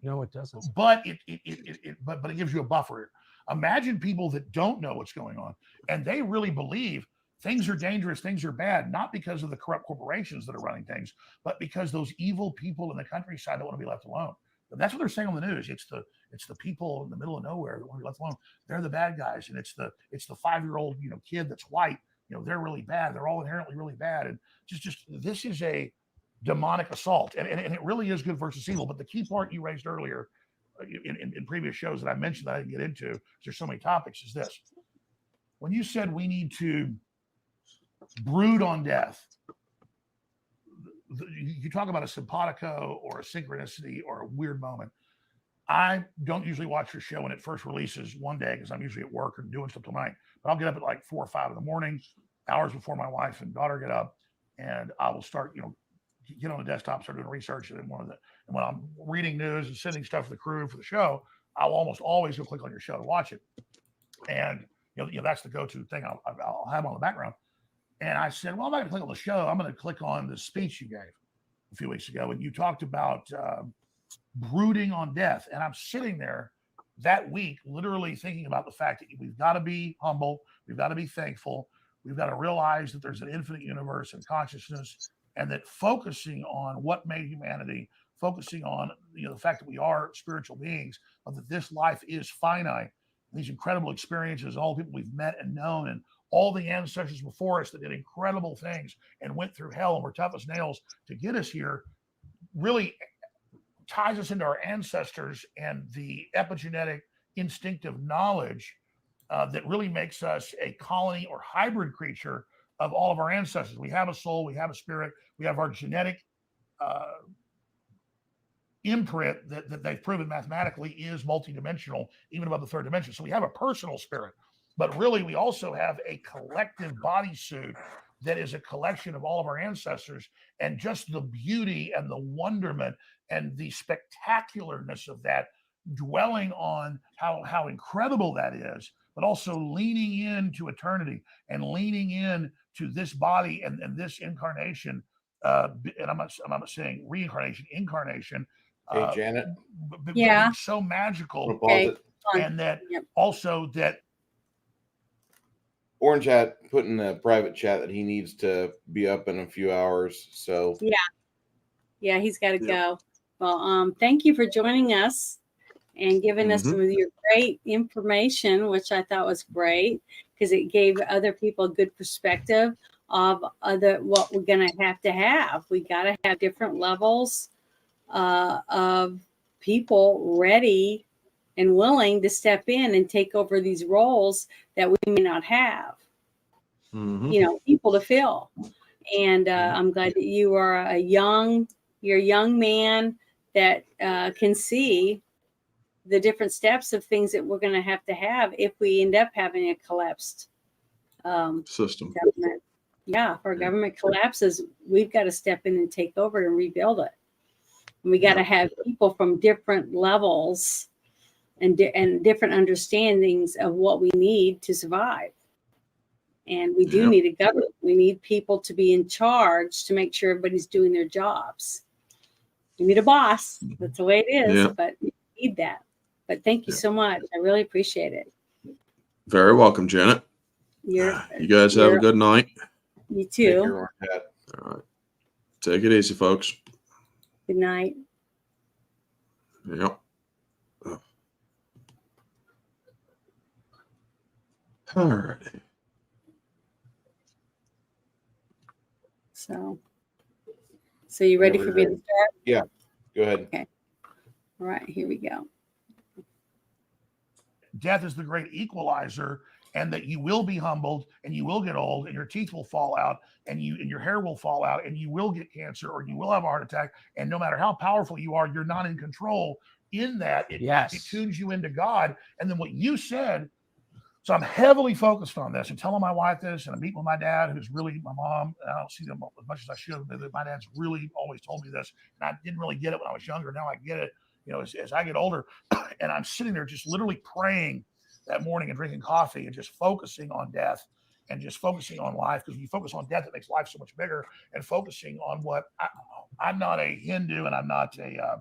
No, it doesn't. But it gives you a buffer. Imagine people that don't know what's going on, and they really believe things are dangerous, things are bad, not because of the corrupt corporations that are running things, but because those evil people in the countryside don't want to be left alone. But that's what they're saying on the news. It's the people in the middle of nowhere that want to be left alone. They're the bad guys, and it's the 5-year-old kid that's white. They're really bad. They're all inherently really bad, and just this is a demonic assault, and it really is good versus evil. But the key part you raised earlier in previous shows that I mentioned that I didn't get into, because there's so many topics, is this: when you said we need to brood on death, you talk about a simpatico or a synchronicity or a weird moment. I don't usually watch your show when it first releases one day, because I'm usually at work or doing stuff till night. But I'll get up at like 4 or 5 in the morning, hours before my wife and daughter get up, and I will start, get on the desktop, start doing research. And when I'm reading news and sending stuff to the crew for the show, I'll almost always go click on your show to watch it. And that's the go-to thing I'll have on the background. And I said, well, I'm not going to click on the show. I'm going to click on the speech you gave a few weeks ago. And you talked about brooding on death. And I'm sitting there that week, literally thinking about the fact that we've got to be humble. We've got to be thankful. We've got to realize that there's an infinite universe and consciousness, and that focusing on what made humanity, focusing on the fact that we are spiritual beings, but that this life is finite. These incredible experiences, all the people we've met and known, and all the ancestors before us that did incredible things and went through hell and were tough as nails to get us here, really ties us into our ancestors and the epigenetic instinctive knowledge that really makes us a colony or hybrid creature of all of our ancestors. We have a soul, we have a spirit, we have our genetic imprint that they've proven mathematically is multidimensional, even above the third dimension. So we have a personal spirit, but really we also have a collective bodysuit that is a collection of all of our ancestors, and just the beauty and the wonderment and the spectacularness of that, dwelling on how incredible that is, but also leaning into eternity and leaning in to this body and this incarnation. And I'm not saying reincarnation, incarnation. Hey, Janet. Yeah. So magical. Okay. And that Yep. also that Orange Hat put in the private chat that he needs to be up in a few hours. So Yeah, he's got to go. Well, thank you for joining us and giving us some of your great information, which I thought was great, because it gave other people a good perspective of what we're going to have. We got to have different levels of people ready and willing to step in and take over these roles that we may not have, people to fill. And I'm glad that you are you're a young man that can see the different steps of things that we're going to have if we end up having a collapsed System. government. Yeah, if our government collapses, we've got to step in and take over and rebuild it. And we got to have people from different levels and different understandings of what we need to survive. And we do Yep. need a government. We need people to be in charge to make sure everybody's doing their jobs. You need a boss. That's the way it is, Yeah. but we need that. But thank you Yeah. so much. I really appreciate it. Very welcome, Janet. You're, You guys have a you're- good night. you Take too. care, Pat. All right. Take it easy, folks. Good night. Yep. All right. So you ready Yeah, for we're me to ready. start? Go ahead. All right, here we go. Death is the great equalizer, and that you will be humbled and you will get old and your teeth will fall out and your hair will fall out and you will get cancer or you will have a heart attack. And no matter how powerful you are, you're not in control. In that, it tunes you into God. And then what you said, so I'm heavily focused on this and telling my wife this, and I'm meeting with my dad, who's really my mom. And I don't see them as much as I should, but my dad's really always told me this. And I didn't really get it when I was younger. Now I get it, as I get older. And I'm sitting there just literally praying that morning and drinking coffee and just focusing on death and just focusing on life. Because when you focus on death, it makes life so much bigger. And focusing on what I'm not a Hindu and I'm not a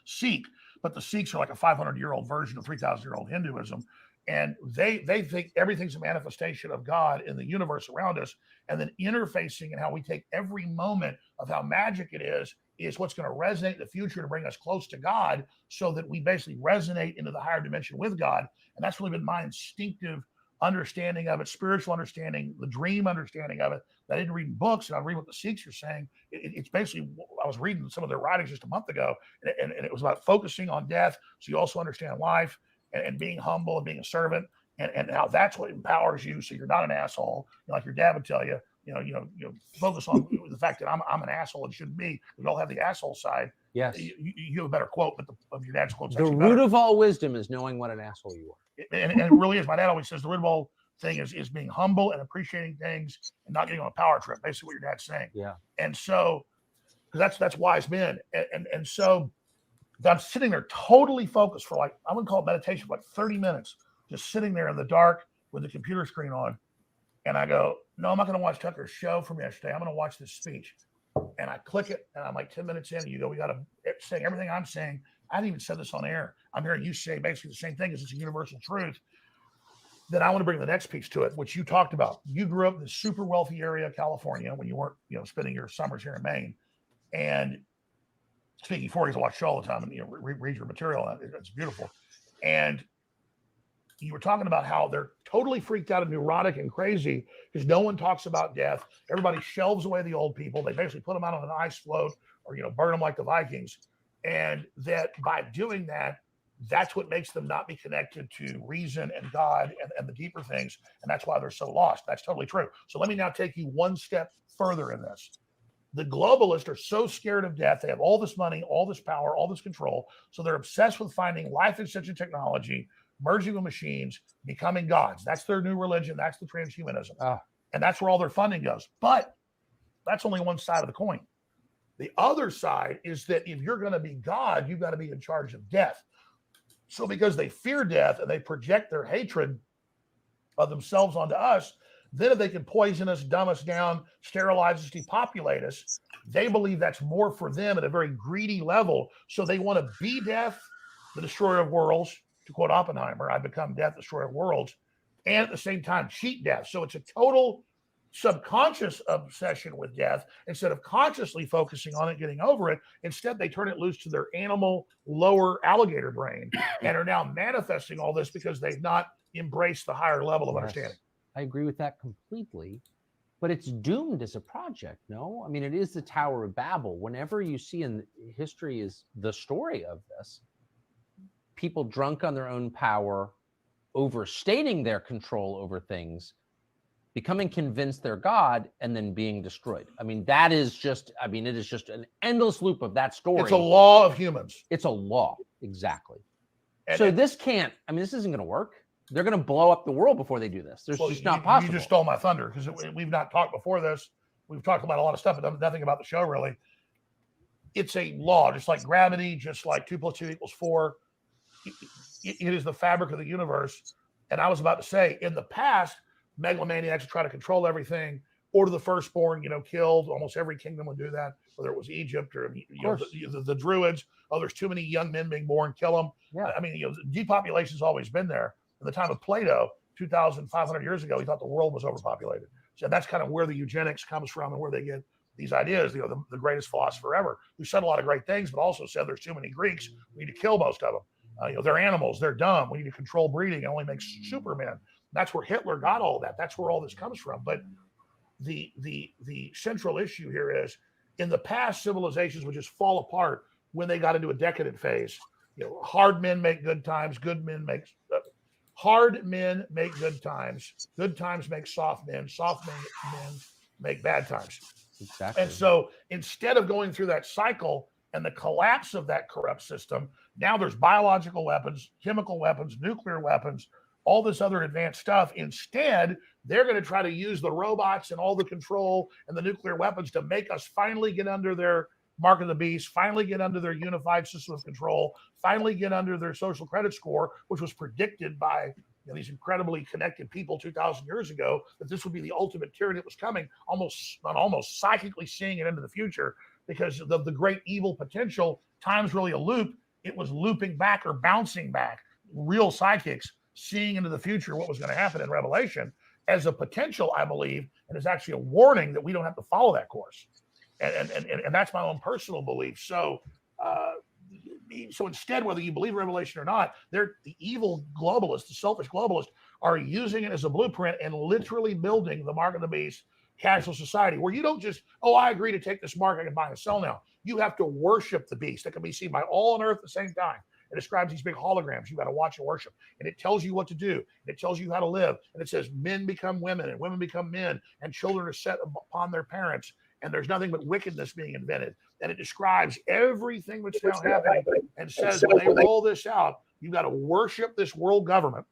Sikh, but the Sikhs are like a 500-year-old version of 3,000-year-old Hinduism. And they think everything's a manifestation of God in the universe around us. And then interfacing and how we take every moment of how magic it is what's going to resonate in the future to bring us close to God, so that we basically resonate into the higher dimension with God. And that's really been my instinctive understanding of it, spiritual understanding, the dream understanding of it. I didn't read books, and I read what the Sikhs are saying. It's basically, I was reading some of their writings just a month ago, and it was about focusing on death, so you also understand life and being humble and being a servant, and how that's what empowers you, so you're not an asshole, like your dad would tell you. Focus on the fact that I'm an asshole and shouldn't be. We all have the asshole side. Yes. You have a better quote, but of your dad's quote. The root of all wisdom is knowing what an asshole you are. And it really is. My dad always says the root of all thing is being humble and appreciating things and not getting on a power trip. Basically, what your dad's saying. Yeah. And so, because that's wise men. And so, I'm sitting there totally focused for like, I wouldn't call it meditation, but like 30 minutes, just sitting there in the dark with the computer screen on. And I go, no, I'm not going to watch Tucker's show from yesterday. I'm going to watch this speech. And I click it, and I'm like 10 minutes in, and you go, we got to say everything I'm saying. I haven't even said this on air. I'm hearing you say basically the same thing, because it's a universal truth. Then I want to bring the next piece to it, which you talked about. You grew up in this super wealthy area of California when you weren't, spending your summers here in Maine. And speaking for you, I watch show all the time and read your material. It's beautiful. And you were talking about how they're totally freaked out and neurotic and crazy because no one talks about death. Everybody shelves away the old people. They basically put them out on an ice float or, burn them like the Vikings. And that by doing that, that's what makes them not be connected to reason and God and the deeper things. And that's why they're so lost. That's totally true. So let me now take you one step further in this. The globalists are so scared of death. They have all this money, all this power, all this control. So they're obsessed with finding life extension technology, merging with machines, becoming gods. That's their new religion. That's the transhumanism. And that's where all their funding goes. But that's only one side of the coin. The other side is that if you're going to be God, you've got to be in charge of death. So because they fear death and they project their hatred of themselves onto us, then if they can poison us, dumb us down, sterilize us, depopulate us, they believe that's more for them at a very greedy level. So they want to be death, the destroyer of worlds. To quote Oppenheimer, I become death, destroyer of worlds, and at the same time cheat death. So it's a total subconscious obsession with death. Instead of consciously focusing on it, getting over it, instead they turn it loose to their animal, lower alligator brain and are now manifesting all this because they've not embraced the higher level of understanding. I agree with that completely. But it's doomed as a project, no? I mean, it is the Tower of Babel. Whenever you see in history is the story of this, people drunk on their own power, overstating their control over things, becoming convinced they're God, and then being destroyed. I mean, it is just an endless loop of that story. It's a law of humans. It's a law, exactly. And so this isn't going to work. They're going to blow up the world before they do this. It's just not possible. You just stole my thunder because we've not talked before this. We've talked about a lot of stuff, but nothing about the show really. It's a law, just like gravity, just like 2 + 2 = 4. It is the fabric of the universe. And I was about to say, in the past, megalomaniacs who try to control everything, order the firstborn, killed. Almost every kingdom would do that, whether it was Egypt or the Druids. Oh, there's too many young men being born, kill them. Yeah. I mean, depopulation's always been there. In the time of Plato, 2,500 years ago, he thought the world was overpopulated. So that's kind of where the eugenics comes from and where they get these ideas. The greatest philosopher ever, who said a lot of great things, but also said there's too many Greeks. We need to kill most of them. They're animals. They're dumb. We need to control breeding. It only makes supermen. That's where Hitler got all that. That's where all this comes from. But the central issue here is, in the past, civilizations would just fall apart when they got into a decadent phase. Hard men make good times. Hard men make good times. Good times make soft men. Soft men make bad times. Exactly. And so instead of going through that cycle and the collapse of that corrupt system, now there's biological weapons, chemical weapons, nuclear weapons, all this other advanced stuff. Instead, they're going to try to use the robots and all the control and the nuclear weapons to make us finally get under their mark of the beast, finally get under their unified system of control, finally get under their social credit score, which was predicted by these incredibly connected people 2,000 years ago, that this would be the ultimate tyranny that was coming, almost psychically seeing it into the future, because of the great evil potential. Time's really a loop. It was looping back or bouncing back. Real psychics seeing into the future what was going to happen in Revelation as a potential, I believe, and it's actually a warning that we don't have to follow that course. And that's my own personal belief. So instead, whether you believe Revelation or not, the evil globalists, the selfish globalists, are using it as a blueprint and literally building the mark of the beast cashless society, where you don't just, I agree to take this mark, I can buy and sell now. You have to worship the beast that can be seen by all on earth at the same time. It describes these big holograms you got to watch and worship. And it tells you what to do. And it tells you how to live. And it says men become women and women become men and children are set upon their parents. And there's nothing but wickedness being invented. And it describes everything that's now happening and says when they roll this out, you got to worship this world government.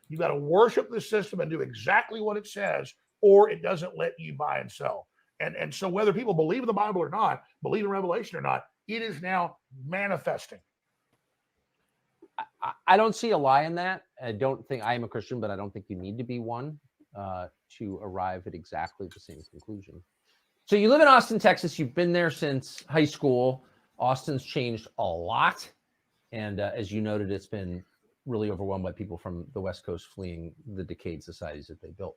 You got to worship this system and do exactly what it says, or it doesn't let you buy and sell. And so whether people believe in the Bible or not, believe in Revelation or not, it is now manifesting. I don't see a lie in that. I don't think, I am a Christian, but I don't think you need to be one to arrive at exactly the same conclusion. So you live in Austin, Texas. You've been there since high school. Austin's changed a lot. And as you noted, it's been really overwhelmed by people from the West Coast fleeing the decayed societies that they built.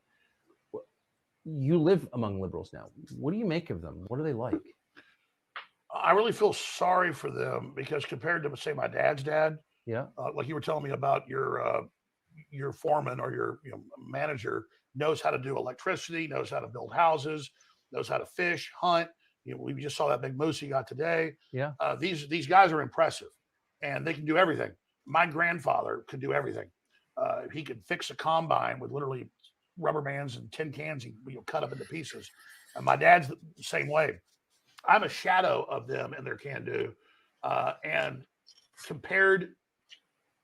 You live among liberals now. What do you make of them? What are they like? I really feel sorry for them because compared to, say, my dad's dad, like you were telling me about your foreman or your manager knows how to do electricity, knows how to build houses, knows how to fish, hunt. We just saw that big moose he got today. Yeah. These guys are impressive, and they can do everything. My grandfather could do everything. He could fix a combine with literally rubber bands and tin cans. He cut up into pieces. And my dad's the same way. I'm a shadow of them and their can-do. And compared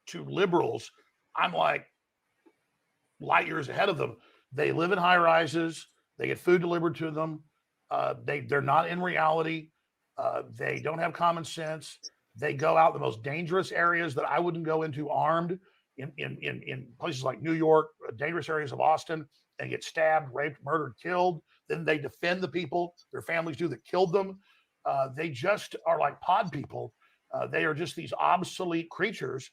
to liberals, I'm like light years ahead of them. They live in high rises. They get food delivered to them. They're not in reality. They don't have common sense. They go out the most dangerous areas that I wouldn't go into armed in places like New York, dangerous areas of Austin, and get stabbed, raped, murdered, killed. Then they defend the people their families do that killed them. They just are like pod people. They are just these obsolete creatures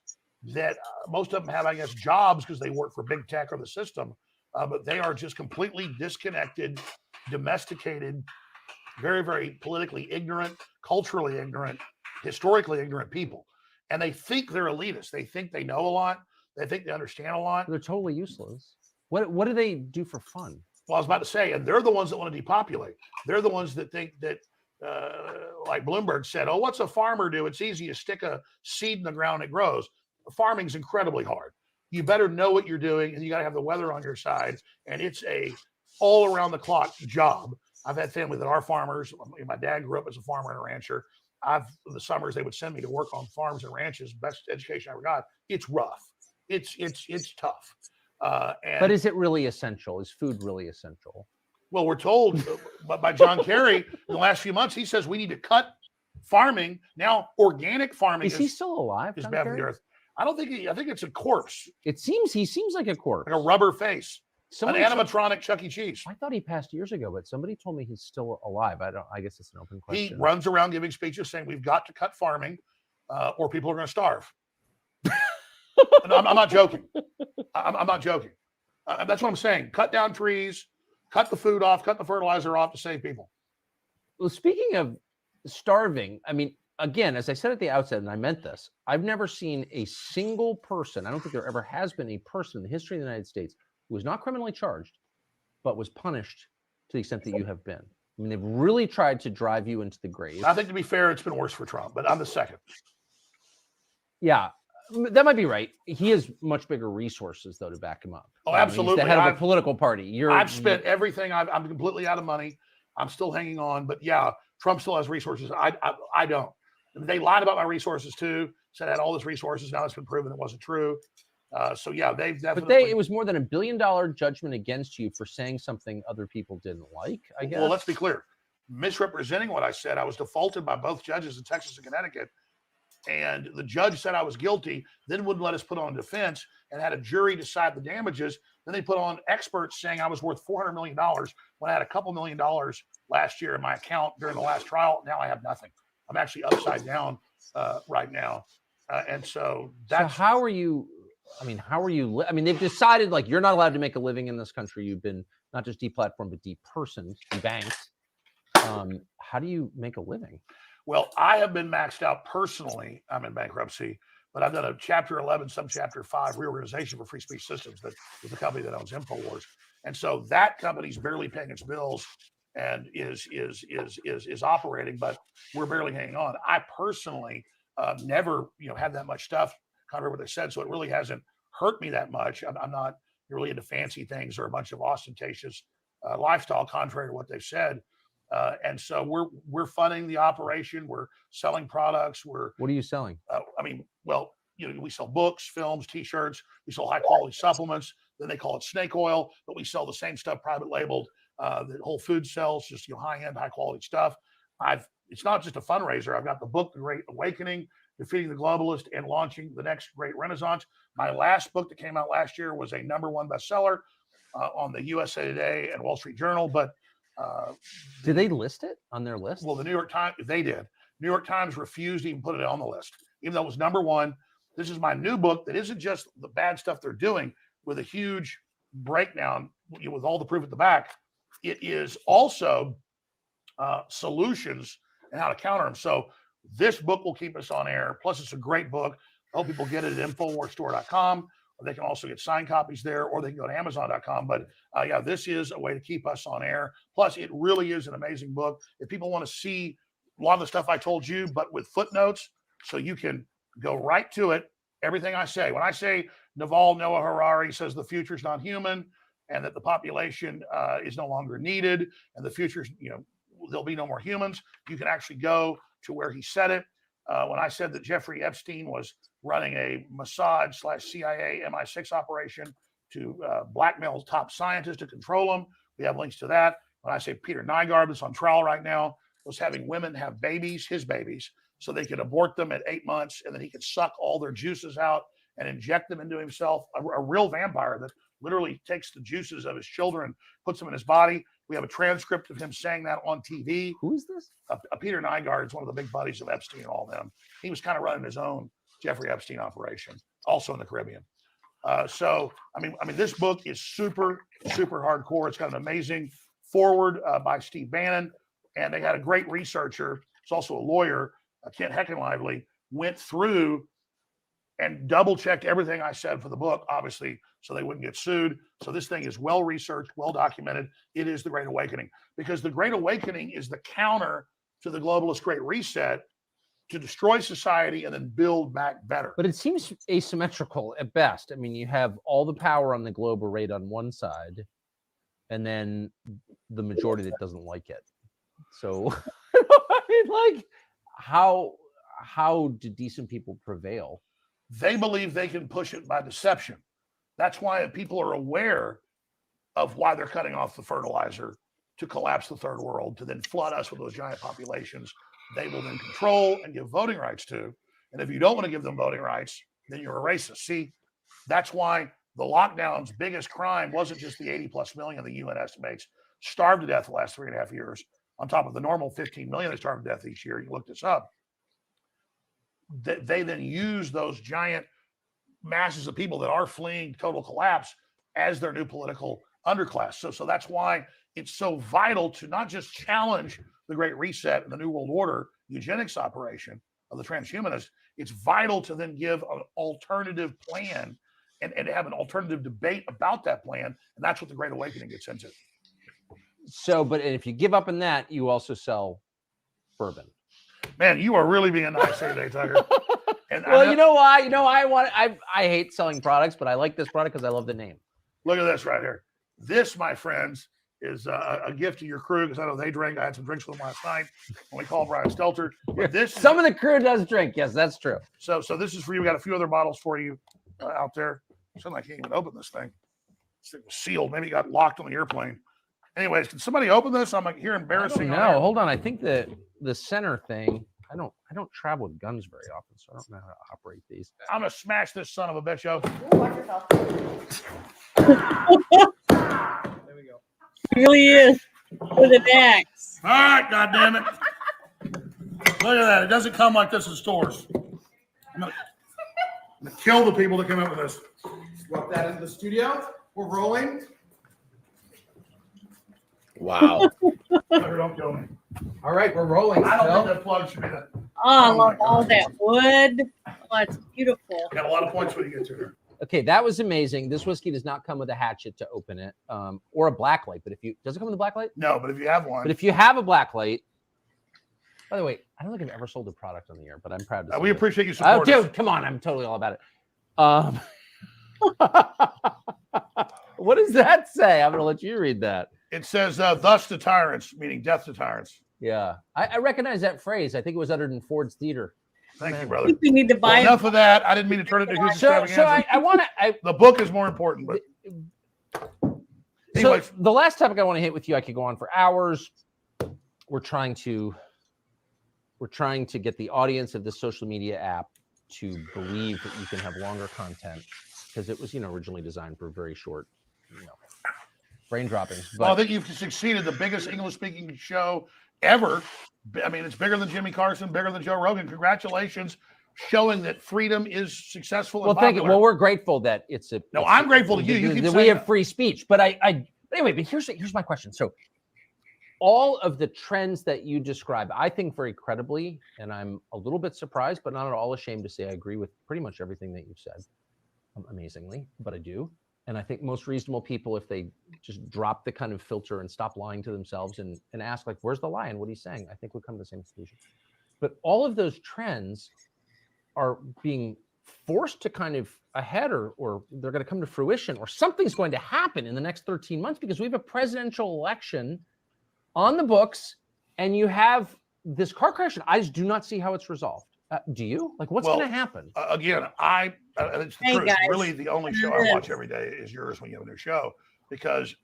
that most of them have, I guess, jobs because they work for big tech or the system. But they are just completely disconnected, domesticated, very, very politically ignorant, culturally ignorant, historically ignorant people. And they think they're elitist. They think they know a lot. They think they understand a lot. They're totally useless. What do they do for fun? Well, I was about to say, and they're the ones that want to depopulate. They're the ones that think that, like Bloomberg said, what's a farmer do? It's easy. You stick a seed in the ground, it grows. Farming's incredibly hard. You better know what you're doing, and you got to have the weather on your side. And it's a all around the clock job. I've had family that are farmers. My dad grew up as a farmer and a rancher. The summers they would send me to work on farms and ranches. Best education I ever got. It's rough. It's tough. But is it really essential? Is food really essential? Well, we're told by John Kerry in the last few months, he says we need to cut farming. Now, organic farming is he still alive? Is bad for the earth. I don't think I think it's a corpse. He seems like a corpse. Like a rubber face. Somebody An told- animatronic Chuck E. Cheese. I thought he passed years ago, but somebody told me he's still alive. I guess it's an open He question. runs around giving speeches saying we've got to cut farming, or people are going to starve. And I'm not joking. I'm not joking. That's what I'm saying. Cut down trees, cut the food off, cut the fertilizer off to save people. Well, speaking of starving, I mean, again, as I said at the outset, and I meant this, I've never seen a single person, I don't think there ever has been a person in the history of the United States who was not criminally charged, but was punished to the extent that you have been. I mean, they've really tried to drive you into the grave. I think, to be fair, it's been worse for Trump, but I'm the second. Yeah, that might be right. He has much bigger resources, though, to back him up. Oh, I mean, absolutely. he's the head of a I've- political party. I've spent everything. I'm completely out of money. I'm still hanging on, but yeah, Trump still has resources. I don't. They lied about my resources too. Said I had all these resources. Now it's been proven it wasn't true. So yeah, they've definitely. But it was more than $1 billion judgment against you for saying something other people didn't like, I guess. Well, let's be clear. Misrepresenting what I said, I was defaulted by both judges in Texas and Connecticut. And the judge said I was guilty, then wouldn't let us put on defense and had a jury decide the damages. Then they put on experts saying I was worth $400 million when I had a couple $1 million last year in my account during the last trial. Now I have nothing. I'm actually upside down right now. And so that's. So how are you? I mean, how are you? I mean, they've decided like you're not allowed to make a living in this country. You've been not just deplatformed, but depersoned, debanked. How do you make a living? Well, I have been maxed out personally. I'm in bankruptcy, but I've done a Chapter 11, Subchapter 5 reorganization for Free Speech Systems that is the company that owns InfoWars, and so that company's barely paying its bills and is operating, but we're barely hanging on. I personally never had that much stuff, contrary to what they said, so it really hasn't hurt me that much. I'm not really into fancy things or a bunch of ostentatious lifestyle, contrary to what they've said. And so we're funding the operation. We're selling products. What are you selling? We sell books, films, T-shirts. We sell high quality supplements. Then they call it snake oil, but we sell the same stuff private labeled that Whole Foods sells, just high end, high quality stuff. It's not just a fundraiser. I've got the book, The Great Awakening, Defeating the Globalist and Launching the Next Great Renaissance. My last book that came out last year was a #1 bestseller on the USA Today and Wall Street Journal, but did they list it on their list? Well, the New York Times, they did. New York Times refused to even put it on the list, even though it was #1. This is my new book that isn't just the bad stuff they're doing with a huge breakdown with all the proof at the back. It is also solutions and how to counter them. So this book will keep us on air. Plus, it's a great book. I hope people get it at InfoWarsStore.com. They can also get signed copies there, or they can go to Amazon.com. But this is a way to keep us on air. Plus, it really is an amazing book. If people want to see a lot of the stuff I told you, but with footnotes, so you can go right to it, everything I say. When I say Naval Noah Harari says the future is not human and that the population is no longer needed and the future, there'll be no more humans, you can actually go to where he said it. When I said that Jeffrey Epstein was running a Mossad/CIA MI6 operation to blackmail top scientists to control them, we have links to that. When I say Peter Nygaard, that's on trial right now, was having women have babies, his babies, so they could abort them at 8 months, and then he could suck all their juices out and inject them into himself. A real vampire that literally takes the juices of his children, puts them in his body. We have a transcript of him saying that on TV. Who is this? Peter Nygaard is one of the big buddies of Epstein and all them. He was kind of running his own Jeffrey Epstein operation, also in the Caribbean. So this book is super, super hardcore. It's got an amazing foreword by Steve Bannon, and they had a great researcher. It's also a lawyer, Kent Heckenlively, went through and double checked everything I said for the book, obviously, so they wouldn't get sued. So this thing is well researched, well documented. It is the Great Awakening, because the Great Awakening is the counter to the globalist Great Reset, to destroy society and then build back better. But it seems asymmetrical at best. I mean, you have all the power on the globe arrayed on one side, and then the majority that doesn't like it. So, how do decent people prevail? They believe they can push it by deception. That's why people are aware of why they're cutting off the fertilizer to collapse the third world, to then flood us with those giant populations. They will then control and give voting rights to. And if you don't want to give them voting rights, then you're a racist. See, that's why the lockdown's biggest crime wasn't just the 80+ million the UN estimates starved to death the last 3.5 years, on top of the normal 15 million that starved to death each year. You look this up. They then use those giant masses of people that are fleeing total collapse as their new political underclass. So that's why it's so vital to not just challenge the Great Reset and the New World Order eugenics operation of the transhumanists. It's vital to then give an alternative plan and have an alternative debate about that plan. And that's what the Great Awakening gets into. So, but if you give up on that, you also sell bourbon. Man, you are really being nice today, Tucker. And Well, you know why? I hate selling products, but I like this product because I love the name. Look at this right here. This, my friends, is a gift to your crew because I know they drink. I had some drinks with them last night when we called Brian Stelter. But this, Some of the crew does drink. Yes, that's true. so this is for you. We got a few other bottles for you out there. Something I can't even open this thing. This thing was sealed. Maybe it got locked on the airplane. Anyways, can somebody open this? I'm like here embarrassing. No, hold on. I think the center thing. I don't travel with guns very often, so I don't know how to operate these. I'm gonna smash this son of a bitch, yo. Watch yourself. There we go. Really is with an axe. All right, goddamn it! Look at that. It doesn't come like this in stores. I'm gonna kill the people that come up with this. Drop that into the studio. We're rolling. Wow. Tucker, don't kill me. All right, we're rolling. I don't think Phil. that plug should be that. Oh, I Oh my love all God. that wood. Oh, it's beautiful. Got a lot of points when you get to here. Okay, that was amazing. This whiskey does not come with a hatchet to open it, or a black light. But does it come with a black light? No, but if you have one, But if you have a black light, by the way, I don't think I've ever sold a product on the air, but I'm proud to say we this. appreciate you Oh, supporting us. dude, come on. I'm totally all about it. What does that say? I'm going to let you read that. It says, thus to tyrants, meaning death to tyrants. Yeah. I recognize that phrase. I think it was uttered in Ford's Theater. Thank you, I brother. think we need to Well, buy enough of that. I didn't mean to turn it into who's So extravaganza. I want to. The book is more important, but So anyway, the last topic I want to hit with you, I could go on for hours. We're trying to get the audience of this social media app to believe that you can have longer content because it was, originally designed for very short, brain droppings. well, I But think you've succeeded. The biggest English-speaking show ever. I mean, it's bigger than Jimmy Carson, bigger than Joe Rogan. Congratulations, showing that freedom is successful. well, And thank you. popular. Well, we're grateful that it's a. No, it's I'm grateful to you. You that keep we saying have that. free speech, but anyway. But here's my question. So, all of the trends that you describe, I think very credibly, and I'm a little bit surprised, but not at all ashamed to say I agree with pretty much everything that you've said. Amazingly, but I do. And I think most reasonable people, if they just drop the kind of filter and stop lying to themselves and ask, like, where's the lie and what he's saying, I think would come to the same conclusion. But all of those trends are being forced to kind of ahead or they're going to come to fruition or something's going to happen in the next 13 months because we have a presidential election on the books and you have this car crash. And I just do not see how it's resolved. Do you? Like, what's Well, going to happen? Again, it's the Hey, truth. guys. Really, the only show I watch every day is yours when you have a new show because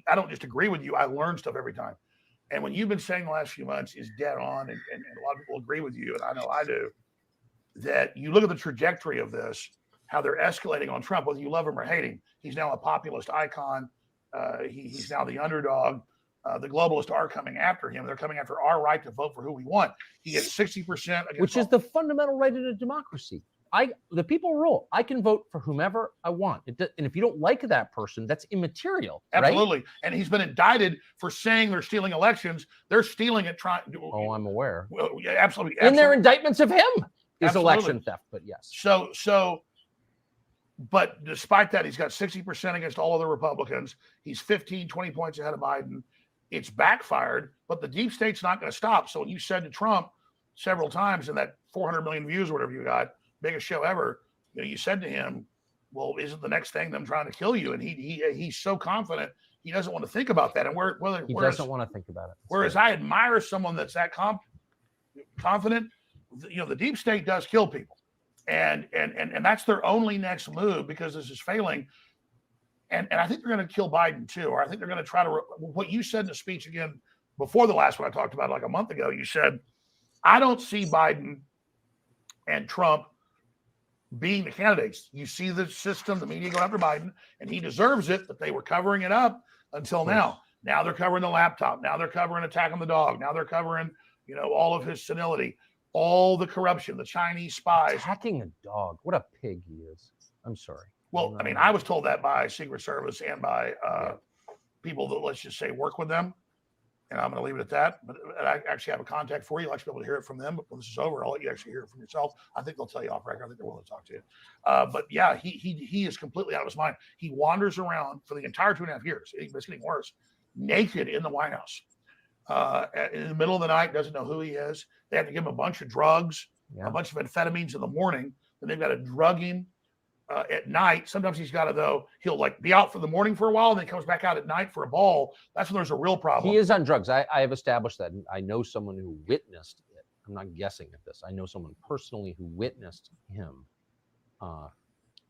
I don't just agree with you. I learn stuff every time. And when you've been saying the last few months is dead on, and a lot of people agree with you, and I know I do, that you look at the trajectory of this, how they're escalating on Trump, whether you love him or hate him. He's now a populist icon. He's now the underdog. The globalists are coming after him. They're coming after our right to vote for who we want. He gets 60% against Which is the fundamental right in a democracy. The people rule. I can vote for whomever I want. And if you don't like that person, that's immaterial. Right? Absolutely. And he's been indicted for saying they're stealing elections. They're stealing it. Oh, I'm aware. Well, yeah, absolutely. In their indictments of him is Absolutely. election theft, but yes. But despite that, he's got 60% against all other Republicans. He's 15, 20 points ahead of Biden. It's backfired, but the deep state's not going to stop. So when you said to Trump several times in that 400 million views or whatever you got, biggest show ever, you said to him, well, isn't the next thing them trying to kill you? And he's so confident he doesn't want to think about that. And He doesn't want to think about it. whereas I admire someone that's that confident, the deep state does kill people. And that's their only next move because this is failing. And I think they're going to kill Biden too. Or I think they're going to try to, what you said in the speech again, before the last one I talked about like a month ago, you said, I don't see Biden and Trump being the candidates. You see the system, the media going after Biden, and he deserves it, but they were covering it up until now. Now they're covering the laptop. Now they're covering attacking the dog. Now they're covering, all of his senility, all the corruption, the Chinese spies. Attacking a dog. What a pig he is. I'm sorry. Well, I mean, I was told that by Secret Service and by people that, let's just say, work with them. And I'm going to leave it at that. But I actually have a contact for you. I'd like to be able to hear it from them. But when this is over, I'll let you actually hear it from yourself. I think they'll tell you off record. I think they're willing to talk to you. But yeah, he is completely out of his mind. He wanders around for the entire 2.5 years. It's getting worse. Naked in the White House. In the middle of the night, doesn't know who he is. They have to give him a bunch of drugs, a bunch of amphetamines in the morning. Then they've got to drug him at night. Sometimes he's got to, though, he'll like be out for the morning for a while, and then comes back out at night for a ball. That's when there's a real problem. He is on drugs. I have established that. I know someone who witnessed it. I'm not guessing at this. I know someone personally who witnessed him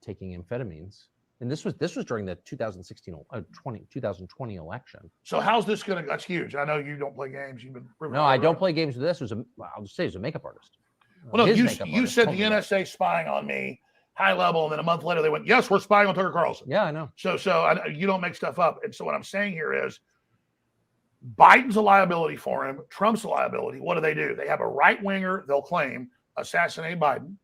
taking amphetamines. And this was during the 2020 election. So how's this going to? That's huge. I know you don't play games. You've been no, I don't play games with this. I'll just say, he was a makeup artist. Well, no, you said the NSA spying on me, high level, and then a month later they went, yes, we're spying on Tucker Carlson. Yeah, I know. So you don't make stuff up. And so what I'm saying here is, Biden's a liability for him. Trump's a liability. What do? They have a right winger, they'll claim, assassinate Biden,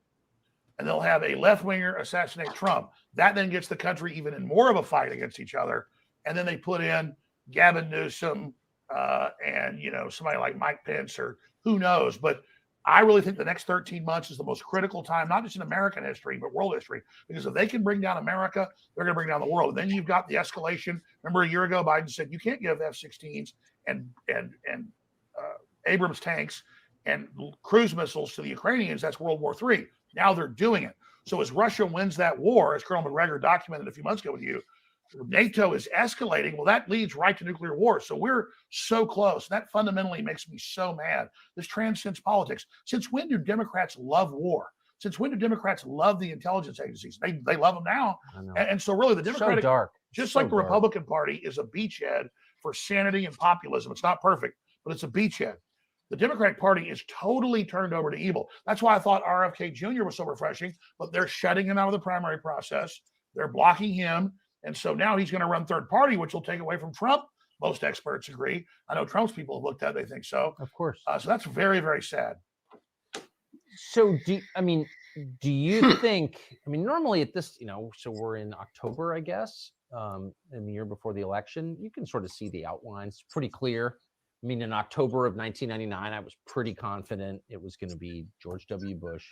and they'll have a left winger assassinate Trump. That then gets the country even in more of a fight against each other. And then they put in Gavin Newsom and somebody like Mike Pence or who knows. But I really think the next 13 months is the most critical time, not just in American history, but world history. Because if they can bring down America, they're going to bring down the world. And then you've got the escalation. Remember a year ago, Biden said you can't give F-16s and Abrams tanks and cruise missiles to the Ukrainians. That's World War III. Now they're doing it. So as Russia wins that war, as Colonel McGregor documented a few months ago with you, NATO is escalating. Well, that leads right to nuclear war. So we're so close. That fundamentally makes me so mad. This transcends politics. Since when do Democrats love war? Since when do Democrats love the intelligence agencies? They love them now. And so really the Democratic, so dark. Just like the Republican Party is a beachhead for sanity and populism. It's not perfect, but it's a beachhead. The Democratic Party is totally turned over to evil. That's why I thought RFK Jr. was so refreshing, but they're shutting him out of the primary process. They're blocking him. And so now he's going to run third party, which will take away from Trump. Most experts agree. I know Trump's people have looked at it. They think so. Of course. So that's very, very sad. So do you think, normally at this, so we're in October, I guess, in the year before the election, you can sort of see the outlines pretty clear. In October of 1999, I was pretty confident it was going to be George W. Bush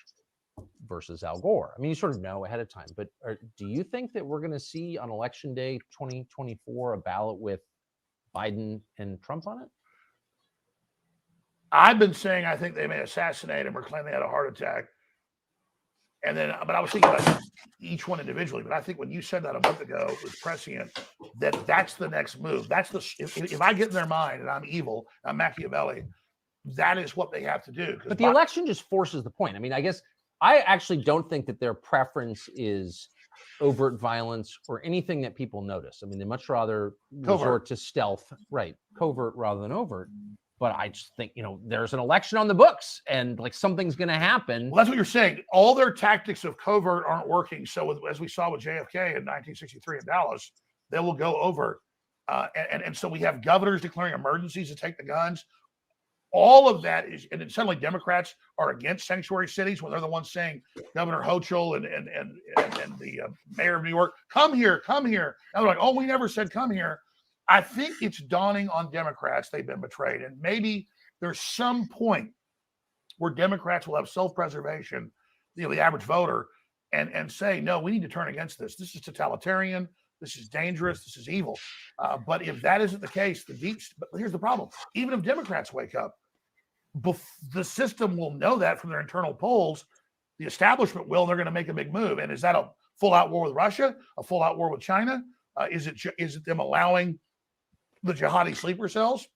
versus Al Gore. You sort of know ahead of time, but do you think that we're going to see on election day 2024 a ballot with Biden and Trump on it? I've been saying I think they may assassinate him or claim they had a heart attack. And then, but I was thinking about each one individually. But I think when you said that a month ago with prescient, that's the next move. That's if I get in their mind and I'm evil, I'm Machiavelli, that is what they have to do. But the election just forces the point. I guess I actually don't think that their preference is overt violence or anything that people notice. They much rather resort to stealth, right? Covert rather than overt. But I just think, there's an election on the books and something's going to happen. Well, that's what you're saying. All their tactics of covert aren't working. So as we saw with JFK in 1963 in Dallas, they will go overt. And so we have governors declaring emergencies to take the guns. All of that is, and then suddenly Democrats are against sanctuary cities when they're the ones saying Governor Hochul and the mayor of New York, come here. Now they're like, oh, we never said come here. I think it's dawning on Democrats they've been betrayed. And maybe there's some point where Democrats will have self-preservation, the average voter, and say, no, we need to turn against this. This is totalitarian. This is dangerous. This is evil. But if that isn't the case, but here's the problem. Even if Democrats wake up, the system will know that from their internal polls. The establishment will, and they're going to make a big move. And is that a full-out war with Russia? A full-out war with China? Is it them allowing the jihadi sleeper cells?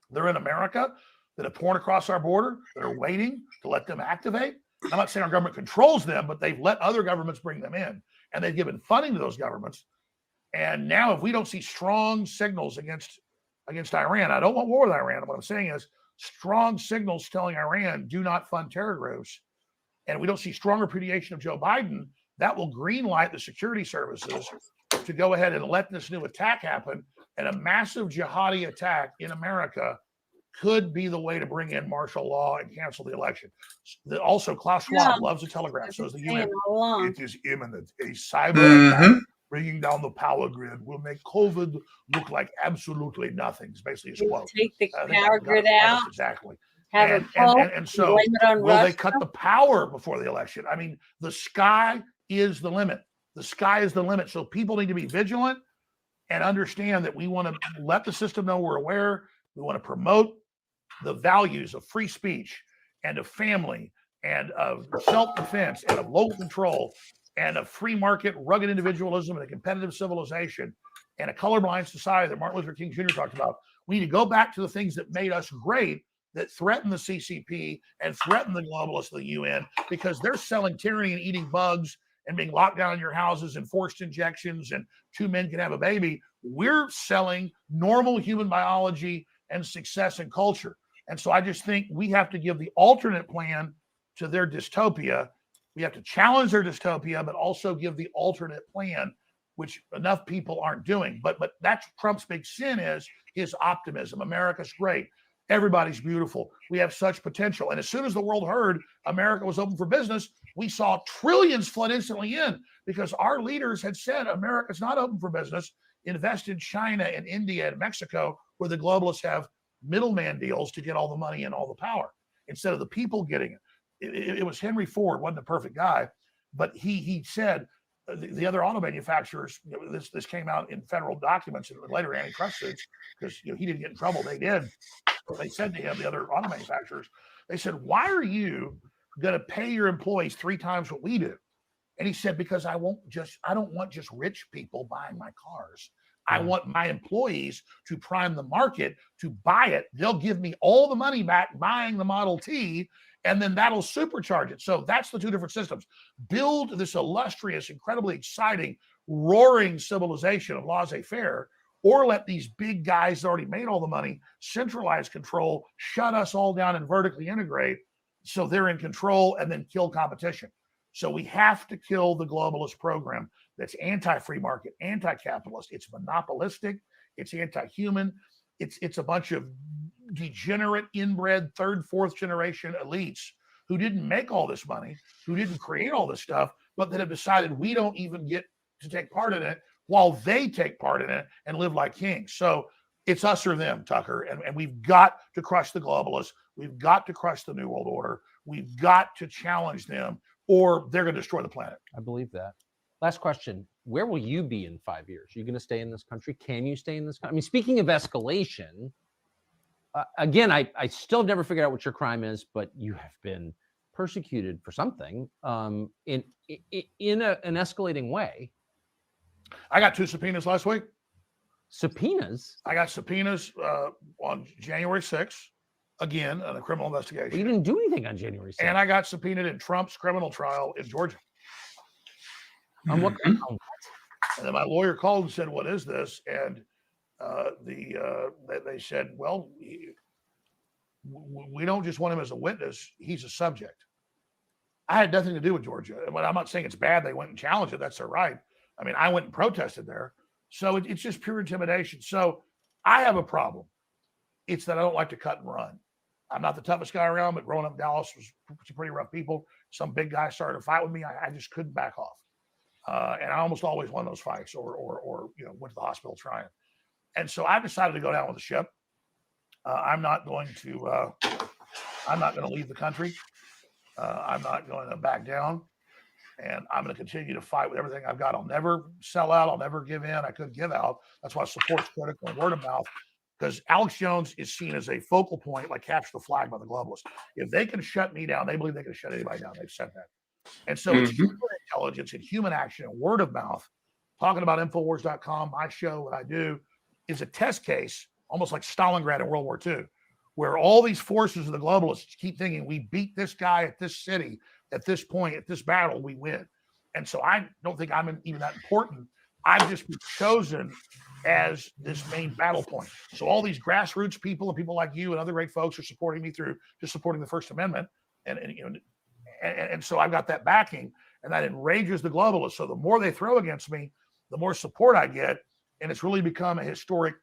They're in America that have torn across our border, that are waiting to let them activate. I'm not saying our government controls them, but they've let other governments bring them in, and they've given funding to those governments. And now if we don't see strong signals against Iran, I don't want war with Iran. What I'm saying is strong signals telling Iran, do not fund terror groups. and we don't see strong repudiation of Joe Biden, that will greenlight the security services to go ahead and let this new attack happen. And a massive jihadi attack in America could be the way to bring in martial law and cancel the election. Also, Klaus Schwab loves the Telegraph, so is the UN. It is imminent. A cyber attack bringing down the power grid will make COVID look like absolutely nothing. It's basically his quote. Take the power grid out. Exactly. Have And so will they cut the power before the election? I mean, the sky is the limit. The sky is the limit. So people need to be vigilant and understand that we want to let the system know we're aware. We want to promote the values of free speech and of family and of self-defense and of local control and of free market, rugged individualism and a competitive civilization and a colorblind society that Martin Luther King Jr. talked about. We need to go back to the things that made us great, that threaten the CCP and threaten the globalists of the UN, because they're selling tyranny and eating bugs and being locked down in your houses and forced injections and 2 men can have a baby. We're selling normal human biology and success and culture. And so I just think we have to give the alternate plan to their dystopia. We have to challenge their dystopia, but also give the alternate plan, which enough people aren't doing. But that's Trump's big sin, is his optimism. America's great. Everybody's beautiful. We have such potential. And as soon as the world heard America was open for business, we saw trillions flood instantly in, because our leaders had said America's not open for business. Invest in China and India and Mexico, where the globalists have middleman deals to get all the money and all the power instead of the people getting it. It was Henry Ford, wasn't a perfect guy, but he said the other auto manufacturers, this came out in federal documents and later antitrust suits, because he didn't get in trouble. They did. They said to him, the other auto manufacturers, they said, why are you going to pay your employees 3 times what we do? And he said, because I don't want just rich people buying my cars. I want my employees to prime the market to buy it. They'll give me all the money back buying the Model T, and then that'll supercharge it. So that's the 2 different systems. Build this illustrious, incredibly exciting, roaring civilization of laissez-faire, or let these big guys that already made all the money centralize control, shut us all down and vertically integrate so they're in control, and then kill competition. So we have to kill the globalist program that's anti-free market, anti-capitalist. It's monopolistic. It's anti-human. It's a bunch of degenerate, inbred, 3rd, 4th generation elites who didn't make all this money, who didn't create all this stuff, but that have decided we don't even get to take part in it, while they take part in it and live like kings. So it's us or them, Tucker. And we've got to crush the globalists. We've got to crush the New World Order. We've got to challenge them, or they're going to destroy the planet. I believe that. Last question. Where will you be in 5 years? Are you going to stay in this country? Can you stay in this country? I mean, speaking of escalation, again, I still have never figured out what your crime is, but you have been persecuted for something in an escalating way. I got 2 subpoenas last week. Subpoenas? I got subpoenas on January 6th, again, on a criminal investigation. Well, you didn't do anything on January 6th. And I got subpoenaed in Trump's criminal trial in Georgia. On what? And then my lawyer called and said, "What is this?" And they said, "Well, we don't just want him as a witness; he's a subject." I had nothing to do with Georgia. I'm not saying it's bad. They went and challenged it. That's their right. I mean, I went and protested there. So it's just pure intimidation. So I have a problem. It's that I don't like to cut and run. I'm not the toughest guy around, but growing up in Dallas was some pretty rough people. Some big guy started to fight with me. I just couldn't back off. And I almost always won those fights or went to the hospital trying. And so I decided to go down with the ship. I'm not going to leave the country. I'm not going to back down. And I'm going to continue to fight with everything I've got. I'll never sell out. I'll never give in. I couldn't give out. That's why support's critical and word of mouth, because Alex Jones is seen as a focal point, like capture the flag by the globalists. If they can shut me down, they believe they can shut anybody down. They've said that. And so it's human intelligence and human action and word of mouth. Talking about Infowars.com, my show, what I do, is a test case, almost like Stalingrad in World War II, where all these forces of the globalists keep thinking we beat this guy at this city, at this point, at this battle, we win. And so I don't think I'm even that important. I've just been chosen as this main battle point. So all these grassroots people and people like you and other great folks are supporting me through just supporting the First Amendment and And so I've got that backing, and that enrages the globalists. So the more they throw against me, the more support I get, and it's really become a historic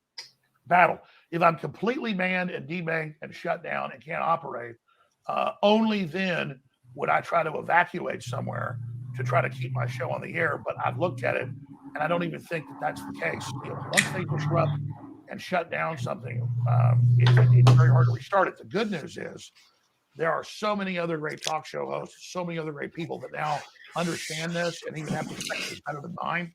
battle. If I'm completely manned and debanked and shut down and can't operate, only then would I try to evacuate somewhere to try to keep my show on the air. But I've looked at it, and I don't even think that that's the case. Once they disrupt and shut down something, it's very hard to restart it. The good news is there are so many other great talk show hosts, so many other great people that now understand this and even have perspectives better than mine,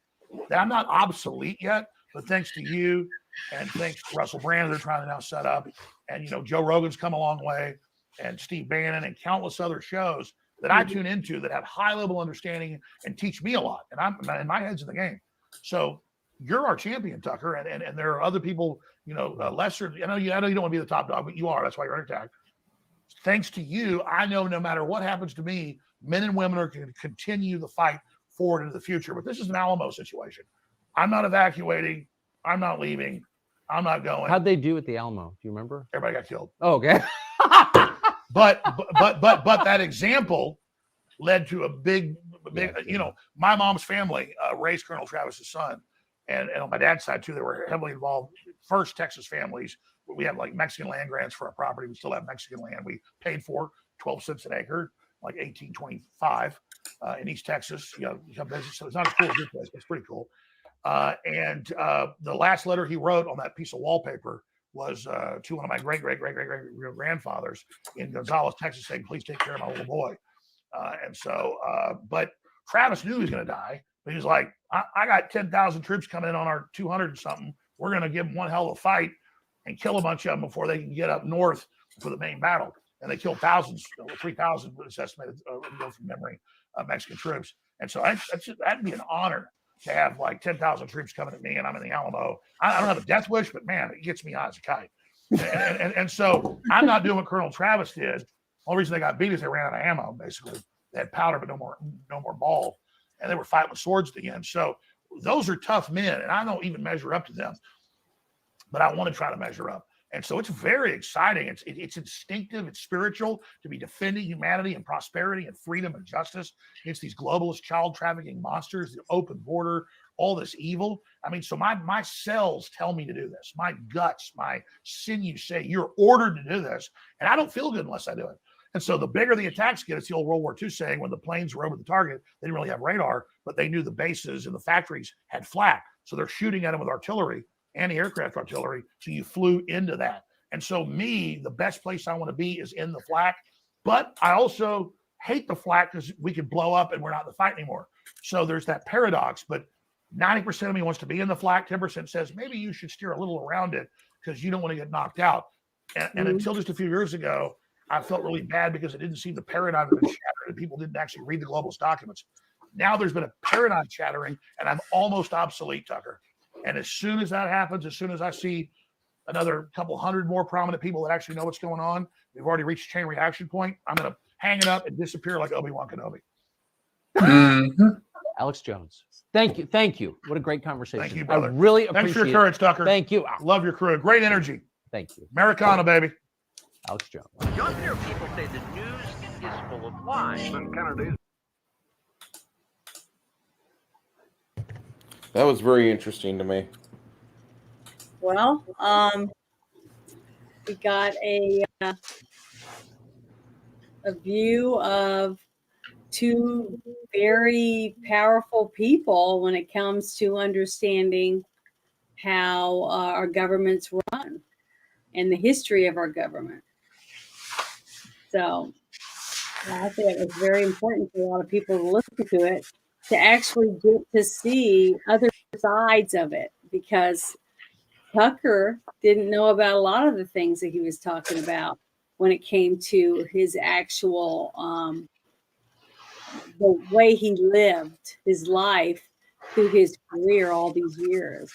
that I'm not obsolete yet. But thanks to you and thanks to Russell Brand, they're trying to now set up. And, Joe Rogan's come a long way, and Steve Bannon and countless other shows that I tune into that have high level understanding and teach me a lot. And my head's in the game. So you're our champion, Tucker. And there are other people, lesser. I know you don't want to be the top dog, but you are. That's why you're under attack. Thanks to you, I know no matter what happens to me, men and women are going to continue the fight forward into the future. But this is an Alamo situation. I'm not evacuating. I'm not leaving. I'm not going. How'd they do at the Alamo? Do you remember? Everybody got killed. Oh, okay. But that example led to a big, my mom's family raised Colonel Travis's son. And on my dad's side too, they were heavily involved. First Texas families, we have like Mexican land grants for our property. We still have Mexican land. We paid for 12 cents an acre, like 1825 in East Texas. You come visit. So it's not as cool as this place, but it's pretty cool. And the last letter he wrote on that piece of wallpaper was to one of my great grandfathers in Gonzales, Texas, saying, "Please take care of my little boy." But Travis knew he was going to die. But he was like, I got 10,000 troops coming in on our 200 and something. We're going to give them one hell of a fight and kill a bunch of them before they can get up north for the main battle. And they killed thousands, 3,000 was estimated from memory, Mexican troops. And so that'd be an honor to have like 10,000 troops coming at me, and I'm in the Alamo. I don't have a death wish, but man, it gets me high as a kite. And so I'm not doing what Colonel Travis did. The only reason they got beat is they ran out of ammo, basically. They had powder, but no more ball. And they were fighting with swords at the end. So those are tough men, and I don't even measure up to them. But I want to try to measure up. And so it's very exciting. It's instinctive. It's spiritual to be defending humanity and prosperity and freedom and justice against these globalist child trafficking monsters, the open border, all this evil. I mean, so my cells tell me to do this. My guts, my sinews say you're ordered to do this. And I don't feel good unless I do it. And so the bigger the attacks get, it's the old World War II saying, when the planes were over the target, they didn't really have radar, but they knew the bases and the factories had flak. So they're shooting at them with artillery, anti-aircraft artillery. So you flew into that. And so the best place I want to be is in the flak. But I also hate the flak because we could blow up and we're not in the fight anymore. So there's that paradox. But 90% of me wants to be in the flak. 10% says maybe you should steer a little around it because you don't want to get knocked out. And until just a few years ago, I felt really bad because it didn't seem the paradigm had been shattered and people didn't actually read the globalist documents. Now there's been a paradigm shattering and I'm almost obsolete, Tucker. And as soon as that happens, as soon as I see another couple hundred more prominent people that actually know what's going on, we've already reached a chain reaction point. I'm going to hang it up and disappear like Obi-Wan Kenobi. Alex Jones. Thank you. Thank you. What a great conversation. Thank you, brother. I really appreciate Thanks for your courage, Tucker. Thank you. Love your crew. Great energy. Thank you. Americana, baby. Alex Jones. Younger people say the news is full of lies. That was very interesting to me. Well, we got a view of two very powerful people when it comes to understanding how our governments run and the history of our government. So I think it was very important for a lot of people to listen to it, to actually get to see other sides of it, because Tucker didn't know about a lot of the things that he was talking about when it came to his actual, the way he lived his life through his career all these years,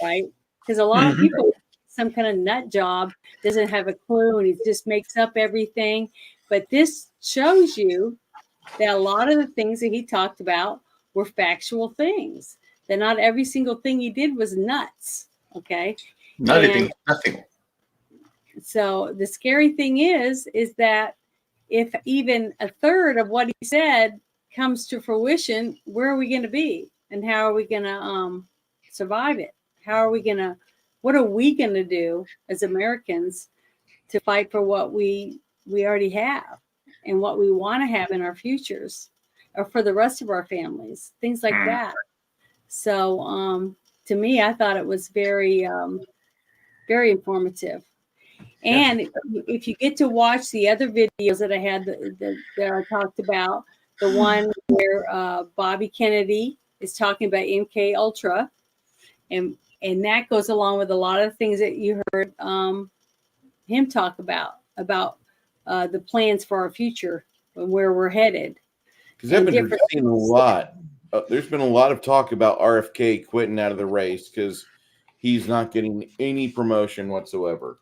right? Because a lot of people, some kind of nut job, doesn't have a clue and he just makes up everything. But this shows you that a lot of the things that he talked about were factual things. That not every single thing he did was nuts. Okay. Nothing. So the scary thing is that if even a third of what he said comes to fruition, where are we going to be? And how are we going to survive it? What are we going to do as Americans to fight for what we already have and what we want to have in our futures or for the rest of our families, things like that. So to me, I thought it was very, very informative. And if you get to watch the other videos that I had that I talked about, the one where Bobby Kennedy is talking about MK Ultra, and that goes along with a lot of things that you heard him talk about the plans for our future and where we're headed. Because I've been seeing a lot. There's been a lot of talk about RFK quitting out of the race because he's not getting any promotion whatsoever.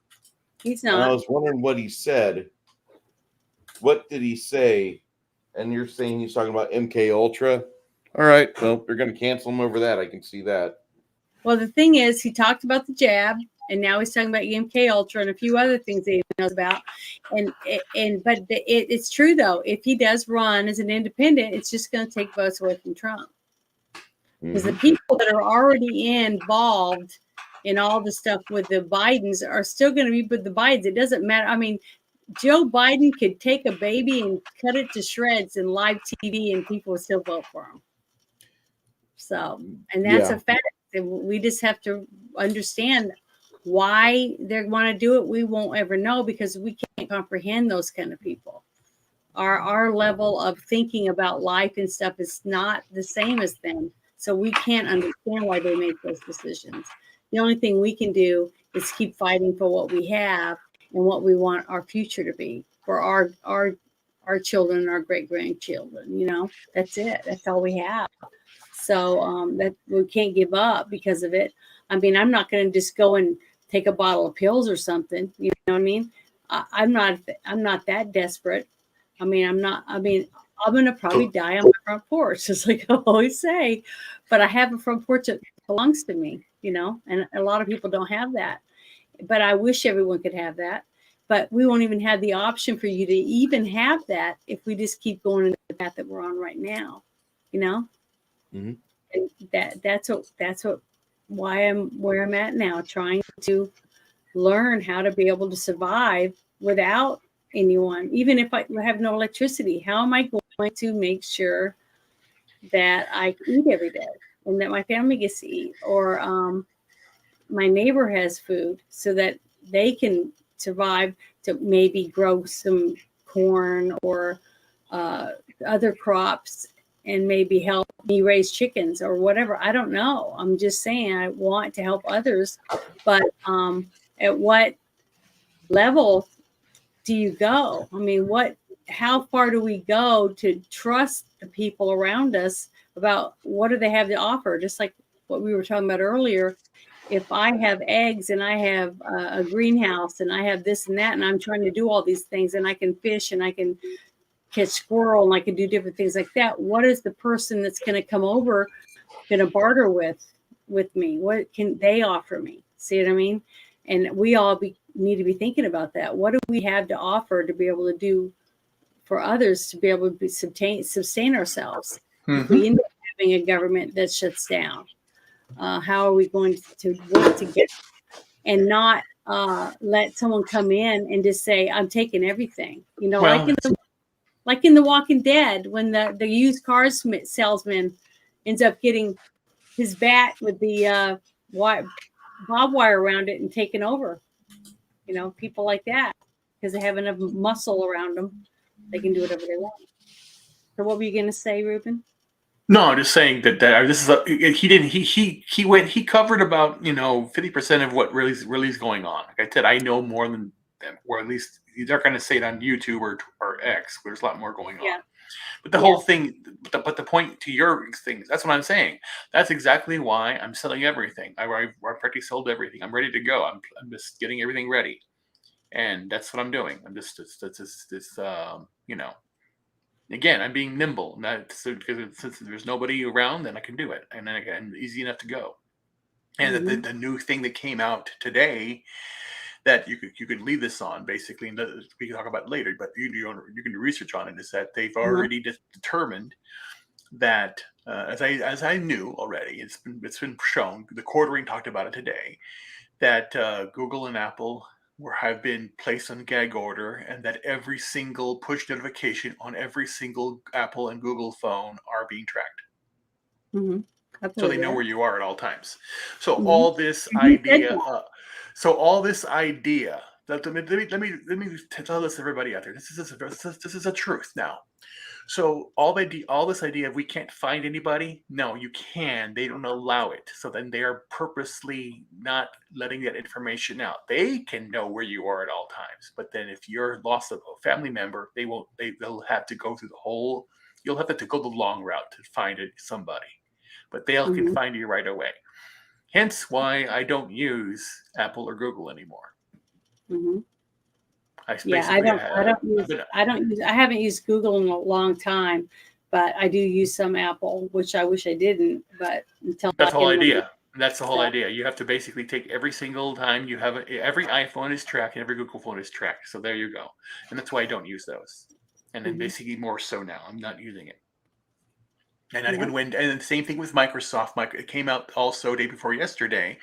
He's And I not. was wondering what he said. What did he say? And you're saying he's talking about MK Ultra? All right. Well, they're going to cancel him over that. I can see that. Well, the thing is, he talked about the jab, and now he's talking about MK Ultra and a few other things that he knows about. But it's true though. If he does run as an independent, it's just going to take votes away from Trump, because the people that are already involved in all the stuff with the Bidens are still going to be with the Bidens. It doesn't matter. I mean, Joe Biden could take a baby and cut it to shreds in live TV, and people would still vote for him. So, and that's a fact. We just have to understand why they want to do it. We won't ever know because we can't comprehend those kind of people. Our level of thinking about life and stuff is not the same as them. So we can't understand why they make those decisions. The only thing we can do is keep fighting for what we have and what we want our future to be for our children and our great grandchildren. You know, that's it. That's all we have. So that we can't give up because of it. I mean, I'm not going to just go and take a bottle of pills or something. You know what I mean? I'm not that desperate. I'm going to probably die on my front porch, just like I always say. But I have a front porch that belongs to me, you know, and a lot of people don't have that. But I wish everyone could have that. But we won't even have the option for you to even have that if we just keep going in the path that we're on right now, you know? And that's why I'm where I'm at now, trying to learn how to be able to survive without anyone. Even if I have no electricity, how am I going to make sure that I eat every day and that my family gets to eat, or my neighbor has food so that they can survive, to maybe grow some corn or other crops and maybe help me raise chickens or whatever. I don't know. I'm just saying I want to help others, but at what level do you go? I mean, how far do we go to trust the people around us about what do they have to offer? Just like what we were talking about earlier. If I have eggs and I have a greenhouse and I have this and that, and I'm trying to do all these things, and I can fish and I can catch squirrel and I can do different things like that, what is the person that's going to come over going to barter with me? What can they offer me? See what I mean? And we all need to be thinking about that. What do we have to offer to be able to do for others, to be able to sustain ourselves? If we end up having a government that shuts down, how are we going to work together and not let someone come in and just say, I'm taking everything, you know, like in The Walking Dead, when the used cars salesman ends up getting his bat with the barbed wire around it and taking over. You know, people like that, because they have enough muscle around them, they can do whatever they want. So what were you going to say, Ruben? No, I'm just saying that this is he covered about 50% of what really is going on. Like I said, I know more than them, or at least they're going to say it on YouTube or X. There's a lot more going on. But the whole thing, but the point to your thing, that's what I'm saying. That's exactly why I'm selling everything. I practically sold everything. I'm ready to go. I'm just getting everything ready, and that's what I'm doing. I'm just Again, I'm being nimble. Because since there's nobody around, then I can do it, and then again, easy enough to go. And the new thing that came out today that you could leave this on basically, and we can talk about it later. But you can do research on it. Is that they've already determined that as I knew already, it's been shown. The Quartering talked about it today, that Google and Apple have been placed on gag order, and that every single push notification on every single Apple and Google phone are being tracked. Mm-hmm. So they know where you are at all times. So Mhm. all this And who said idea, that? let me tell this to everybody out there. This is a truth now. So all this idea of we can't find anybody, no, you can. They don't allow it. So then they are purposely not letting that information out. They can know where you are at all times, but then if you're lost a family member, they won't. They'll have to go through the whole. You'll have to go the long route to find somebody, but they can Mhm. find you right away. Hence why I don't use Apple or Google anymore. Mhm. I Yeah, I haven't used Google in a long time, but I do use some Apple, which I wish I didn't, but until That's the whole I can idea. That's the whole Yeah. idea. You have to basically take every single time you have every iPhone is tracked and every Google phone is tracked. So there you go. And that's why I don't use those. And then Mhm. basically more so now. I'm not using it. And not Yep. even when, and the same thing with Microsoft. It came out also day before yesterday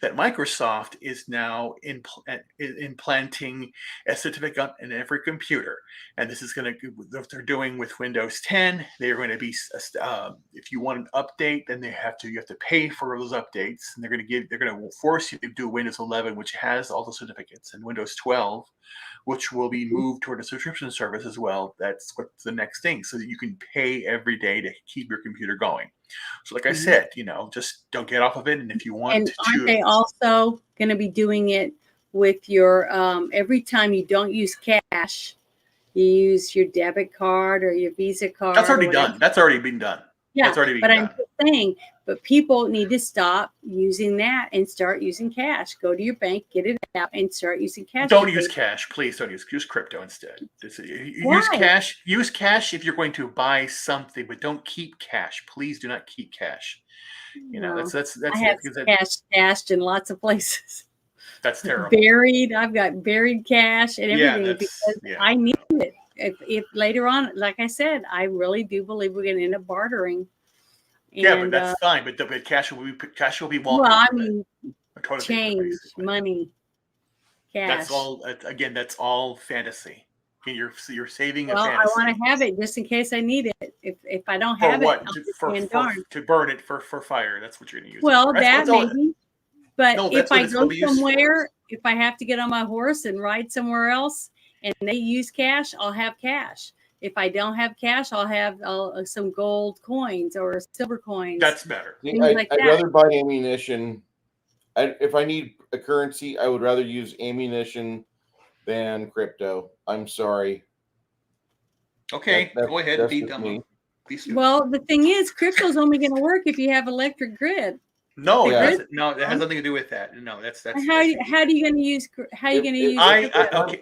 that Microsoft is now implanting a certificate in every computer, and this is going to what they're doing with Windows 10. They're going to be if you want an update, then you have to pay for those updates, and they're going to force you to do Windows 11, which has all the certificates, and Windows 12, which will be moved toward a subscription service as well. That's what's the next thing, so that you can pay every day to keep your computer going. So like I Mhm. said, just don't get off of it. And if you want And aren't to, they also going to be doing it with your every time you don't use cash, you use your debit card or your Visa card? that's already or whatever. done. That's already been done. Yeah, That's already but being I'm done. just saying, but people need to stop using that and start using cash. Go to your bank, get it out, and start using cash. Don't use cash, please. Don't use crypto instead. Use Why? cash. Use cash if you're going to buy something, but don't keep cash. Please do not keep cash. Well, That's I have cash stashed in lots of places. That's terrible. Buried. I've got buried cash and Yeah, everything because I need it. If later on, like I said, I really do believe we're going to end up bartering. Yeah, but that's fine. But cash will be welcome. Well, I mean, toilet change, paper, basically. Money, cash. That's all. Again, that's all fantasy. You're saving a Well, fantasy. I want to have it just in case I need it. If I don't For have what? it, I'll just stand darn. To burn it for fire. That's what you're going to use. Well, That's that all- maybe. But No, if that's what I it's go gonna be used for. somewhere, if I have to get on my horse and ride somewhere else, and they use cash, I'll have cash. If I don't have cash, I'll have some gold coins or silver coins. That's better. Things like I'd that. rather buy ammunition. If I need a currency, I would rather use ammunition than crypto. I'm sorry. Okay, go ahead and that's be just dumb. me. Be stupid. Well, the thing is, crypto's only going to work if you have electric grid. No, Yeah. it doesn't. No, that has nothing to do with that. No, that's How are you going to use? How are you going to use? okay.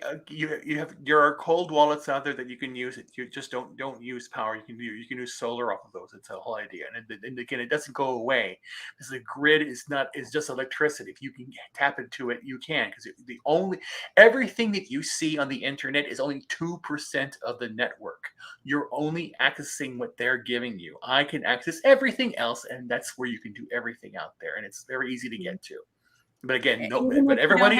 There are cold wallets out there that you can use. You just don't use power. You can use solar off of those. It's the whole idea. And again, it doesn't go away because the grid is just electricity. If you can tap into it, you can, because everything that you see on the internet is only 2% of the network. You're only accessing what they're giving you. I can access everything else, and that's where you can do everything out there, and it's very easy to get to. But again, but everybody.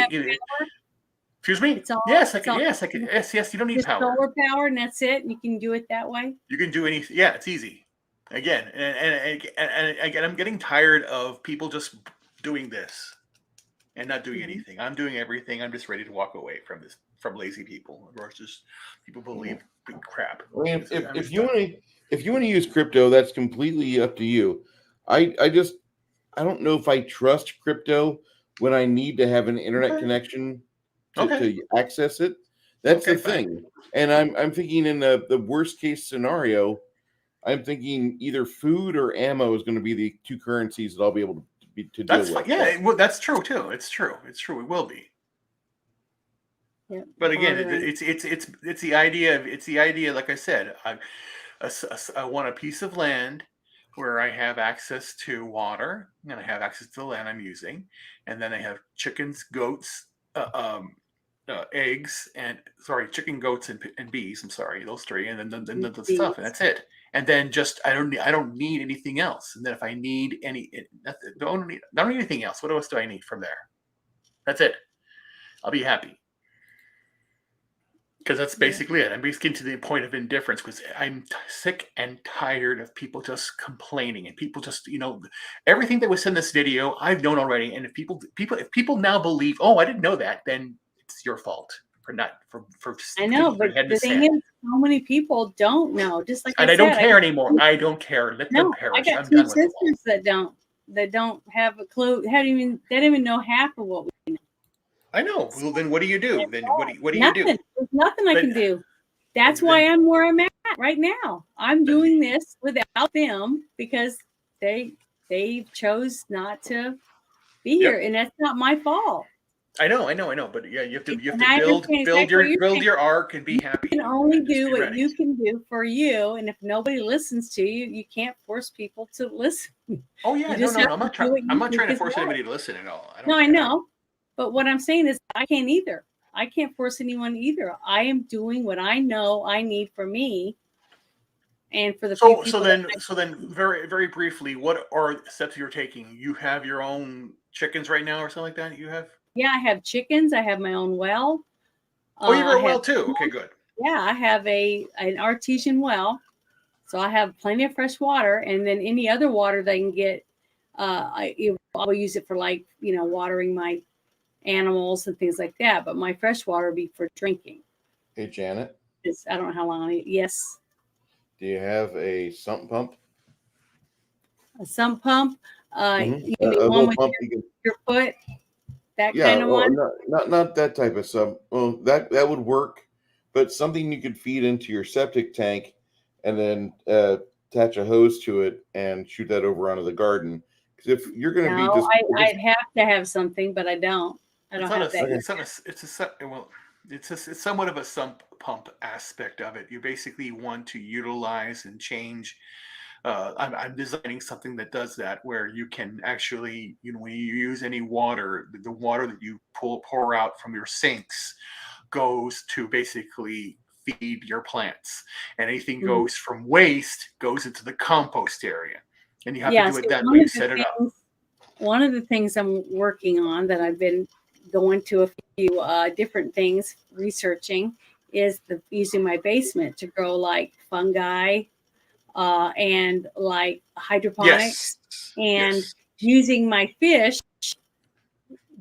Excuse me. Yes. You don't need just power. Solar power, and that's it. And you can do it that way. You can do anything. Yeah, it's easy. Again, and again, I'm getting tired of people just doing this and not doing anything. I'm doing everything. I'm just ready to walk away from this, from lazy people, or just people believe big crap. I mean, if you want to use crypto, that's completely up to you. I don't know if I trust crypto when I need to have an internet connection to access it. That's the thing. And I'm thinking in the worst case scenario, I'm thinking either food or ammo is going to be the two currencies that I'll be able to deal with. Yeah, well, that's true too. It's true. It will be. Yep. But again, it's the idea. Like I said, I want a piece of land where I have access to water, and I have access to the land I'm using, and then I have chickens, goats, eggs and chicken, goats, and bees. I'm sorry, those three, and then the Bees. stuff, and that's it. And then just I don't need anything else. And then if I need don't need anything else. What else do I need from there? That's it. I'll be happy. Because that's basically it. I'm basically getting to the point of indifference because I'm sick and tired of people just complaining and people just, everything that was in this video, I've known already. And if people now believe, oh, I didn't know that, then it's your fault for not for. I know, but the thing is, so many people don't know. Just like and I don't care anymore. I don't care. Let them perish. I got I'm two done with it. sisters that don't have a clue. They don't even know half of what we know. I know. Well, then what do you do? Then what do you Nothing. do? There's nothing I can do. That's why I'm where I'm at right now. I'm doing this without them because they chose not to be here, and that's not my fault. I know. But yeah, you have to And I understand exactly what you're build your arc and be happy. You can only and just do be what ready. you can do for you, and if nobody listens to you, you can't force people to listen. Oh yeah, You just no. have I'm to not do trying. what you I'm not trying to think is force right. anybody to listen at all. No, I care. know. But what I'm saying is I can't either. I can't force anyone either. I am doing what I know I need for me and for the few people So that then very, very briefly, what are steps you're taking? You have your own chickens right now or something like that? You have? Yeah, I have chickens. I have my own well. Oh, you I grow well have- too. Okay, good. Yeah, I have an artesian well. So I have plenty of fresh water, and then any other water that I can get, I will use it for watering my animals and things like that. But my fresh water would be for drinking. Hey, Janet, I don't know how long. Yes, do you have a sump pump? a sump pump. Mhm. You A mean one little with pump you can. your foot, that Yeah, kind of well, one. not that type of sub. Well, that would work, but something you could feed into your septic tank, and then attach a hose to it and shoot that over onto the garden. Because if you're going to be No, just, I'd have to have something, but I don't. I don't have that. It's somewhat of a sump pump aspect of it. You basically want to utilize and change. I'm designing something that does that, where you can actually, when you use any water, the water that you pour out from your sinks goes to basically feed your plants, and anything goes from waste goes into the compost area, and you have to do it that way. You set it up. One of the things I'm working on that I've been going to a few different things researching is using my basement to grow like fungi and like hydroponics, and using my fish,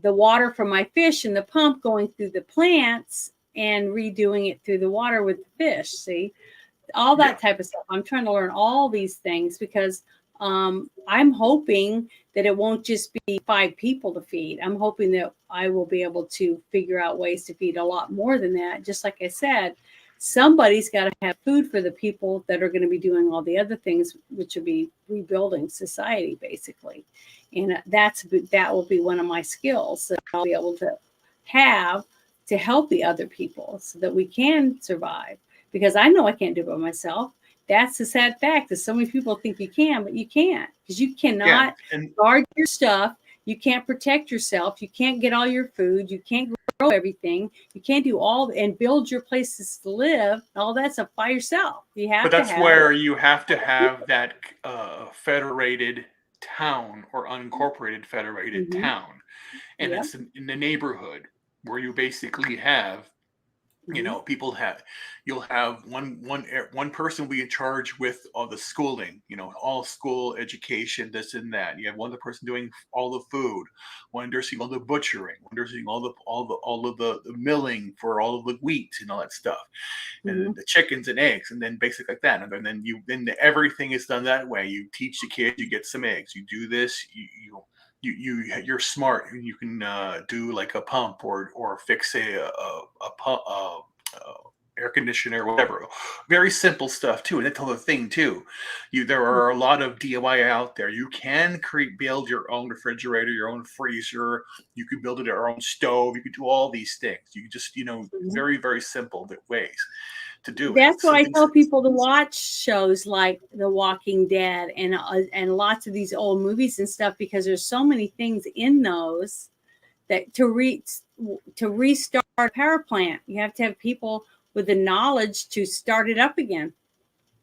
the water from my fish and the pump going through the plants and redoing it through the water with the fish. See, all that type of stuff. I'm trying to learn all these things because I'm hoping that it won't just be 5 people to feed. I'm hoping that I will be able to figure out ways to feed a lot more than that. Just like I said, somebody's got to have food for the people that are going to be doing all the other things, which will be rebuilding society, basically. And that will be one of my skills that I'll be able to have to help the other people so that we can survive. Because I know I can't do it by myself. That's the sad fact that so many people think you can, but you can't, because you cannot guard your stuff. You can't protect yourself. You can't get all your food. You can't grow everything. You can't do and build your places to live. All that stuff by yourself. You have But that's where you have to have that federated town or unincorporated federated town. And it's in the neighborhood where you basically have, you'll have one person will be in charge with all the schooling, all school education, this and that. You have one other person doing all the food, one doing all the butchering, one doing all of the milling for all of the wheat and all that stuff, and the chickens and eggs, and then basically like that. And then everything is done that way. You teach the kids, you get some eggs, you do this, you're smart, and you can do like a pump or fix a pump, air conditioner, whatever. Very simple stuff too, and that's another thing too. There are a lot of DIY out there. You can build your own refrigerator, your own freezer. You can build your own stove. You can do all these things. You just very, very simple ways to do it. That's why I tell people to watch shows like The Walking Dead and lots of these old movies and stuff, because there's so many things in those that to restart a power plant, you have to have people with the knowledge to start it up again,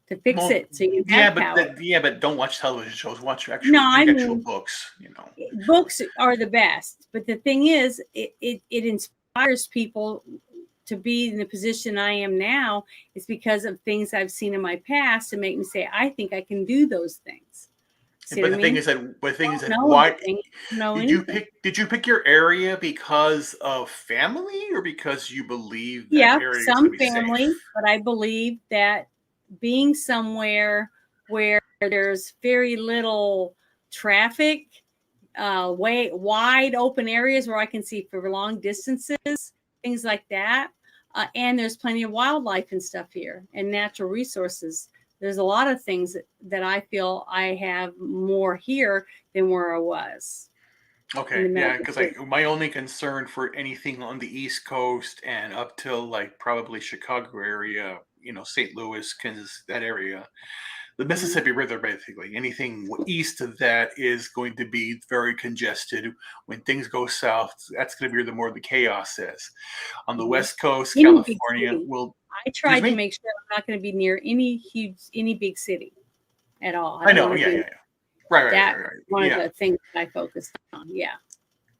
to fix Well, it so you yeah, have but power. but don't watch television shows. Watch actual, No, I read actual mean, books. You know, books are the best, but the thing is, it inspires people to be in the position I am now. Is because of things I've seen in my past to make me say, I think I can do those things. See but what I the thing mean? is that, No, why know did you anything. pick your area because of family or because you believe that Yeah, area is going some to be family, safe? but I believe that being somewhere where there's very little traffic, wide open areas where I can see for long distances, things like that. And there's plenty of wildlife and stuff here and natural resources. There's a lot of things that I feel I have more here than where I was. Okay, in the yeah, mountains. because like my only concern for anything on the East Coast and up till like probably Chicago area, you know, St. Louis, Kansas, that area, the Mississippi River, basically anything east of that is going to be very congested. When things go south, that's going to be the more the chaos is. On the West Coast, Any big California city. will. I tried Excuse to me? make sure I'm not going to be near any big city at all. I don't know, wanna yeah, be- yeah, yeah. Right, That's one yeah. of the things that I focused on. Yeah.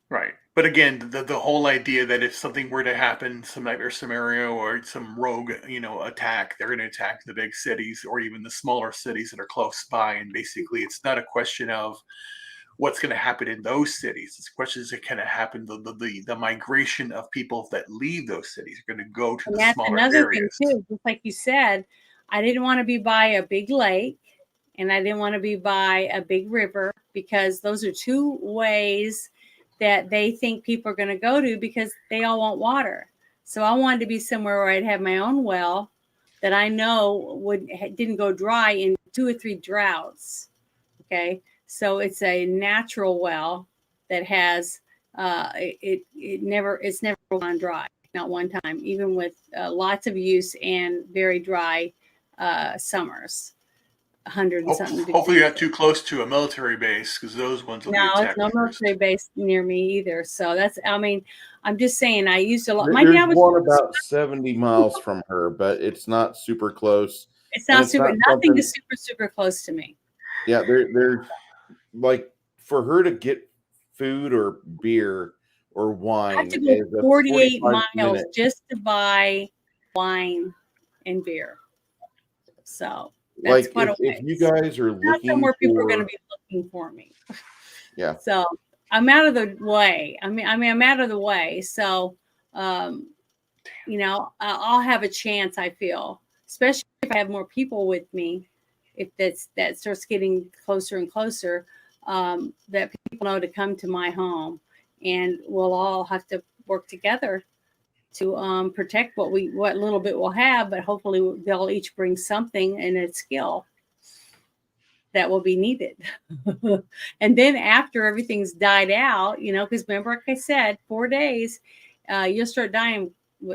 Right. But again, the whole idea that if something were to happen, some nightmare scenario or some rogue, you know, attack, they're going to attack the big cities or even the smaller cities that are close by. And basically, it's not a question of what's going to happen in those cities. It's a question is it going to happen, the migration of people that leave those cities are going to go to And the that's smaller another areas. thing too. Just like you said, I didn't want to be by a big lake and I didn't want to be by a big river because those are two ways that they think people are going to go to because they all want water. So I wanted to be somewhere where I'd have my own well that I know didn't go dry in 2 or 3 droughts. Okay, so it's a natural well that has it's never gone dry, not one time, even with lots of use and very dry summers, 100 and something degrees. Hopefully, you're not too close to a military base because those ones will be No, attacked it's no first. military base near me either. So that's, I mean, I'm just saying I used a lot. My There's dad was. one about 70 miles from her, but it's not super close. It's and not it's super. not Nothing something- is super close to me. Yeah, they're like for her to get food or beer or wine. I have to go is a 48 45 miles minute- just to buy wine and beer. So Like that's quite a if you ways. guys are Not looking somewhere people are for- going to be looking for me. Yeah. So I'm out of the way. I mean, I'm out of the way. So, you know, I'll have a chance. I feel, especially if I have more people with me. If that starts getting closer and closer, that people know to come to my home, and we'll all have to work together to protect what little bit we'll have. But hopefully, they'll each bring something and a skill that will be needed. And then after everything's died out, you know, because remember, like I said, 4 days, you'll start dying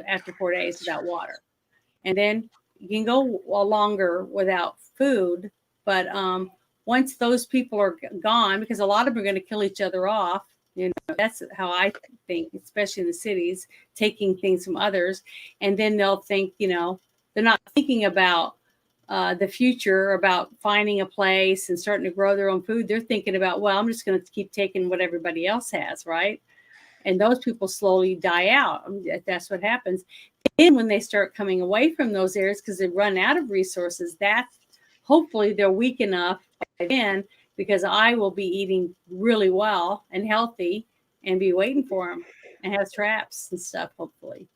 after 4 days without water. And then you can go longer without food. But once those people are gone, because a lot of them are going to kill each other off, you know, that's how I think, especially in the cities, taking things from others. And then they'll think, you know, they're not thinking about the future, about finding a place and starting to grow their own food. They're thinking about, well, I'm just going to keep taking what everybody else has, right? And those people slowly die out. That's what happens. And when they start coming away from those areas because they run out of resources, that's hopefully they're weak enough by then, because I will be eating really well and healthy and be waiting for them and have traps and stuff, hopefully.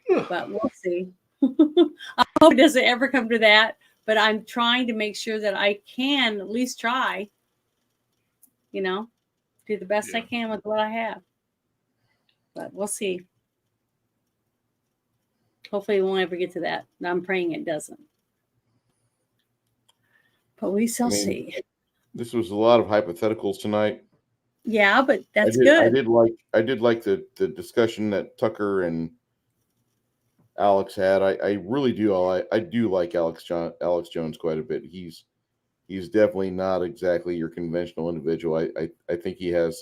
But we'll see. I hope it doesn't ever come to that. But I'm trying to make sure that I can at least try, you know, do the best I can with what I have. But we'll see. Hopefully it won't ever get to that. I'm praying it doesn't. But we shall see. This was a lot of hypotheticals tonight. Yeah, but that's I good. did like the discussion that Tucker and Alex had. I really do. I do like Alex Jones quite a bit. He's definitely not exactly your conventional individual. I think he has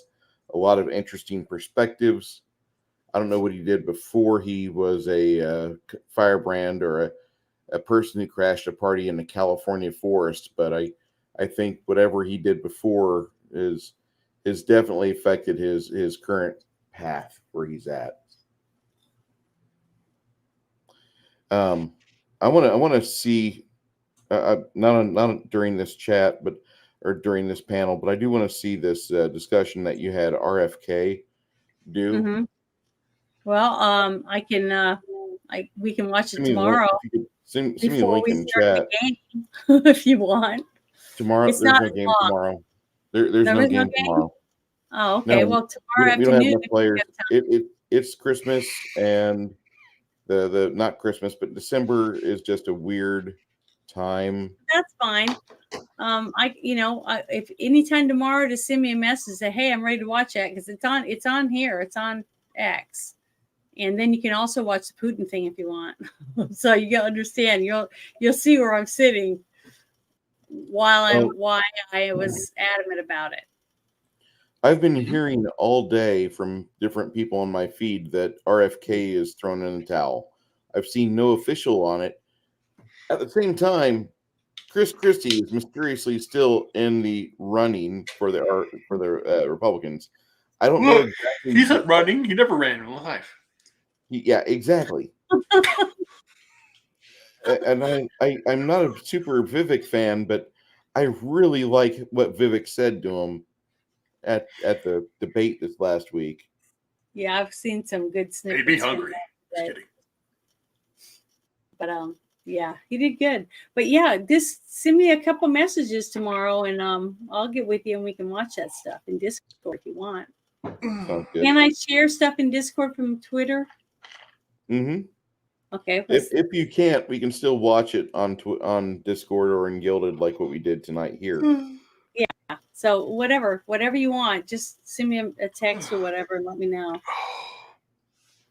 a lot of interesting perspectives, I don't know what he did before he was a firebrand or a person who crashed a party in the California forest, but I think whatever he did before is definitely affected his current path where he's at. I want to see not during this chat, or during this panel, but I do want to see this discussion that you had RFK do. Mm-hmm. Well, I can we can watch it Send me the link- tomorrow if you could Send me the before link we in start chat. the game, if you want. Tomorrow, It's there's not no game long. tomorrow. There's There no is no game game? tomorrow. Oh, okay. No, Well, we tomorrow don't have afternoon, enough if you players. have time. It's Christmas, and the not Christmas, but December is just a weird time. That's fine. If anytime tomorrow, to send me a message, say, hey, I'm ready to watch that, because it's on here, it's on X, and then you can also watch the Putin thing if you want. So you can understand. You'll see where I'm sitting why I was adamant about it. I've been hearing all day from different people on my feed that RFK is thrown in the towel. I've seen no official on it. At the same time, Chris Christie is mysteriously still in the running for the Republicans. I don't know exactly. He's not running. He never ran in life. Yeah, exactly. And I'm not a super Vivek fan, but I really like what Vivek said to him at the debate this last week. Yeah, I've seen some good snippets. They'd be from hungry. that. Just kidding. But yeah, he did good. But yeah, just send me a couple messages tomorrow, and I'll get with you and we can watch that stuff in Discord if you want. Sounds good. Can I share stuff in Discord from Twitter? Mm-hmm. Okay. If you can't, we can still watch it on Discord or in Gilded, like what we did tonight here. Yeah. So whatever you want, just send me a text or whatever and let me know.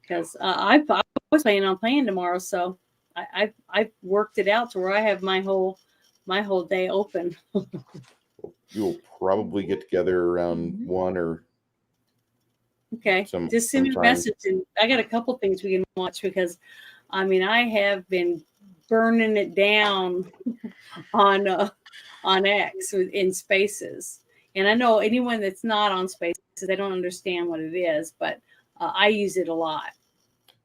Because I was planning on playing tomorrow, so I've worked it out to where I have my whole day open. You'll probably get together around 1 or okay. Just send me a sometime. message, and I got a couple things we can watch, because I have been burning it down on X in Spaces, and I know anyone that's not on Spaces, they don't understand what it is, but I use it a lot.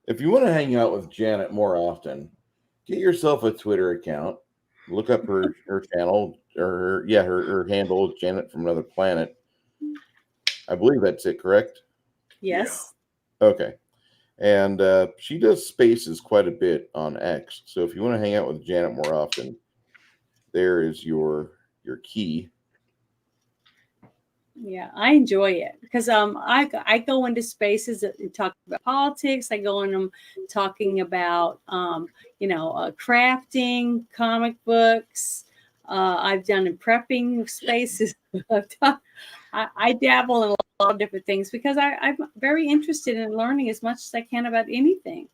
If you want to hang out with Janet more often, get yourself a Twitter account. Look up her channel, or her handle is Janet from Another Planet. I believe that's it, correct? Yes. Okay. And she does Spaces quite a bit on X. So if you want to hang out with Janet more often, there is your key. Yeah, I enjoy it because I go into Spaces and talk about politics. I go in them talking about crafting, comic books. I've done in prepping Spaces. I dabble in a lot of different things because I'm very interested in learning as much as I can about anything.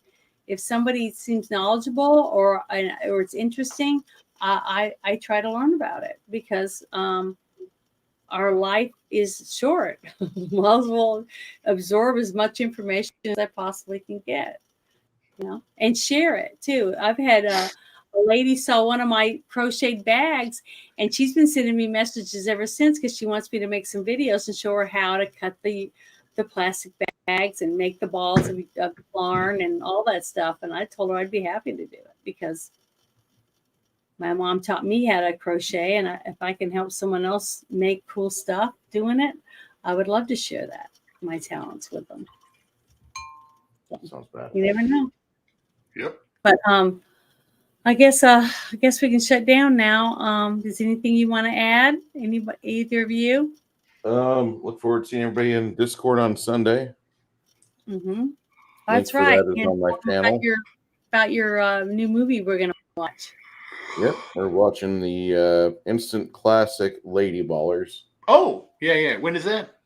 If somebody seems knowledgeable or it's interesting, I try to learn about it because our life is short. Might as well absorb as much information as I possibly can get, and share it too. I've had a lady saw one of my crocheted bags, and she's been sending me messages ever since because she wants me to make some videos and show her how to cut the plastic bags and make the balls of yarn and all that stuff. And I told her I'd be happy to do it because my mom taught me how to crochet, and if I can help someone else make cool stuff doing it, I would love to share my talents with them. Sounds bad. You never know. Yep. But I guess we can shut down now. Is anything you want to add? Either of you? Look forward to seeing everybody in Discord on Sunday. Mm-hmm. That's for right. that is And on my channel. about your new movie we're gonna watch. Yep, we're watching the instant classic Lady Ballers. Oh, yeah. When is that?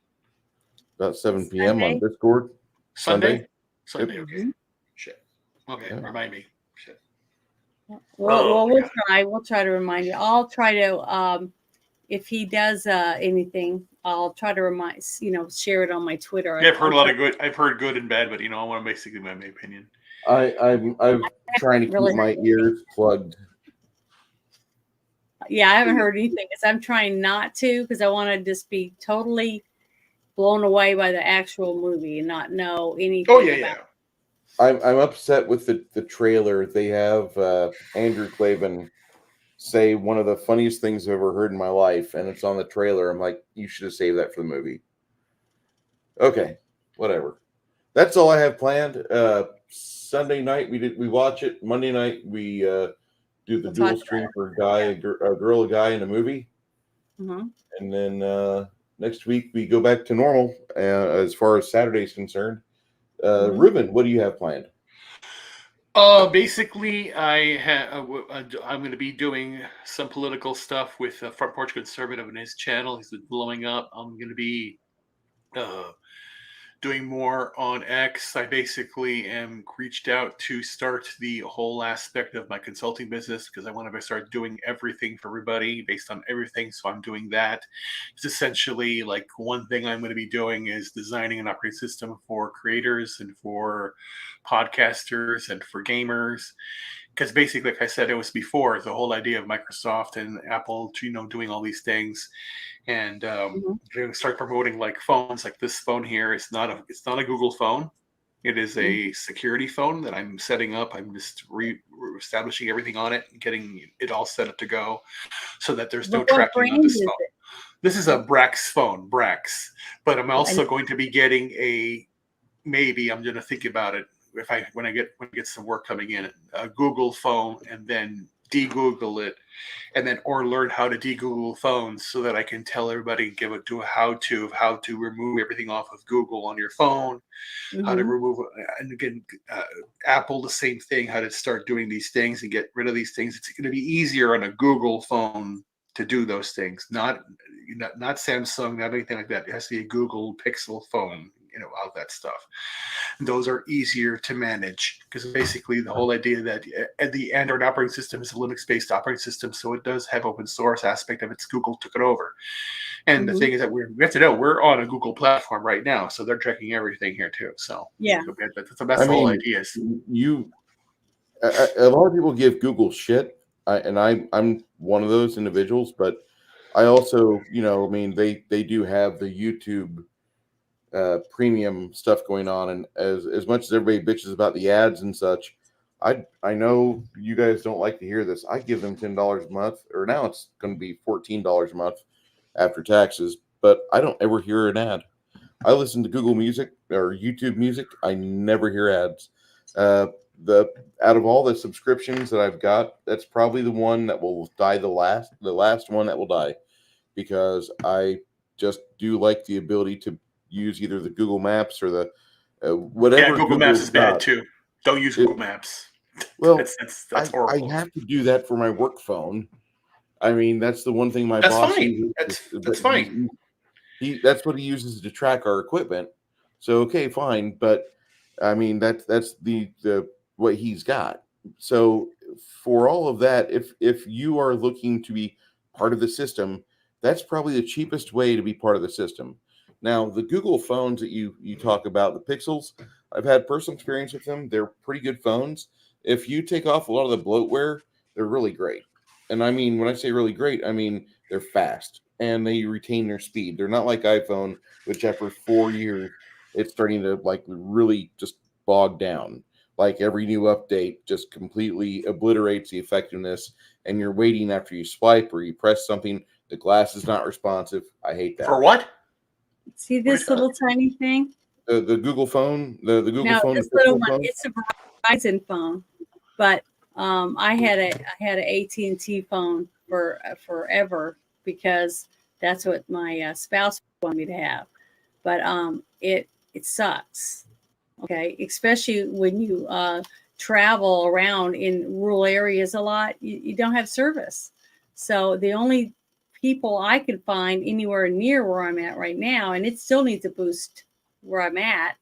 About 7 p.m. on Sunday. Discord. Sunday. Yep. Okay. Shit. Okay. Yeah. Remind me. Shit. Well, we'll try. We'll try to remind you. I'll try to if he does anything, I'll try to share it on my Twitter. Yeah, I've heard a lot of good. I've heard good and bad, but I want to basically my opinion. I'm trying to keep Really? my ears plugged. Yeah, I haven't heard anything because I'm trying not to, because I want to just be totally blown away by the actual movie and not know anything. Oh yeah, about yeah. I'm upset with the trailer. They have Andrew Clavin say one of the funniest things I've ever heard in my life, and it's on the trailer. I'm like, you should have saved that for the movie. Okay, whatever. That's all I have planned. Sunday night we watch it. Monday night we do the We'll dual talk stream about for a girl, a guy, and a movie. Mhm. And then next week we go back to normal as far as Saturday's concerned. Mhm. Ruben, what do you have planned? Basically, I'm going to be doing some political stuff with Front Porch Conservative and his channel. He's been blowing up. I'm going to be doing more on X. I basically am reached out to start the whole aspect of my consulting business because I want to start doing everything for everybody based on everything. So I'm doing that. It's essentially like one thing I'm going to be doing is designing an operating system for creators and for podcasters and for gamers. Because basically, like I said, it was before the whole idea of Microsoft and Apple, doing all these things, and going to start promoting like phones, like this phone here. It's not a Google phone. It is a security phone that I'm setting up. I'm just establishing everything on it and getting it all set up to go, so that there's no But what tracking on brand this is phone. it? This is a Brax phone, Brax. But I'm also going to be getting maybe I'm going to think about it when I get some work coming in, a Google phone, and then de-Google it, and then or learn how to de-Google phones so that I can tell everybody, give it to how to remove everything off of Google on your phone, how to remove, and again, Apple the same thing, how to start doing these things and get rid of these things. It's going to be easier on a Google phone to do those things, not Samsung, not anything like that. It has to be a Google Pixel phone, all that stuff. And those are easier to manage because basically the whole idea that the Android operating system is a Linux-based operating system, so it does have open source aspect of it. Google took it over, and the thing is that we have to know we're on a Google platform right now, so they're tracking everything here too. So Yeah, that's the whole idea. A lot of people give Google shit, I'm one of those individuals, but I also, they do have the YouTube premium stuff going on, and as much as everybody bitches about the ads and such, I know you guys don't like to hear this. I give them $10 a month, or now it's going to be $14 a month after taxes, but I don't ever hear an ad. I listen to Google Music or YouTube Music. I never hear ads. Out of all the subscriptions that I've got, that's probably the one that will die the last one that will die, because I just do like the ability to use either the Google Maps or the whatever. Yeah, Google Maps is bad too. Don't use Google Maps. Well, that's horrible. I have to do that for my work phone. I mean, that's the one thing my That's boss fine. uses. That's fine. That's what he uses to track our equipment. So okay, fine, but I mean that's the what he's got. So for all of that, if you are looking to be part of the system, that's probably the cheapest way to be part of the system. Now, the Google phones that you talk about, the Pixels, I've had personal experience with them. They're pretty good phones. If you take off a lot of the bloatware, they're really great. And I mean, when I say really great, I mean they're fast and they retain their speed. They're not like iPhone, which after 4 years, it's starting to like really just bog down. Like every new update just completely obliterates the effectiveness, and you're waiting after you swipe or you press something. The glass is not responsive. I hate that. For what? see this little tiny thing? The Google phone, the Google phone, this the little Pixel one. phone? It's a Verizon phone, but I had an AT&T phone for forever because that's what my spouse wanted me to have. But it sucks. Okay, especially when you travel around in rural areas a lot, you don't have service. So the only people I can find anywhere near where I'm at right now, and it still needs a boost where I'm at,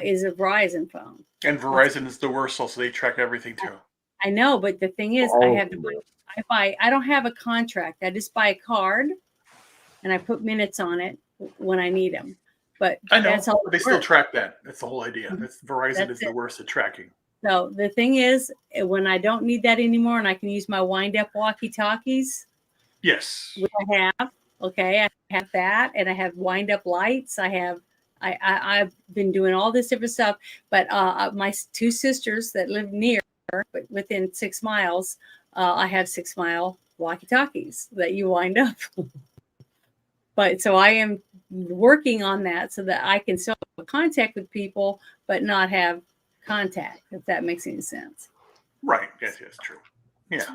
is a Verizon phone. And Verizon is the worst, also they track everything too. I know, but the thing is, I don't have a contract. I just buy a card and I put minutes on it when I need them. But I know, that's all but they it still works. track that. That's the whole idea. That's Verizon That's is the it. worst at tracking. So the thing is, when I don't need that anymore and I can use my wind up walkie talkies, Yes. which I have, okay, I have that, and I have wind up lights. I've been doing all this different stuff, but my two sisters that live near, but within 6 miles, I have 6 mile walkie talkies that you wind up. But so I am working on that so that I can still have contact with people, but not have contact, if that makes any sense. Right. Yes, true. Yeah.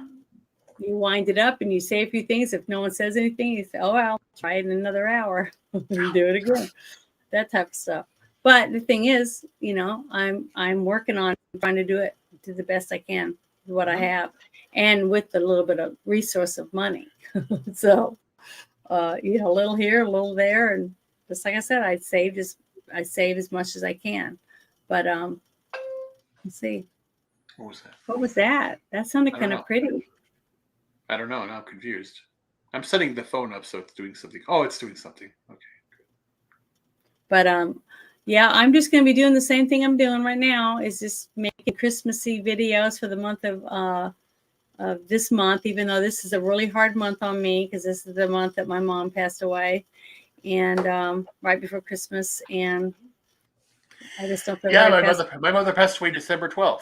You wind it up and you say a few things. If no one says anything, you say, oh, well, try it in another hour. You do it again. That type of stuff. But the thing is, you know, I'm working on trying to do the best I can with what I have, and with a little bit of resource of money. So, you know, a little here, a little there, and just like I said, I save as much as I can. But let's see. What was that? What was that? That sounded I don't kind know. of pretty. I don't know. Now I'm confused. I'm setting the phone up so it's doing something. Oh, it's doing something. Okay. But yeah, I'm just going to be doing the same thing I'm doing right now, is just making Christmassy videos for the month of this month, even though this is a really hard month on me, because this is the month that my mom passed away, and right before Christmas, and I just don't feel Yeah, like my mother passed away December 12th,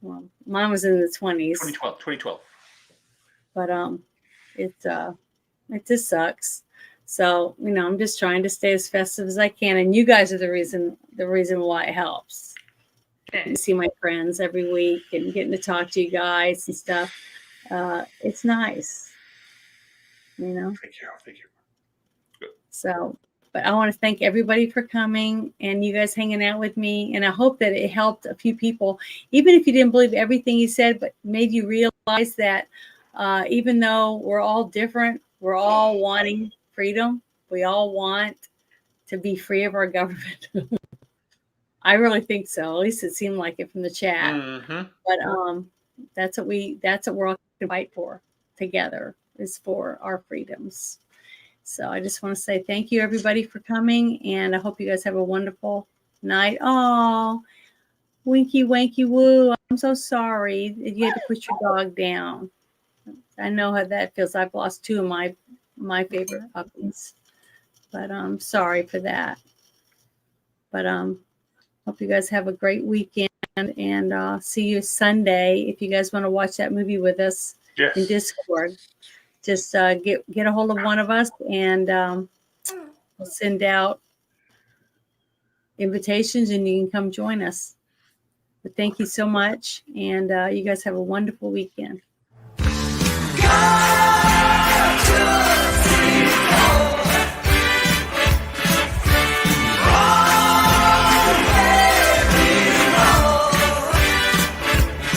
well, mine was in the 20s, 2012. but it just sucks. So, you know, I'm just trying to stay as festive as I can, and you guys are the reason why it helps. Getting to see my friends every week and getting to talk to you guys and stuff. It's nice, you know. Thank you. So, but I want to thank everybody for coming and you guys hanging out with me, and I hope that it helped a few people, even if you didn't believe everything you said, but made you realize that even though we're all different, we're all wanting freedom. We all want to be free of our government. I really think so. At least it seemed like it from the chat. Mm-hmm. But that's what we're all going to fight for together, is for our freedoms. So I just want to say thank you, everybody, for coming, and I hope you guys have a wonderful night. Oh, Winky Wanky Woo! I'm so sorry you had to put your dog down. I know how that feels. I've lost 2 of my favorite puppies, but I'm sorry for that. But hope you guys have a great weekend, and see you Sunday. If you guys want to watch that movie with us in Discord, just get a hold of one of us, and we'll send out invitations, and you can come join us. But thank you so much, and you guys have a wonderful weekend. God!